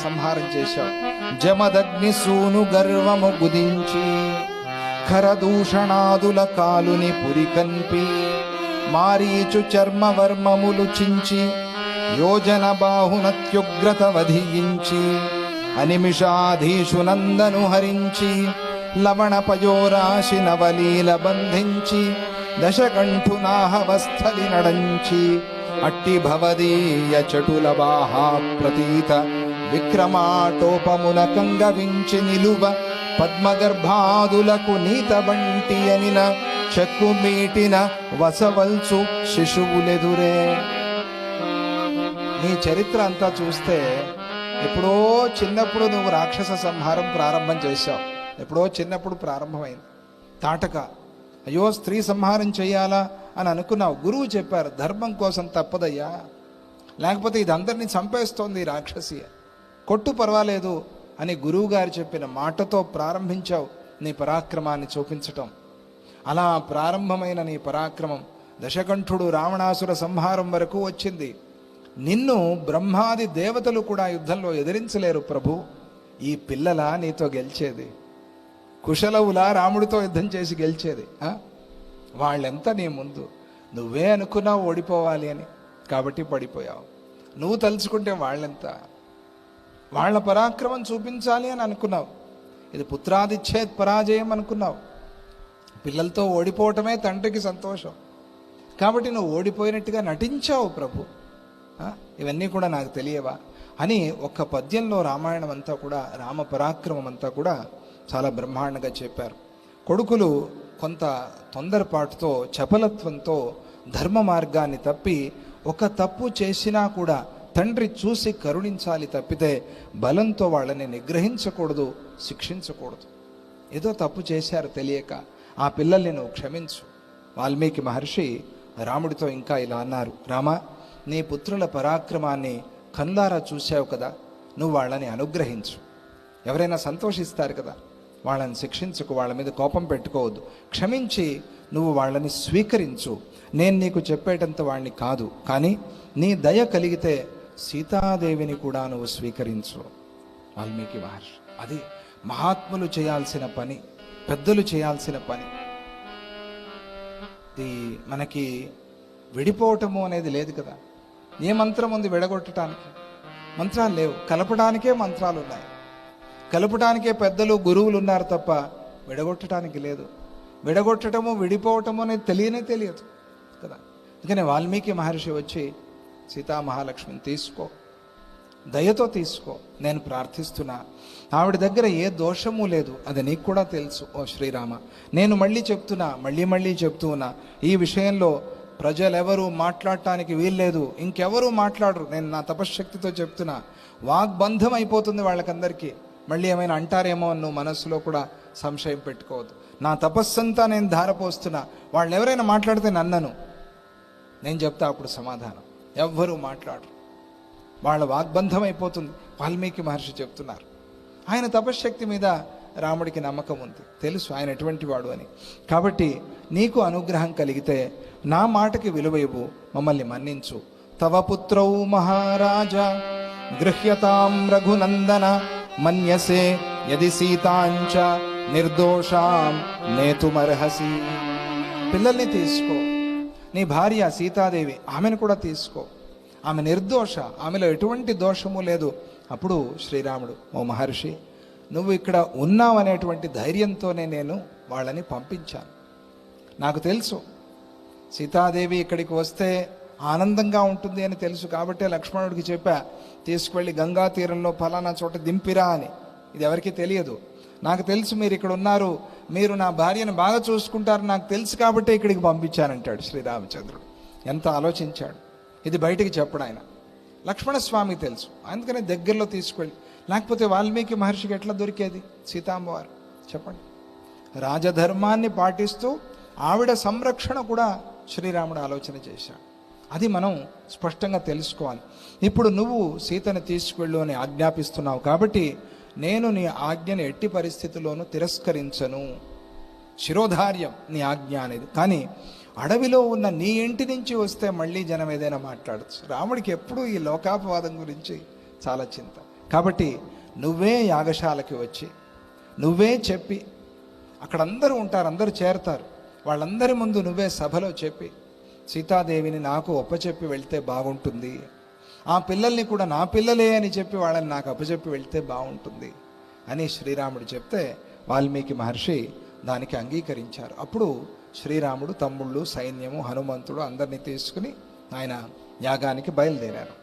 సంహారం చేశావు. జమదగ్ని సూను గర్వము గుదించి, ఖరదూషణాదుల కాలుని పురికంపి, మారీచు చర్మవర్మములు చించి, యోజన బాహునత్యుగ్రత వధించి, అనిమిషాధీషు నందను హరించి, లవణ పయోరాశి నవలీల బంధించి, దశకంఠునాహవస్థలి నడంచి, అట్టి భవదీయ చటుల బాహా ప్రతీత విక్రమాటోపమున కంగవించి నిలువ, పద్మగర్భాదులకు నీత బంటి అనిన చెక్కు మీటిన వసవల్సు శిశువులెదురే. నీ చరిత్ర అంతా చూస్తే ఎప్పుడో చిన్నప్పుడు నువ్వు రాక్షస సంహారం ప్రారంభం చేశావు. ఎప్పుడో చిన్నప్పుడు ప్రారంభమైంది తాటక. అయ్యో స్త్రీ సంహారం చెయ్యాలా అని అనుకున్నావు. గురువు చెప్పారు ధర్మం కోసం తప్పదయ్యా, లేకపోతే ఇది అందరినీ చంపేస్తోంది రాక్షసి, కొట్టు పర్వాలేదు అని గురువు గారు చెప్పిన మాటతో ప్రారంభించావు నీ పరాక్రమాన్ని చూపించటం. అలా ప్రారంభమైన నీ పరాక్రమం దశకంఠుడు రావణాసుర సంహారం వరకు వచ్చింది. నిన్ను బ్రహ్మాది దేవతలు కూడా యుద్ధంలో ఎదిరించలేరు ప్రభు. ఈ పిల్లల నీతో గెలిచేది, కుశలవులా రాముడితో యుద్ధం చేసి గెలిచేది. వాళ్ళెంత నీ ముందు. నువ్వే అనుకున్నావు ఓడిపోవాలి అని, కాబట్టి పడిపోయావు. నువ్వు తలుచుకుంటే వాళ్ళెంత, వాళ్ళ పరాక్రమం చూపించాలి అని అనుకున్నావు. ఇది పుత్రాదిచ్ఛేద్ పరాజయం అనుకున్నావు. పిల్లలతో ఓడిపోవటమే తండ్రికి సంతోషం, కాబట్టి నువ్వు ఓడిపోయినట్టుగా నటించావు ప్రభు. ఇవన్నీ కూడా నాకు తెలియవా అని ఒక్క పద్యంలో రామాయణం అంతా కూడా, రామ పరాక్రమం అంతా కూడా చాలా బ్రహ్మాండంగా చెప్పారు. కొడుకులు కొంత తొందరపాటుతో, చపలత్వంతో ధర్మ మార్గాన్ని తప్పి ఒక తప్పు చేసినా కూడా తండ్రి చూసి కరుణించాలి తప్పితే బలంతో వాళ్ళని నిగ్రహించకూడదు, శిక్షించకూడదు. ఏదో తప్పు చేశారు తెలియక, ఆ పిల్లల్ని నువ్వు క్షమించు. వాల్మీకి మహర్షి రాముడితో ఇంకా ఇలా అన్నారు, రామా నీ పుత్రుల పరాక్రమాన్ని కన్లారా చూశావు కదా, నువ్వు వాళ్ళని అనుగ్రహించు. ఎవరైనా సంతోషిస్తారు కదా, వాళ్ళని శిక్షించుకు, వాళ్ళ మీద కోపం పెట్టుకోవద్దు, క్షమించి నువ్వు వాళ్ళని స్వీకరించు. నేను నీకు చెప్పేటంత వాడిని కాదు, కానీ నీ దయ కలిగితే సీతాదేవిని కూడా నువ్వు స్వీకరించు. వాల్మీకి మహర్షి అది మహాత్ములు చేయాల్సిన పని, పెద్దలు చేయాల్సిన పని. ఇది మనకి విడిపోవటము అనేది లేదు కదా. ఏ మంత్రం ఉంది విడగొట్టడానికి? మంత్రాలు లేవు. కలపడానికే మంత్రాలు ఉన్నాయి, కలపడానికే పెద్దలు గురువులు ఉన్నారు తప్ప విడగొట్టడానికి లేదు. విడగొట్టడము విడిపోవటము అనేది తెలియదు కదా. అందుకనే వాల్మీకి మహర్షి వచ్చి సీతామహాలక్ష్మిని తీసుకో, దయతో తీసుకో, నేను ప్రార్థిస్తున్నా. ఆవిడ దగ్గర ఏ దోషము లేదు, అది నీకు కూడా తెలుసు ఓ శ్రీరామ. నేను మళ్ళీ చెప్తూ ఉన్నా, ఈ విషయంలో ప్రజలెవరూ మాట్లాడటానికి వీల్లేదు, ఇంకెవరూ మాట్లాడరు. నేను నా తపశ్శక్తితో చెప్తున్నా, వాగ్బంధం అయిపోతుంది వాళ్ళకందరికీ. మళ్ళీ ఏమైనా అంటారేమో అని నువ్వు మనస్సులో కూడా సంశయం పెట్టుకోవద్దు. నా తపస్సంతా నేను ధారపోస్తున్నా, వాళ్ళు ఎవరైనా మాట్లాడితే నన్నను, నేను చెప్తా అప్పుడు సమాధానం. ఎవ్వరూ మాట్లాడరు, వాళ్ళ వాగ్బంధం అయిపోతుంది. వాల్మీకి మహర్షి చెప్తున్నారు. ఆయన తపశ్శక్తి మీద రాముడికి నమ్మకం ఉంది, తెలుసు ఆయన ఎటువంటి వాడు అని. కాబట్టి నీకు అనుగ్రహం కలిగితే నా మాటకి విలువ ఇవ్వు, మమ్మల్ని మన్నించు. తవ పుత్రౌ మహారాజా గృహ్యతాం రఘునందన మన్యసే యది సీతాంచ నిర్దోషాం నేతుమర్హసి. పిల్లల్ని తీసుకో, నీ భార్య సీతాదేవి, ఆమెను కూడా తీసుకో. ఆమె నిర్దోష, ఆమెలో ఎటువంటి దోషము లేదు. అప్పుడు శ్రీరాముడు, ఓ మహర్షి, నువ్వు ఇక్కడ ఉన్నావనేటువంటి ధైర్యంతోనే నేను వాళ్ళని పంపించాను. నాకు తెలుసు సీతాదేవి ఇక్కడికి వస్తే ఆనందంగా ఉంటుంది అని తెలుసు. కాబట్టే లక్ష్మణుడికి చెప్పా, తీసుకువెళ్ళి గంగా తీరంలో ఫలానా చోట దింపిరా అని. ఇది ఎవరికీ తెలియదు. నాకు తెలుసు మీరు ఇక్కడ ఉన్నారు, మీరు నా భార్యను బాగా చూసుకుంటారు నాకు తెలుసు కాబట్టి ఇక్కడికి పంపించానంటాడు శ్రీరామచంద్రుడు. ఎంత ఆలోచించాడు. ఇది బయటికి చెప్పడు ఆయన. లక్ష్మణస్వామికి తెలుసు, అందుకనే దగ్గరలో తీసుకెళ్ళి. లేకపోతే వాల్మీకి మహర్షికి ఎట్లా దొరికేది సీతామ్మవారు చెప్పండి? రాజధర్మాన్ని పాటిస్తూ ఆవిడ సంరక్షణ కూడా శ్రీరాముడు ఆలోచన చేశాడు. అది మనం స్పష్టంగా తెలుసుకోవాలి. ఇప్పుడు నువ్వు సీతను తీసుకువెళ్ళు అని ఆజ్ఞాపిస్తున్నావు కాబట్టి నేను నీ ఆజ్ఞను ఎట్టి పరిస్థితుల్లోనూ తిరస్కరించను. శిరోధార్యం నీ ఆజ్ఞ అనేది. కానీ అడవిలో ఉన్న నీ ఇంటి నుంచి వస్తే మళ్ళీ జనం ఏదైనా మాట్లాడచ్చు. రాముడికి ఎప్పుడూ ఈ లోకాపవాదం గురించి చాలా చింత. కాబట్టి నువ్వే యాగశాలకి వచ్చి నువ్వే చెప్పి, అక్కడ అందరూ ఉంటారు, అందరూ చేరతారు, వాళ్ళందరి ముందు నువ్వే సభలో చెప్పి సీతాదేవిని నాకు ఒప్పచెప్పి వెళ్తే బాగుంటుంది, ఆ పిల్లల్ని కూడా నా పిల్లలే అని చెప్పి వాళ్ళని నాకు అప్పచెప్పి వెళ్తే బాగుంటుంది అని శ్రీరాముడు చెప్తే వాల్మీకి మహర్షి దానికి అంగీకరించారు. అప్పుడు శ్రీరాముడు తమ్ముళ్ళు, సైన్యము, హనుమంతుడు అందరినీ తీసుకుని ఆయన యాగానికి బయలుదేరారు.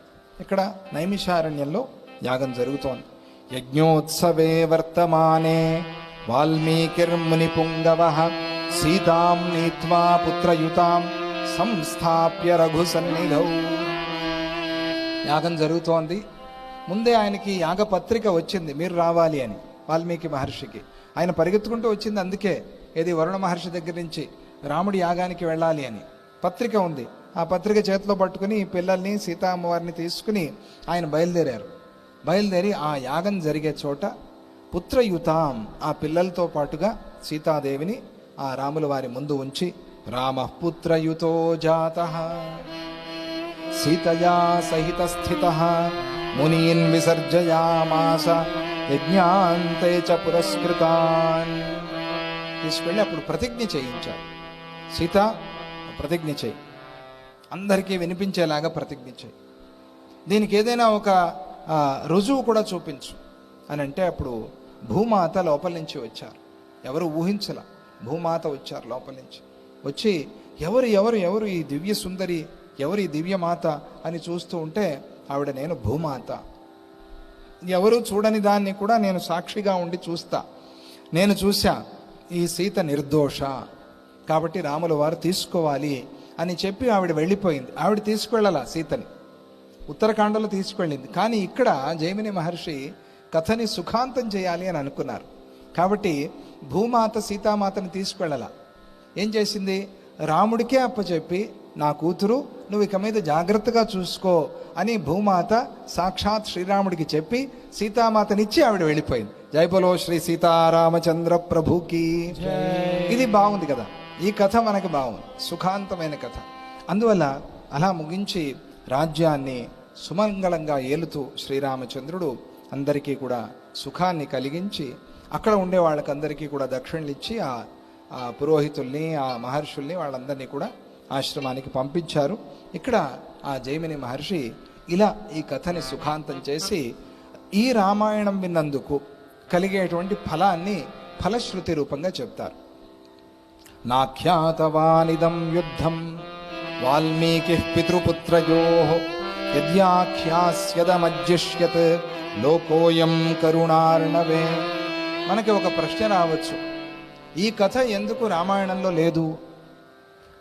ఇక్కడ నైమిషారణ్యంలో యాగం జరుగుతోంది. యజ్ఞోత్సవే వర్తమానే వాల్మీకిర్ముని పుంగవః సీతాం నీత్వా పుత్రయుతాం సంస్థాప్య రఘు సన్నిధౌ. యాగం జరుగుతోంది. ముందే ఆయనకి యాగపత్రిక వచ్చింది, మీరు రావాలి అని వాల్మీకి మహర్షికి. ఆయన పరిగెత్తుకుంటూ వచ్చింది అందుకే, ఏది వరుణ మహర్షి దగ్గర నుంచి రాముడి యాగానికి వెళ్ళాలి అని పత్రిక ఉంది. ఆ పత్రిక చేతిలో పట్టుకుని పిల్లల్ని, సీతా అమ్మవారిని తీసుకుని ఆయన బయలుదేరారు. బయలుదేరి ఆ యాగం జరిగే చోట పుత్రయుతాం, ఆ పిల్లలతో పాటుగా సీతాదేవిని ఆ రాముల వారి ముందు ఉంచి రామః పుత్రయుతో జాతః సీతయా సహిత స్థితః మునీన్ విసర్జయామాస యజ్ఞాంతే చ పురస్కృతాన్. తీసుకెళ్ళి అప్పుడు ప్రతిజ్ఞ చేయించారు. సీత ప్రతిజ్ఞ చేయి, అందరికీ వినిపించేలాగా ప్రతిజ్ఞ చేయి, దీనికి ఏదైనా ఒక రుజువు కూడా చూపించు అని అంటే అప్పుడు భూమాత లోపల నుంచి వచ్చారు. ఎవరు ఊహించల, భూమాత వచ్చారు లోపల నుంచి. వచ్చి ఎవరు ఎవరు ఎవరు ఈ దివ్య సుందరి, ఎవరు ఈ దివ్యమాత అని చూస్తూ ఉంటే ఆవిడ నేను భూమాత, ఎవరు చూడని దాన్ని కూడా నేను సాక్షిగా ఉండి చూస్తా, నేను చూసా, ఈ సీత నిర్దోష కాబట్టి రాముల వారు తీసుకోవాలి అని చెప్పి ఆవిడ వెళ్ళిపోయింది. ఆవిడ తీసుకువెళ్ళాల సీతని, ఉత్తరాఖండలో తీసుకువెళ్ళింది. కానీ ఇక్కడ జైమిని మహర్షి కథని సుఖాంతం చేయాలి అని అనుకున్నారు. కాబట్టి భూమాత సీతామాతని తీసుకువెళ్ళాల. ఏం చేసింది, రాముడికే అప్పచెప్పి నా కూతురు నువ్వు ఇక మీద జాగ్రత్తగా చూసుకో అని భూమాత సాక్షాత్ శ్రీరాముడికి చెప్పి సీతామాతనిచ్చి ఆవిడ వెళ్ళిపోయింది. జై బోలో శ్రీ సీతారామచంద్ర ప్రభుకి. ఇది బాగుంది కదా, ఈ కథ మనకి బాగుంది, సుఖాంతమైన కథ. అందువల్ల అలా ముగించి రాజ్యాన్ని సుమంగళంగా ఏలుతూ శ్రీరామచంద్రుడు అందరికీ కూడా సుఖాన్ని కలిగించి అక్కడ ఉండే వాళ్ళకందరికీ కూడా దక్షిణలు ఇచ్చి ఆ పురోహితుల్ని, ఆ మహర్షుల్ని, వాళ్ళందరినీ కూడా ఆశ్రమానికి పంపించారు. ఇక్కడ ఆ జైమిని మహర్షి ఇలా ఈ కథని సుఖాంతం చేసి ఈ రామాయణం విన్నందుకు కలిగేటువంటి ఫలాన్ని ఫలశ్రుతి రూపంగా చెప్తారు. నాఖ్యాతవానిదం యుద్ధం వాల్మీకి పితృపుత్రయోః యద్యాఖ్యాస్యదమజ్జిష్యత్ లోకోయం కరుణార్ణవే. మనకి ఒక ప్రశ్న రావచ్చు, ఈ కథ ఎందుకు రామాయణంలో లేదు?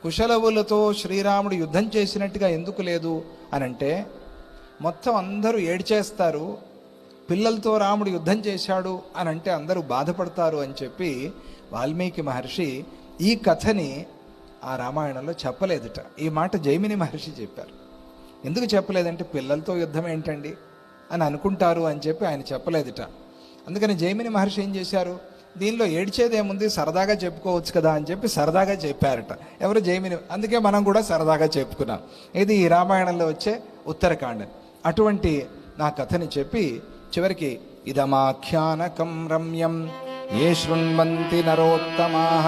కుశలవులతో శ్రీరాముడు యుద్ధం చేసినట్టుగా ఎందుకు లేదు అనంటే, మొత్తం అందరూ ఏడ్చేస్తారు, పిల్లలతో రాముడు యుద్ధం చేశాడు అని అంటే అందరూ బాధపడతారు అని చెప్పి వాల్మీకి మహర్షి ఈ కథని ఆ రామాయణంలో చెప్పలేదుట. ఈ మాట జైమిని మహర్షి చెప్పారు. ఎందుకు చెప్పలేదంటే, పిల్లలతో యుద్ధం ఏంటండి అని అనుకుంటారు అని చెప్పి ఆయన చెప్పలేదుట. అందుకని జైమిని మహర్షి ఏం చేశారు, దీనిలో ఏడ్చేదేముంది, సరదాగా చెప్పుకోవచ్చు కదా అని చెప్పి సరదాగా చెప్పారట. ఎవరు? జైమిని. అందుకే మనం కూడా సరదాగా చెప్పుకున్నాం. ఇది ఈ రామాయణంలో వచ్చే ఉత్తరకాండ. అటువంటి నా కథని చెప్పి చివరికి ఇదమాఖ్యానకం రమ్యం ఏ శృణ్వంతి నరోత్తమాః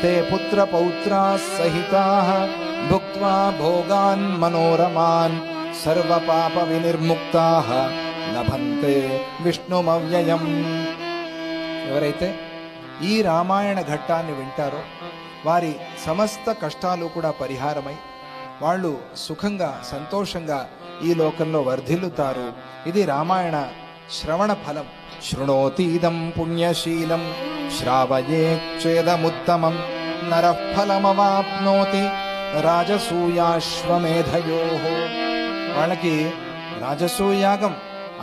తే పుత్ర పౌత్రా సహితాః భుక్త్వా భోగాన్ మనోరమాన్ సర్వ పాప వినిర్ముక్తాః లభంతే విష్ణుమవ్యయం. ఎవరైతే ఈ రామాయణ ఘట్టాన్ని వింటారో వారి సమస్త కష్టాలు కూడా పరిహారమై వాళ్ళు సుఖంగా సంతోషంగా ఈ లోకంలో వర్ధిల్లుతారు. ఇది రామాయణ శ్రవణ ఫలం. శృణోతీదం పుణ్యశీలం శ్రావయేచ్చేదముత్తమం నరః ఫలమవాప్నోతి రాజసూయాశ్వమేధయోః. వాళ్ళకి రాజసూయాగం,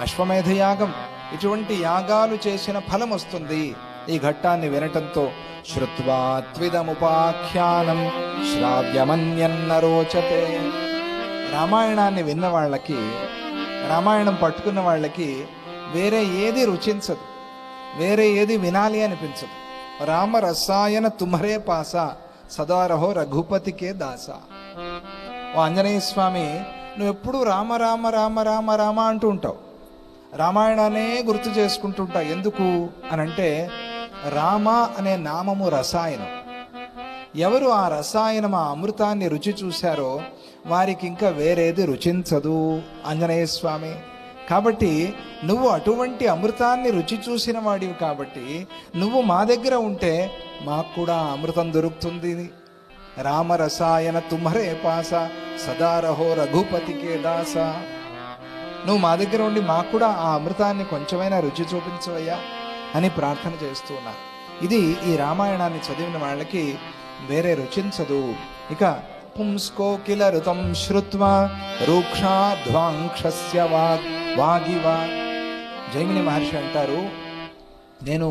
అశ్వమేధయాగం ఇటువంటి యాగాలు చేసిన ఫలం వస్తుంది ఈ ఘట్టాన్ని వినటంతో. శ్రుత్వా త్విదముపాఖ్యానం శ్రావ్యమన్యన్నరోచతే. రామాయణాన్ని విన్న వాళ్ళకి, రామాయణం పట్టుకున్న వాళ్ళకి వేరే ఏది రుచించదు, వేరే ఏది వినాలి అనిపించదు. రామ రసాయన తుమ్హరే పాస సదారహో రఘుపతికే దాస. ఓ ఆంజనేయ స్వామి, నువ్వు ఎప్పుడు రామ రామ రామ రామ రామ అంటూ ఉంటావు, రామాయణాన్నే గుర్తు చేసుకుంటుంటావు. ఎందుకు అనంటే, రామ అనే నామము రసాయనం. ఎవరు ఆ రసాయనం, ఆ అమృతాన్ని రుచి చూశారో వారికి ఇంకా వేరేది రుచించదు ఆంజనేయ స్వామి. కాబట్టి నువ్వు అటువంటి అమృతాన్ని రుచి చూసిన వాడివి కాబట్టి నువ్వు మా దగ్గర ఉంటే మాకు కూడా అమృతం దొరుకుతుంది. రామరసాయన తుమ్హరే పాస సదారహో రఘుపతికే దాస. నువ్వు మా దగ్గర ఉండి మాకు కూడా ఆ అమృతాన్ని కొంచెమైనా రుచి చూపించవయ్యా అని ప్రార్థన చేస్తూ ఉన్నా. ఇది ఈ రామాయణాన్ని చదివిన వాళ్ళకి వేరే రుచించదు. ఇక పుంస్కోకిల ఋతం శ్రుత్వా రూక్షాధ్వాంక్షస్య వాగివ. జైమిని మహర్షి అంటారు, నేను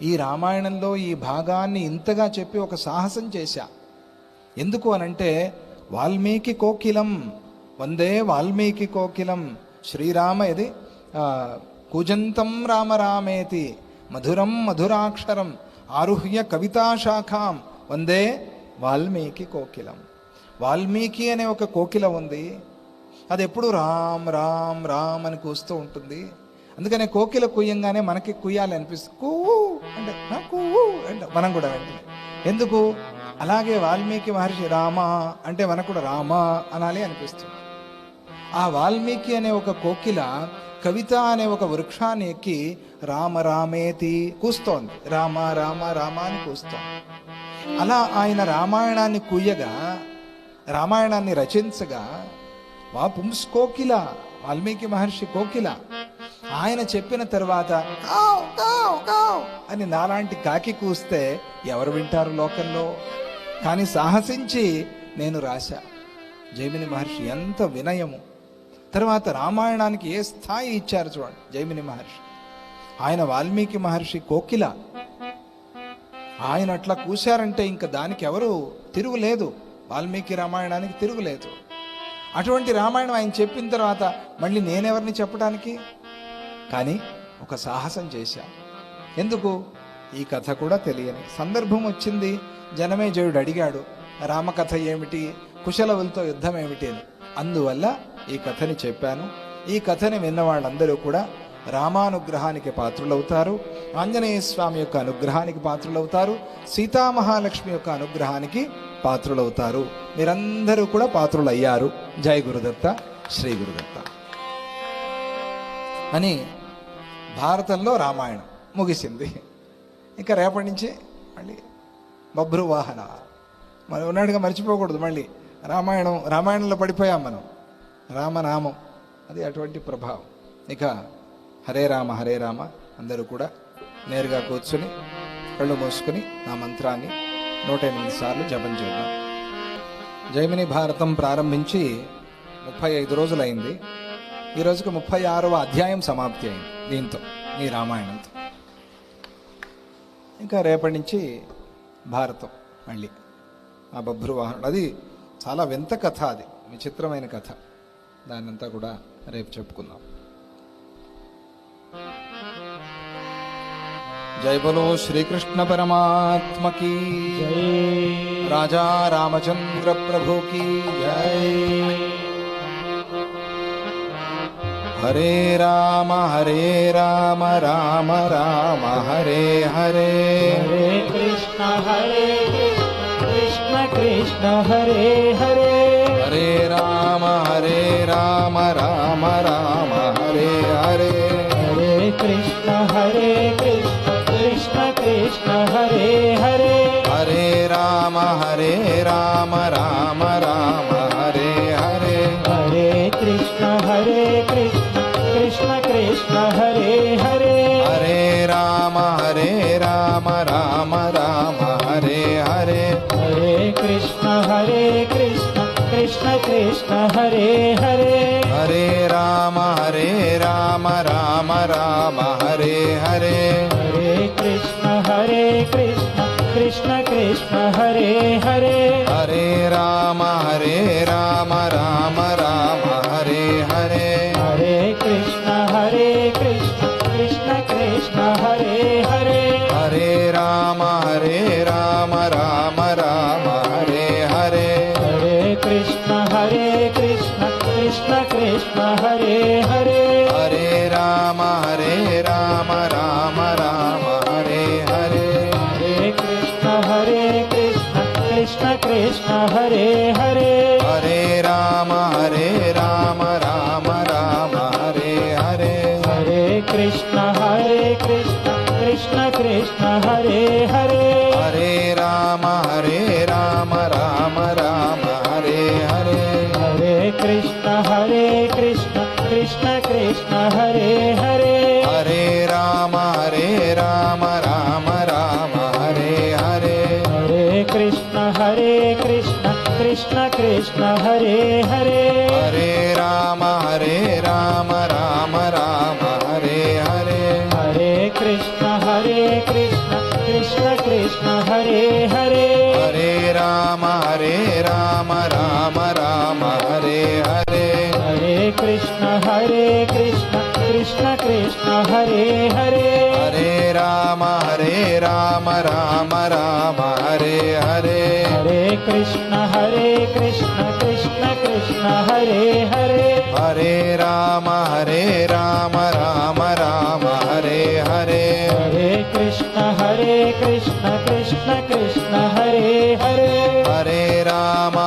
ఈ రామాయణంలో ఈ భాగాన్ని ఇంతగా చెప్పి ఒక సాహసం చేశా. ఎందుకు అనంటే, వాల్మీకి కోకిలం వందే వాల్మీకి కోకిలం. శ్రీరామ ఇది కూజంతం రామ రామేతి మధురం మధురాక్షరం ఆరుహ్య కవితాశాఖాం వందే వాల్మీకి కోకిలం. వాల్మీకి అనే ఒక కోకిల ఉంది, అది ఎప్పుడు రామ్ రామ్ రామ్ అని కూస్తూ ఉంటుంది. అందుకనే కోకిల కుయ్యంగానే మనకి కుయ్యాలి అనిపిస్తుంది. కూవు అంటే కూవు అంటే మనం కూడా వెంటనే. ఎందుకు? అలాగే వాల్మీకి మహర్షి రామ అంటే మనకు కూడా రామ అనాలి అనిపిస్తుంది. ఆ వాల్మీకి అనే ఒక కోకిల కవిత అనే ఒక వృక్షాన్ని ఎక్కి రామ రామేతి కూస్తోంది. రామ రామ రామ అని కూస్తోంది. అలా ఆయన రామాయణాన్ని కుయ్యగా, రామాయణాన్ని రచించగా, పుంస్కోకిల వాల్మీకి మహర్షి కోకిల ఆయన చెప్పిన తర్వాత కావ్ కావ్ కావ్ అని నాలాంటి కాకి కూస్తే ఎవరు వింటారు లోకంలో? కానీ సాహసించి నేను రాశా. జైమిని మహర్షి ఎంత వినయము! తర్వాత రామాయణానికి ఏ స్థాయి ఇచ్చారు చూడండి జైమిని మహర్షి. ఆయన వాల్మీకి మహర్షి కోకిల, ఆయన అట్లా కూశారంటే ఇంకా దానికి ఎవరు తిరుగులేదు. వాల్మీకి రామాయణానికి తిరుగులేదు. అటువంటి రామాయణం ఆయన చెప్పిన తర్వాత మళ్ళీ నేనెవరిని చెప్పడానికి? కానీ ఒక సాహసం చేశా. ఎందుకు? ఈ కథ కూడా తెలియని సందర్భం వచ్చింది. జనమేజయుడు అడిగాడు, రామకథ ఏమిటి, కుశలవులతో యుద్ధం ఏమిటి అని. అందువల్ల ఈ కథని చెప్పాను. ఈ కథని విన్న వాళ్ళందరూ కూడా రామానుగ్రహానికి పాత్రులవుతారు, ఆంజనేయ స్వామి యొక్క అనుగ్రహానికి పాత్రులవుతారు, సీతామహాలక్ష్మి యొక్క అనుగ్రహానికి పాత్రులవుతారు. మీరందరూ కూడా పాత్రులయ్యారు. జై గురుదత్త, శ్రీ గురుదత్త అని భారతంలో రామాయణం ముగిసింది. ఇంకా రేపటి నుంచి మళ్ళీ బభ్రువాహన మనం ఉన్నట్టుగా మర్చిపోకూడదు. మళ్ళీ రామాయణంలో పడిపోయాం మనం. రామనామం అది అటువంటి ప్రభావం. ఇక హరే రామ హరే రామ అందరూ కూడా నేరుగా కూర్చుని కళ్ళు మూసుకుని ఆ మంత్రాన్ని 108 సార్లు జపం చేద్దాం. జైమిని భారతం ప్రారంభించి 35 రోజులైంది. ఈ రోజుకి 36వ అధ్యాయం సమాప్తి అయింది దీంతో, ఈ రామాయణంతో. ఇంకా రేపటి నుంచి భారతం మళ్ళీ ఆ బభ్రువాహనుడు. అది చాలా వింత కథ, అది విచిత్రమైన కథ. దాన్నంతా కూడా రేపు చెప్పుకుందాం. జై బలో శ్రీకృష్ణ పరమాత్మ కీ జై. రాజా రామచంద్ర ప్రభు కీ జై. హరే రామ రామ రామ హరే హరే. హరే కృష్ణ కృష్ణ కృష్ణ హరే హరే. హరే రామ రామ రామ హరే హరే. హరే కృష్ణ కృష్ణ కృష్ణ హరే హరే. హరే రామ రామ రామ హరే హరే. హరే కృష్ణ కృష్ణ కృష్ణ హరే హరే. హరే రామ రామ రామ హరే హరే. హరే కృష్ణ కృష్ణ కృష్ణ హరే హరే. హరే రామ రామ రామ హరే హరే. హరే కృష్ణ కృష్ణ కృష్ణ హరే హరే. హరే రామ రామ రామ హరే హరే. హరే కృష్ణ కృష్ణ కృష్ణ హరే హరే. హరే రామ రామ రామ హరే హరే. హరే కృష్ణ కృష్ణ కృష్ణ హరే హరే. హరే రామ రామ రామ హరే హరే. హరే కృష్ణ కృష్ణ కృష్ణ హరే హరే. హరే రామ రామ రామ హరే హరే. హరే కృష్ణ కృష్ణ కృష్ణ హరే హరే. హరే రామ రామ రామ హరే హరే. హరే కృష్ణ కృష్ణ కృష్ణ హరే హరే. హరే రామ రామ రామ హరే హరే. హరే కృష్ణ కృష్ణ కృష్ణ హరే హరే. హరే రామ రామ రామ హరే హరే. హరే కృష్ణ కృష్ణ కృష్ణ హరే హరే. హరే రామ రామ రామ హరే హరే. హరే కృష్ణ కృష్ణ కృష్ణ హరే హరే. హరే రామ రామ రామ హరే హరే. హరే కృష్ణ కృష్ణ కృష్ణ హరే హరే. హరే రామ రామ రామ హరే హరే. హరే కృష్ణ కృష్ణ కృష్ణ హరే హరే. హరే రామ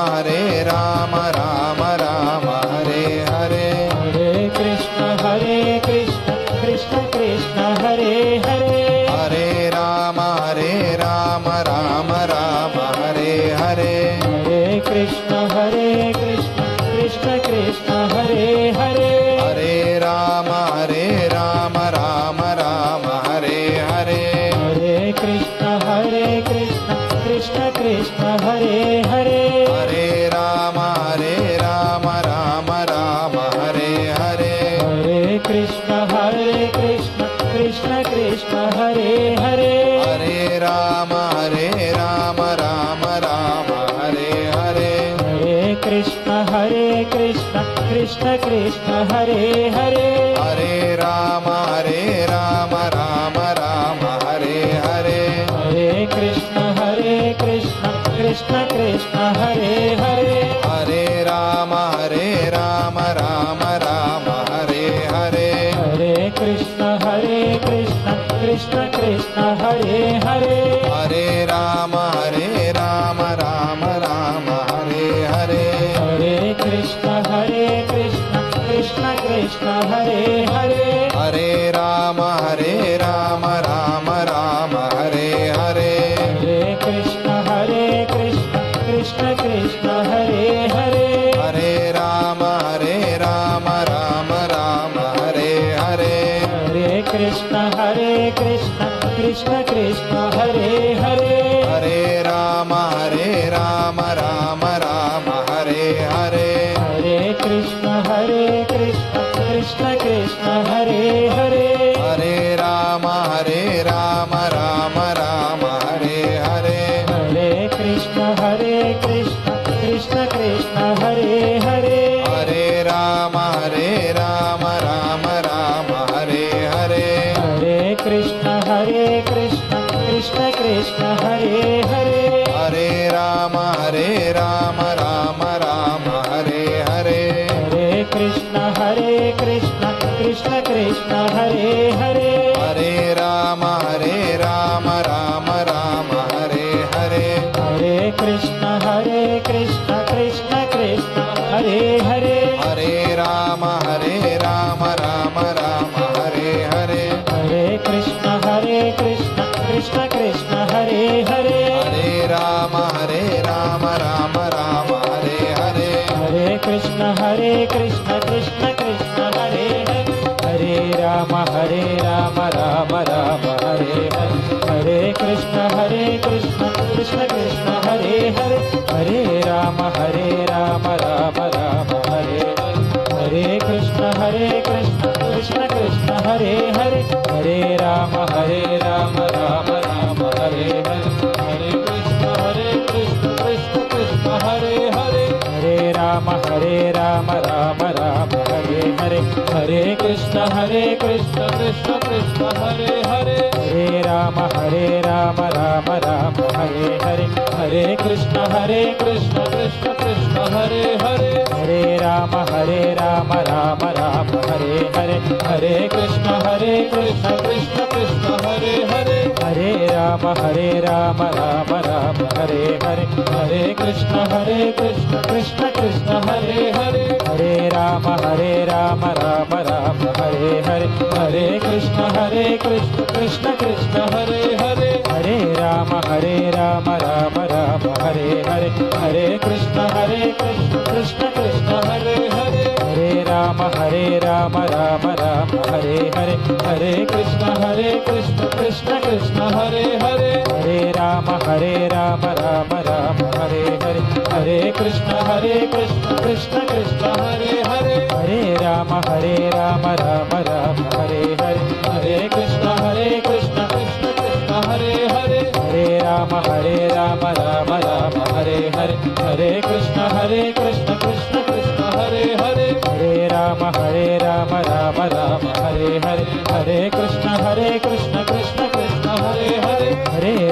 రామ రామ హరే హరే. హరే కృష్ణ కృష్ణ కృష్ణ హరే హరే. హరే రామ రామ రామ హరే హరే. హరే కృష్ణ కృష్ణ కృష్ణ హరే హరే. హరే రామ రామ రామ హరే హరే. హరే కృష్ణ కృష్ణ కృష్ణ హరే హరే. హరే రామ రామ రామ హరే హరే. హరే కృష్ణ కృష్ణ కృష్ణ హరే హరే. హరే రామ రామ రామ హరే హరే. హరే కృష్ణ కృష్ణ కృష్ణ హరే హరే. హరే రామ రామ రామ कृष्ण कृष्ण हरे हरे हरे राम राम राम हरे हरे हरे कृष्ण कृष्ण कृष्ण हरे हरे हरे राम राम राम हरे हरे हरे कृष्ण कृष्ण कृष्ण हरे हरे हरे राम राम राम हरे हरे हरे कृष्ण कृष्ण कृष्ण हरे हरे हरे राम राम राम हरे हरे हरे कृष्ण कृष्ण कृष्ण हरे हरे हरे राम राम राम हरे हरे हरे कृष्ण कृष्ण कृष्ण हरे हरे हरे राम राम राम हरे हरे हरे कृष्ण कृष्ण कृष्ण हरे हरे हरे राम राम राम हरे हरे हरे कृष्ण कृष्ण कृष्ण हरे हरे हरे राम राम राम हरे हरे हरे कृष्ण कृष्ण कृष्ण हरे हरे हरे राम राम राम हरे हरे हरे कृष्ण कृष्ण कृष्ण हरे हरे हरे राम राम राम हरे हरे हरे कृष्ण कृष्ण कृष्ण हरे हरे हरे राम राम राम हरे हरे हरे कृष्ण कृष्ण कृष्ण हरे हरे हरे राम राम राम हरे हरे हरे कृष्ण कृष्ण कृष्ण हरे हरे हरे राम राम राम हरे हरे हरे कृष्ण कृष्ण कृष्ण हरे हरे हरे राम राम राम हरे हरे हरे कृष्ण कृष्ण कृष्ण हरे हरे हरे राम राम राम हरे हरे हरे कृष्ण कृष्ण कृष्ण हरे हरे हरे राम राम राम हरे हरे हरे कृष्ण कृष्ण कृष्ण हरे हरे हरे राम राम राम हरे हरे हरे कृष्ण कृष्ण कृष्ण हरे हरे हरे राम राम राम हरे हरे हरे कृष्ण कृष्ण कृष्ण हरे हरे हरे राम राम राम हरे हरे हरे कृष्ण कृष्ण कृष्ण हरे हरे हरे राम राम राम हरे हरे हरे कृष्ण कृष्ण कृष्ण हरे हरे हरे राम राम राम हरे हरे हरे कृष्ण कृष्ण कृष्ण हरे हरे हरे राम राम राम हरे हरे हरे कृष्ण कृष्ण कृष्ण हरे हरे हरे राम राम राम हरे हरे हरे कृष्ण कृष्ण कृष्ण हरे हरे हरे राम राम राम हरे हरे हरे कृष्ण कृष्ण कृष्ण हरे हरे हरे राम राम राम हरे हरे हरे कृष्ण कृष्ण कृष्ण हरे हरे हरे राम राम राम हरे हरे हरे कृष्ण कृष्ण कृष्ण हरे हरे हरे राम राम हरे हरे हरे कृष्ण कृष्ण कृष्ण हरे हरे हरे राम राम हरे हरे हरे कृष्ण कृष्ण कृष्ण हरे हरे हरे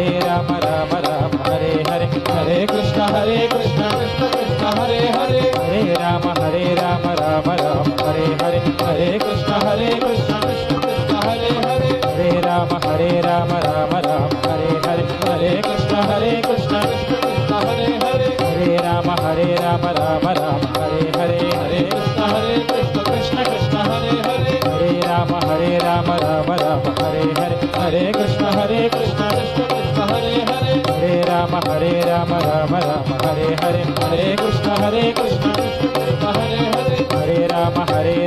राम राम हरे हरे हरे कृष्ण कृष्ण कृष्ण हरे हरे हरे राम राम हरे हरे हरे कृष्ण कृष्ण कृष्ण हरे हरे हरे राम राम हरे हरे हरे कृष्ण कृष्ण कृष्ण हरे हरे हरे राम राम हरे हरे हरे कृष्ण कृष्ण कृष्ण हरे हरे हरे राम राम हरे हरे हरे कृष्ण कृष्ण कृष्ण हरे हरे हरे राम राम हरे हरे हरे कृष्ण कृष्ण कृष्ण हरे हरे हरे राम राम हरे हरे हरे कृष्ण कृष्ण कृष्ण हरे हरे हरे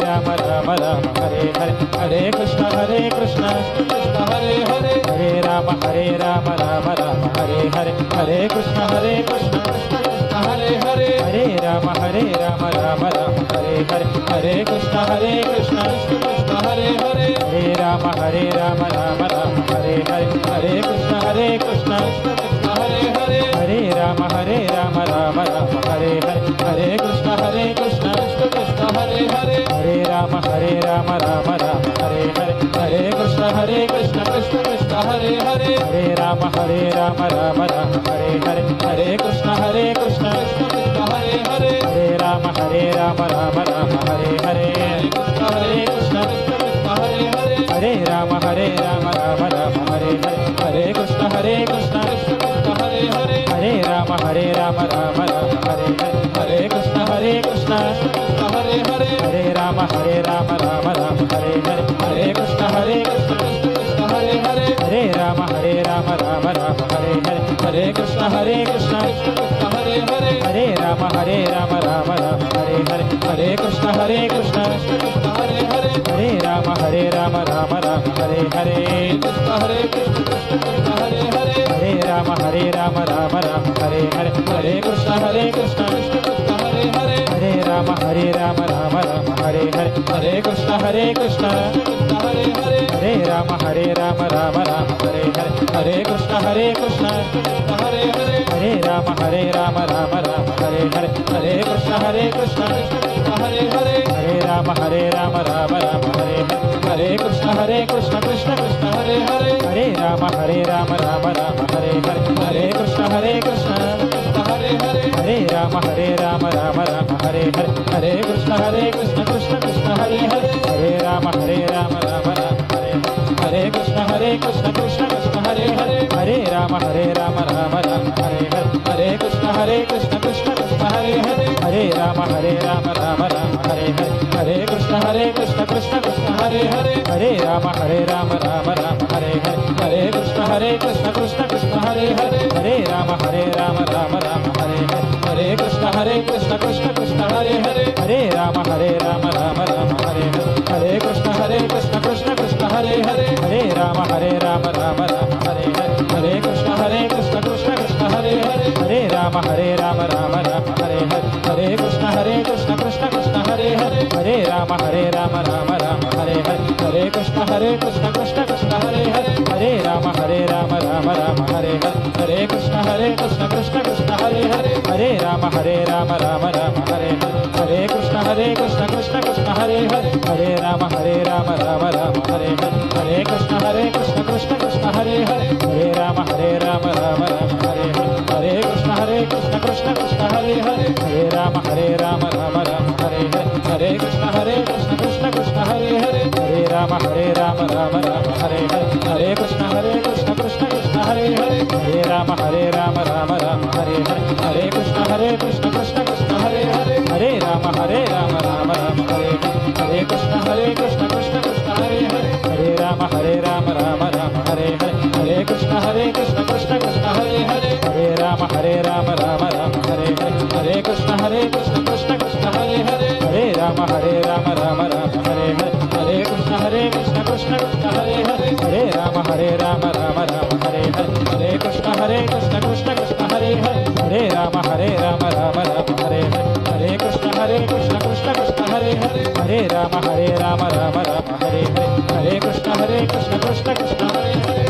राम राम हरे हरे हरे कृष्ण कृष्ण कृष्ण हरे हरे हरे राम राम हरे हरे हरे कृष्ण कृष्ण कृष्ण हरे हरे हरे రామ రామ రామ హరే హరే హరే కృష్ణ కృష్ణ కృష్ణ హరే హరే హరే రామ రామ రామ హరే హరే హరే కృష్ణ కృష్ణ కృష్ణ హరే హరే హరే రామ రామ రామ హరే హరే హరే కృష్ణ కృష్ణ కృష్ణ హరే హరే హరే రామ రామ రామ హరే హరే హరే కృష్ణ కృష్ణ కృష్ణ హరే హరే హరే రామ రామ రామ హరే హరే హరే కృష్ణ కృష్ణ కృష్ణ హరే హరే హరే రామ రామ రామ హరే హరే కృష్ణ కృష్ణ కృష్ణ హరే హరే హరే రామ రామ రామ హరే హరే హరే కృష్ణ కృష్ణ కృష్ణ హరే హరే హరే రామ రామ రామ హరే హరే హరే కృష్ణ కృష్ణ కృష్ణ హరే హరే హరే రామ రామ రామ హరే హరే హరే కృష్ణ కృష్ణ కృష్ణ హరే హరే హరే రామ రామ రామ హరే హరే హరే కృష్ణ కృష్ణ కృష్ణ హరే హరే హరే రామ రామ రామ హరే హరే హరే కృష్ణ కృష్ణ కృష్ణ హరే హరే హరే రామ రామ రామ హరే హరే కృష్ణ కృష్ణ కృష్ణ హరే హరే హరే రామ రామ రామ హరే హరే హరే కృష్ణ కృష్ణ కృష్ణ హరే హరే హరే రామ రామ రామ హరే హరే హరే కృష్ణ కృష్ణ కృష్ణ హరే హరే హరే రామ రామ రామ హరే హరే హరే కృష్ణ కృష్ణ కృష్ణ హరే హరే హరే రామ రామ రామ హరే హరే హరే కృష్ణ కృష్ణ కృష్ణ హరే హరే హరే రామ రామ రామ హరే హరే హరే కృష్ణ కృష్ణ కృష్ణ హరే హరే హరే రామ రామ రామ హరే హరే హరే కృష్ణ కృష్ణ కృష్ణ హరే హరే హరే రామ రామ రామ హరే హరే హరే కృష్ణ కృష్ణ కృష్ణ కృష్ణ హరే హరే హరే రామ రామ రామ హరే హరే కృష్ణ కృష్ణ కృష్ణ కృష్ణ హరే హరే హరే రామ రామ రామ హరే హరే హరే కృష్ణ కృష్ణ కృష్ణ కృష్ణ హరే హరే హరే రామ రామ రామ హరే హరే హరే కృష్ణ కృష్ణ కృష్ణ కృష్ణ హరే హరే హరే రామ రామ రామ హరే హరే హరే కృష్ణ కృష్ణ కృష్ణ కృష్ణ హరే హరే హరే రామ రామ రామ హరే హరే హరే కృష్ణ కృష్ణ కృష్ణ కృష్ణ హరే హరే హరే రామ రామ రామ హరే హరే హరే కృష్ణ కృష్ణ కృష్ణ కృష్ణ హరే హరే హరే రామ రామ రామ హరే హరే హరే కృష్ణ కృష్ణ కృష్ణ కృష్ణ హరే హరే హరే రామ రామ రామ హరే హరే హరే కృష్ణ కృష్ణ కృష్ణ కృష్ణ హరే హరే హరే రామ రామ రామ హరే హరే హరే కృష్ణ కృష్ణ కృష్ణ కృష్ణ హరే హరే హరే రామ రామ రామ హరే హరే హరే కృష్ణ కృష్ణ కృష్ణ కృష్ణ హరే హరే హరే రామ రామ రామ హరే హరే హరే కృష్ణ కృష్ణ కృష్ణ కృష్ణ హరే హరే హరే రామ రామ రామ హరే హరే హరే కృష్ణ కృష్ణ కృష్ణ కృష్ణ హరే హరే హరే రామ రామ రామ హరే హరే హరే కృష్ణ కృష్ణ కృష్ణ కృష్ణ హరే హరే హరే రామ రామ రామ హరే హరే హరే కృష్ణ కృష్ణ కృష్ణ కృష్ణ హరే హరే హరే రామ రామ రామ హరే హరే హరే కృష్ణ కృష్ణ కృష్ణ కృష్ణ హరే హరే హరే రామ రామ రామ హరే హరే హరే కృష్ణ కృష్ణ కృష్ణ కృష్ణ హరే హరే హరే రామ రామ రామ హరే హరే హరే కృష్ణ కృష్ణ కృష్ణ కృష్ణ హరే హరే హరే రామ రామ రామ హరే హరే హరే కృష్ణ కృష్ణ కృష్ణ కృష్ణ హరే హరే హరే రామ రామ రామ హరే హరే హరే కృష్ణ కృష్ణ కృష్ణ కృష్ణ హరే హరే హరే రామ రామ రామ హరే హరే హరే కృష్ణ కృష్ణ కృష్ణ కృష్ణ హరే హరే హరే రామ రామ రామ హరే హరే హరే కృష్ణ కృష్ణ కృష్ణ కృష్ణ హరే హరే హరే రామ రామ రామ హరే హరే హరే కృష్ణ కృష్ణ కృష్ణ కృష్ణ హరే హరే హరే రామ రామ రామ హరే హరే హరే కృష్ణ కృష్ణ కృష్ణ కృష్ణ హరే హరే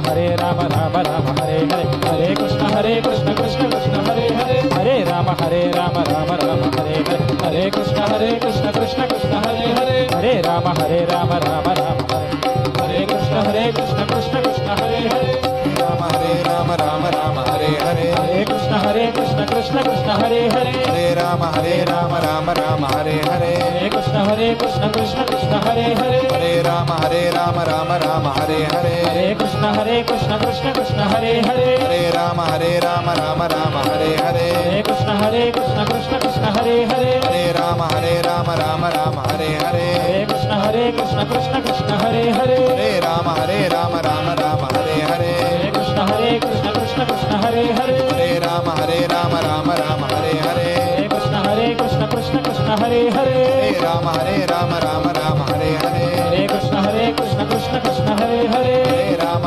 హరే రామ రామ రామ హరే హరే హరే కృష్ణ కృష్ణ కృష్ణ కృష్ణ హరే హరే హరే రామ రామ రామ హరే హరే హరే కృష్ణ కృష్ణ కృష్ణ కృష్ణ హరే హరే హరే రామ రామ రామ హరే కృష్ణ కృష్ణ కృష్ణ కృష్ణ హరే హరే రామ రామ హరే హరే హరే కృష్ణ కృష్ణ కృష్ణ హరే హరే హరే రామ రామ హరే హరే హరే కృష్ణ కృష్ణ కృష్ణ హరే హరే హరే రామ రామ హరే హరే హరే కృష్ణ కృష్ణ కృష్ణ హరే హరే హరే రామ రామ హరే హరే హరే కృష్ణ కృష్ణ కృష్ణ హరే హరే హరే రామ రామ హరే హరే హరే కృష్ణ కృష్ణ కృష్ణ కృష్ణ హరే హరే హరే రామ రామ హరే హరే హరే కృష్ణ కృష్ణ కృష్ణ కృష్ణ హరే హరే హరే రామ రామ హరే హరే హరే కృష్ణ కృష్ణ కృష్ణ కృష్ణ హరే హరే హరే రామ రామ హరే హరే హరే కృష్ణ కృష్ణ కృష్ణ కృష్ణ హరే హరే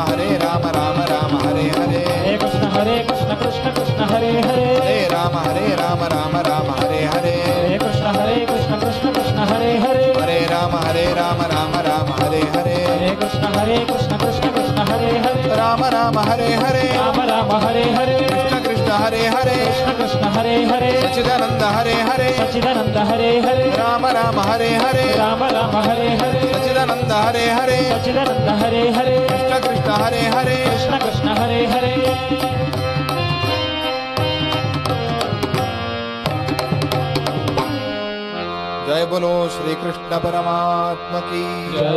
హరే రామ రామ హరే హరే హరే కృష్ణ కృష్ణ కృష్ణ కృష్ణ హరే హరే హరే రామ హరే हरे हरे राम राम हरे हरे कृष्ण कृष्ण हरे हरे कृष्ण कृष्ण हरे हरे सच्चिदानंद हरे हरे सच्चिदानंद हरे हरे राम राम हरे हरे राम राम हरे हरे सच्चिदानंद हरे हरे सच्चिदानंद हरे हरे कृष्ण कृष्ण हरे हरे कृष्ण कृष्ण हरे हरे जय बोलो श्री कृष्ण परमात्मा की जय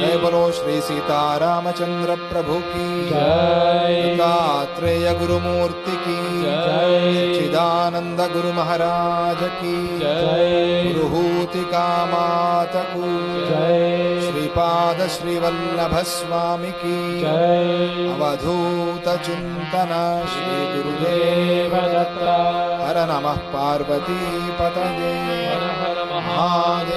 जय बोलो श्री सीतारामचंद्र प्रभु की जय दत्तात्रेय गुरुमूर्ति की जय चिदानंद गुरु महाराज की जय गुरुहूति कामात को जय श्रीपाद श्रीवल्लभ स्वामी की जय अवधूत चिंतन श्री गुरुदेव देवदत्ता हर नमः पार्वती पतये हर हर महादेव।